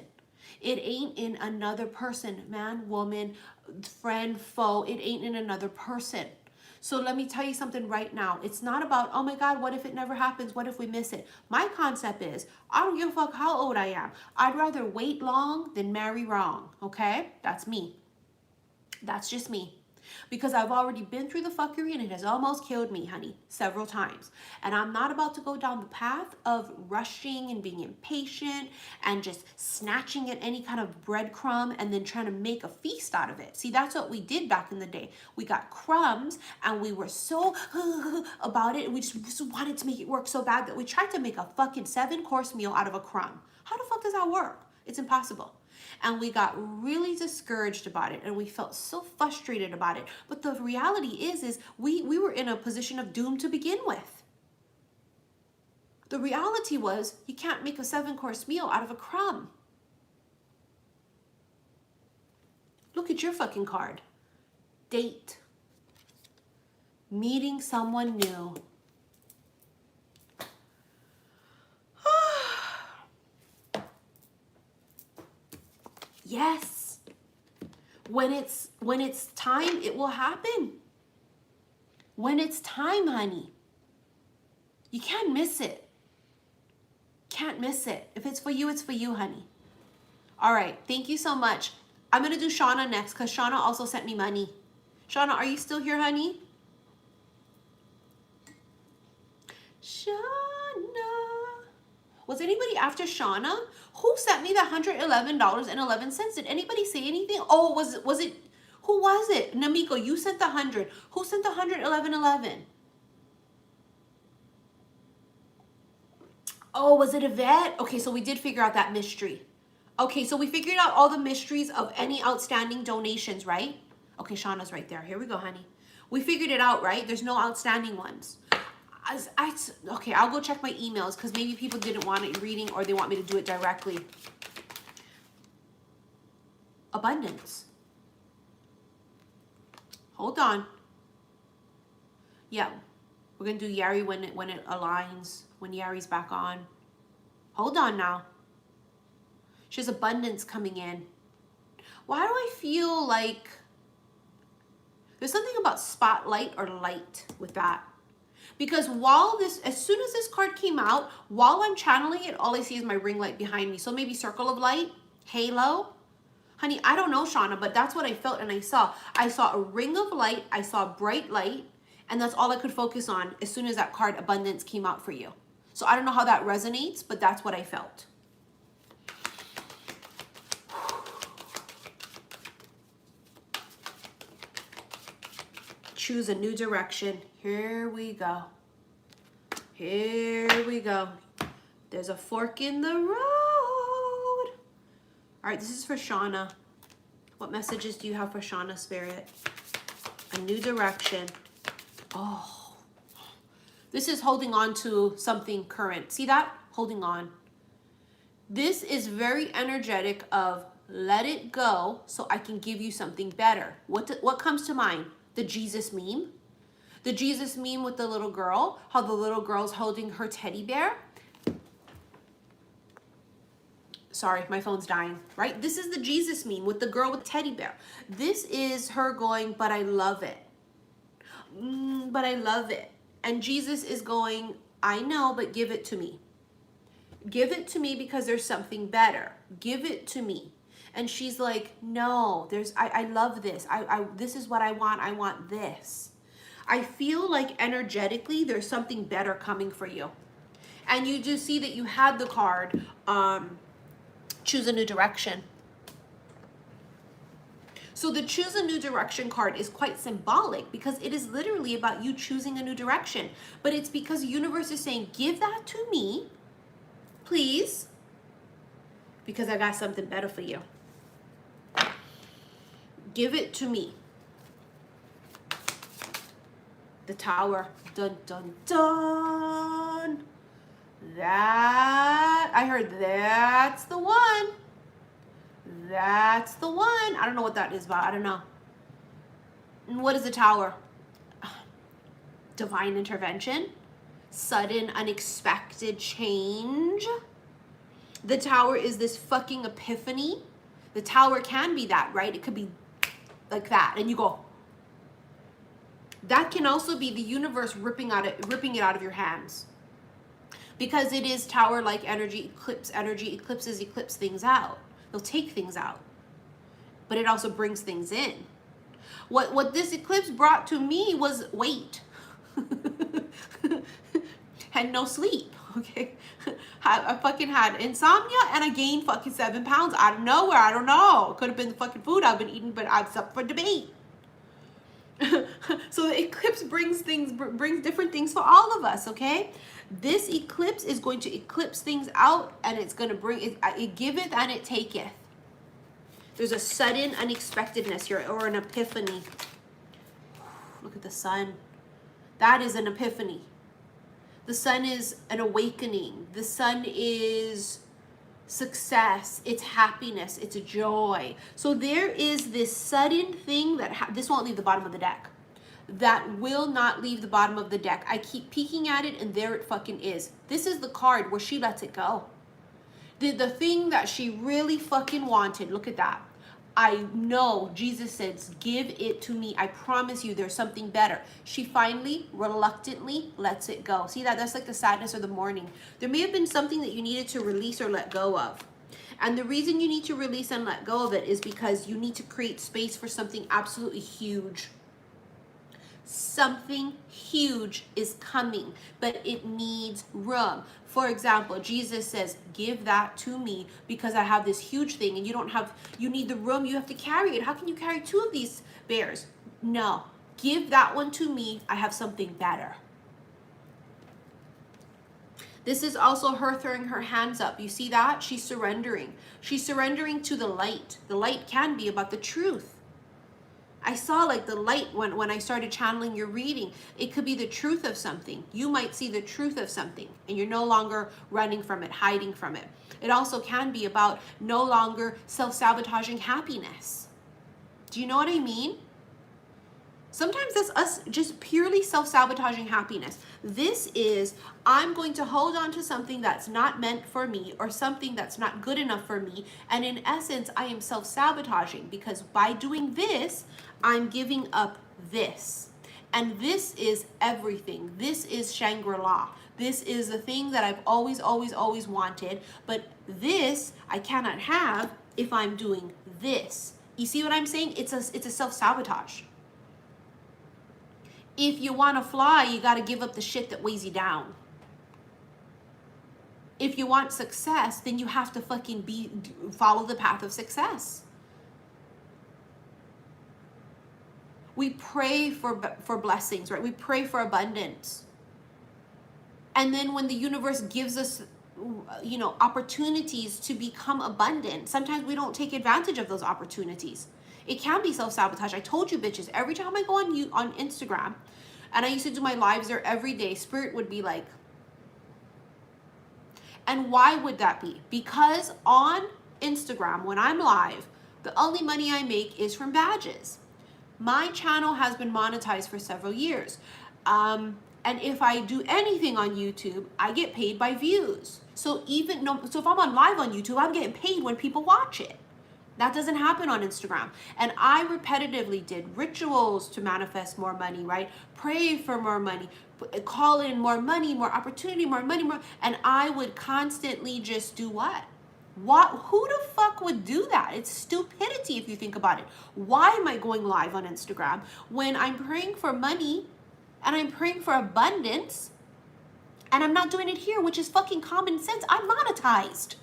It ain't in another person. Man, woman, friend, foe. It ain't in another person. So let me tell you something right now. It's not about, oh my God, what if it never happens? What if we miss it? My concept is, I don't give a fuck how old I am. I'd rather wait long than marry wrong. Okay? That's me. That's just me. Because I've already been through the fuckery and it has almost killed me, honey, several times. And I'm not about to go down the path of rushing and being impatient and just snatching at any kind of breadcrumb and then trying to make a feast out of it. See, that's what we did back in the day. We got crumbs and we were so about it and we just wanted to make it work so bad that we tried to make a fucking 7-course meal out of a crumb. How the fuck does that work? It's impossible. And we got really discouraged about it and we felt so frustrated about it. But the reality is we were in a position of doom to begin with. The reality was you can't make a 7-course meal out of a crumb. Look at your fucking card. Date. Meeting someone new. Yes. When it's time, it will happen. When it's time, honey. You can't miss it. Can't miss it. If it's for you, it's for you, honey. All right. Thank you so much. I'm going to do Shauna next because Shauna also sent me money. Shauna, are you still here, honey? Shauna. Was anybody after Shauna? Who sent me the $111.11? Did anybody say anything? Oh, was it? Who was it? Namiko, you sent the 100. Who sent the 111.11? Oh, was it Yvette? Okay, so we did figure out that mystery. Okay, so we figured out all the mysteries of any outstanding donations, right? Okay, Shauna's right there. Here we go, honey. We figured it out, right? There's no outstanding ones. Okay, I'll go check my emails because maybe people didn't want it reading or they want me to do it directly. Abundance. Hold on. Yeah, we're going to do Yari when it aligns, when Yari's back on. Hold on now. She has abundance coming in. Why do I feel like there's something about spotlight or light with that? Because as soon as this card came out, while I'm channeling it, all I see is my ring light behind me. So maybe circle of light, halo. Honey, I don't know, Shauna, but that's what I felt and I saw. I saw a ring of light. I saw bright light. And that's all I could focus on as soon as that card abundance came out for you. So I don't know how that resonates, but that's what I felt. Choose a new direction. Here we go. Here we go. There's a fork in the road. All right, this is for Shauna. What messages do you have for Shauna, Spirit? A new direction. Oh, this is holding on to something current. See that? Holding on. This is very energetic of let it go so I can give you something better. What comes to mind? The Jesus meme. The Jesus meme with the little girl. How the little girl's holding her teddy bear. Sorry, my phone's dying, right? This is the Jesus meme with the girl with the teddy bear. This is her going, but I love it. But I love it. And Jesus is going, I know, but give it to me. Give it to me because there's something better. Give it to me. And she's like, no, I love this. This is what I want. I want this. I feel like energetically there's something better coming for you. And you do see that you had the card, choose a new direction. So the choose a new direction card is quite symbolic because it is literally about you choosing a new direction. But it's because the universe is saying, give that to me, please, because I got something better for you. Give it to me. The Tower. Dun, dun, dun. That, I heard that's the one. That's the one. I don't know what that is, but I don't know. And what is the Tower? Divine intervention. Sudden, unexpected change. The Tower is this fucking epiphany. The Tower can be that, right? It could be like that. And you go. That can also be the universe ripping it out of your hands. Because it is Tower-like energy, eclipse energy. Eclipses eclipse things out. They'll take things out. But it also brings things in. What this eclipse brought to me was weight. And no sleep, okay? I fucking had insomnia and I gained fucking 7 pounds out of nowhere. I don't know. It could have been the fucking food I've been eating, but it's up for debate. So the eclipse brings different things for all of us, okay? This eclipse is going to eclipse things out and it's going to bring it giveth and it taketh. There's a sudden unexpectedness here or an epiphany. Look at the sun. That is an epiphany. The sun is an awakening. The sun is success. It's happiness. It's joy. So there is this sudden thing that this won't leave the bottom of the deck. That will not leave the bottom of the deck. I keep peeking at it and there it fucking is. This is the card where she lets it go. The thing that she really fucking wanted, look at that. I know Jesus says, give it to me. I promise you there's something better. She finally, reluctantly lets it go. See that? That's like the sadness of the mourning. There may have been something that you needed to release or let go of. And the reason you need to release and let go of it is because you need to create space for something absolutely huge. Something huge is coming, but it needs room. For example, Jesus says, give that to me because I have this huge thing and you need the room, you have to carry it. How can you carry 2 of these bears? No, give that one to me. I have something better. This is also her throwing her hands up. You see that? She's surrendering. She's surrendering to the light. The light can be about the truth. I saw like the light when I started channeling your reading. It could be the truth of something. You might see the truth of something and you're no longer running from it, hiding from it. It also can be about no longer self-sabotaging happiness. Do you know what I mean? Sometimes that's us just purely self-sabotaging happiness. This is, I'm going to hold on to something that's not meant for me or something that's not good enough for me. And in essence, I am self-sabotaging because by doing this, I'm giving up this. And this is everything. This is Shangri-La. This is the thing that I've always, always, always wanted. But this I cannot have if I'm doing this. You see what I'm saying? It's a self-sabotage. If you want to fly, you got to give up the shit that weighs you down. If you want success, then you have to fucking follow the path of success. We pray for blessings, right? We pray for abundance. And then when the universe gives us, opportunities to become abundant, sometimes we don't take advantage of those opportunities. It can be self-sabotage. I told you bitches, every time I go on Instagram, and I used to do my lives there every day, Spirit would be like, and why would that be? Because on Instagram, when I'm live, the only money I make is from badges. My channel has been monetized for several years. And if I do anything on YouTube, I get paid by views. So if I'm on live on YouTube, I'm getting paid when people watch it. That doesn't happen on Instagram. And I repetitively did rituals to manifest more money, right? Pray for more money, call in more money, more opportunity, more money, more. And I would constantly just do what? Who the fuck would do that? It's stupidity if you think about it. Why am I going live on Instagram when I'm praying for money and I'm praying for abundance and I'm not doing it here, which is fucking common sense. I'm monetized.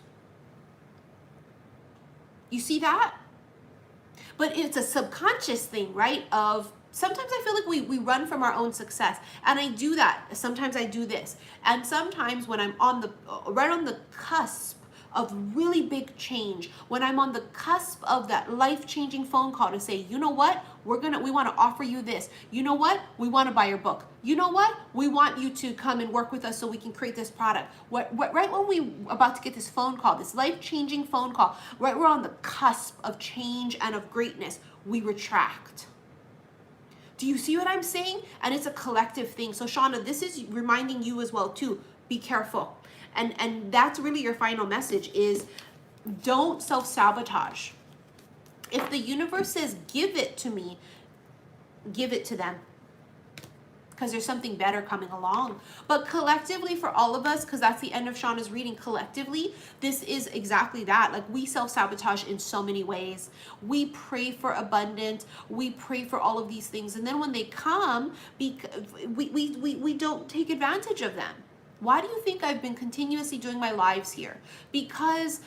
You see that? But it's a subconscious thing, right? Of sometimes I feel like we run from our own success. And I do that. Sometimes I do this. And sometimes when I'm right on the cusp of really big change, when I'm on the cusp of that life-changing phone call to say, you know what, we want to offer you this. You know what, we want to buy your book. You know what, we want you to come and work with us so we can create this product. Right when we about to get this phone call, this life-changing phone call, right, we're on the cusp of change and of greatness, we retract. Do you see what I'm saying? And it's a collective thing. So Shauna, this is reminding you as well too, be careful. And that's really your final message is don't self-sabotage. If the universe says, give it to me, give it to them. Because there's something better coming along. But collectively for all of us, because that's the end of Shauna's reading, collectively, this is exactly that. Like we self-sabotage in so many ways. We pray for abundance. We pray for all of these things. And then when they come, we don't take advantage of them. Why do you think I've been continuously doing my lives here? Because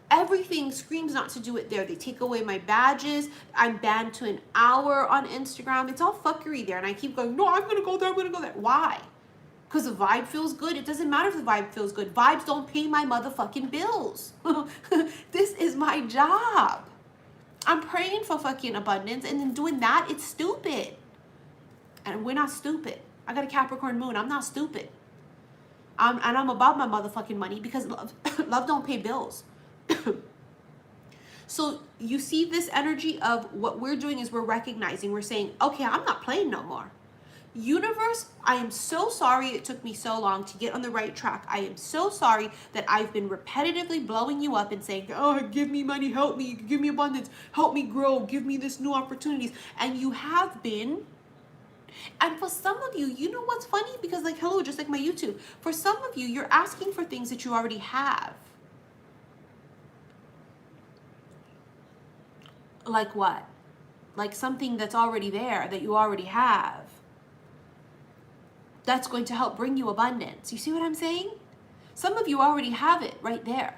everything screams not to do it there. They take away my badges. I'm banned to an hour on Instagram. It's all fuckery there. And I keep going, no, I'm going to go there. I'm going to go there. Why? Because the vibe feels good. It doesn't matter if the vibe feels good. Vibes don't pay my motherfucking bills. This is my job. I'm praying for fucking abundance. And then doing that, it's stupid. And we're not stupid. I got a Capricorn moon. I'm not stupid. I'm about my motherfucking money because love don't pay bills. So you see this energy of what we're doing is we're recognizing, we're saying, okay, I'm not playing no more. Universe, I am so sorry it took me so long to get on the right track. I am so sorry that I've been repetitively blowing you up and saying, oh, give me money, help me, give me abundance, help me grow, give me this new opportunities. And you have been. And for some of you, you know what's funny? Because like, hello, just like my YouTube. For some of you, you're asking for things that you already have. Like what? Like something that's already there, that you already have. That's going to help bring you abundance. You see what I'm saying? Some of you already have it right there.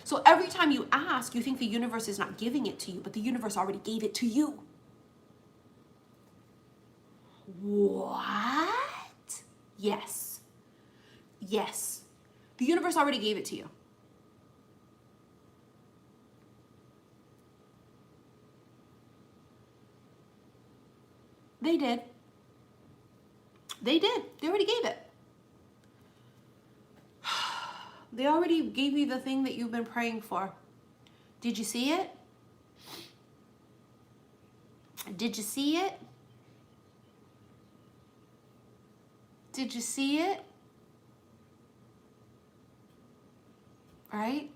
So every time you ask, you think the universe is not giving it to you, but the universe already gave it to you. What? Yes. Yes. The universe already gave it to you. They did. They did. They already gave it. They already gave you the thing that you've been praying for. Did you see it? Did you see it? Did you see it? Right?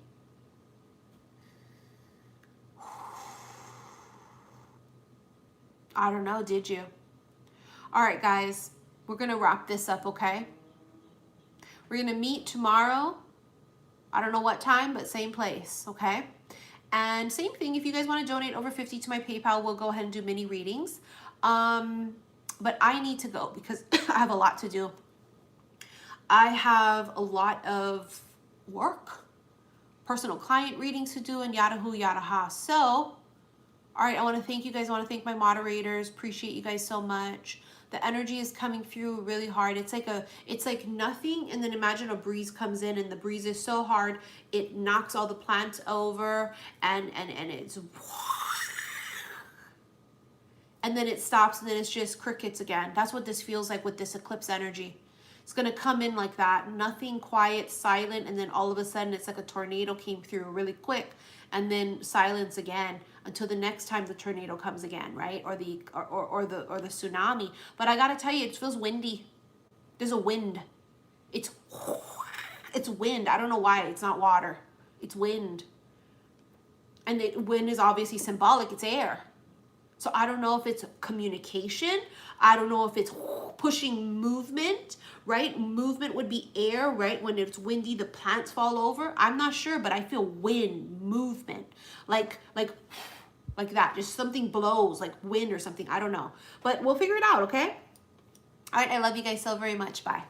I don't know, did you? All right, guys, we're going to wrap this up, okay? We're going to meet tomorrow. I don't know what time, but same place, okay? And same thing, if you guys want to donate over 50 to my PayPal, we'll go ahead and do mini readings. But I need to go because I have a lot to do. I have a lot of work, personal client readings to do, and yada hoo, yada ha. So, all right, I want to thank you guys. I want to thank my moderators. Appreciate you guys so much. The energy is coming through really hard. It's like nothing, and then imagine a breeze comes in, and the breeze is so hard it knocks all the plants over, and it's, and then it stops, and then it's just crickets again. That's what this feels like with this eclipse energy. It's gonna come in like that, nothing, quiet, silent, and then all of a sudden it's like a tornado came through really quick, and then silence again until the next time the tornado comes again, right? Or the tsunami. But I gotta tell you, it feels windy. There's a wind. It's wind. I don't know why. It's not water. It's wind. And the wind is obviously symbolic. It's air. So I don't know if it's communication. I don't know if it's pushing movement, right? Movement would be air, right? When it's windy, the plants fall over. I'm not sure, but I feel wind, movement, like that. Just something blows, like wind or something. I don't know, but we'll figure it out, okay? All right, I love you guys so very much. Bye.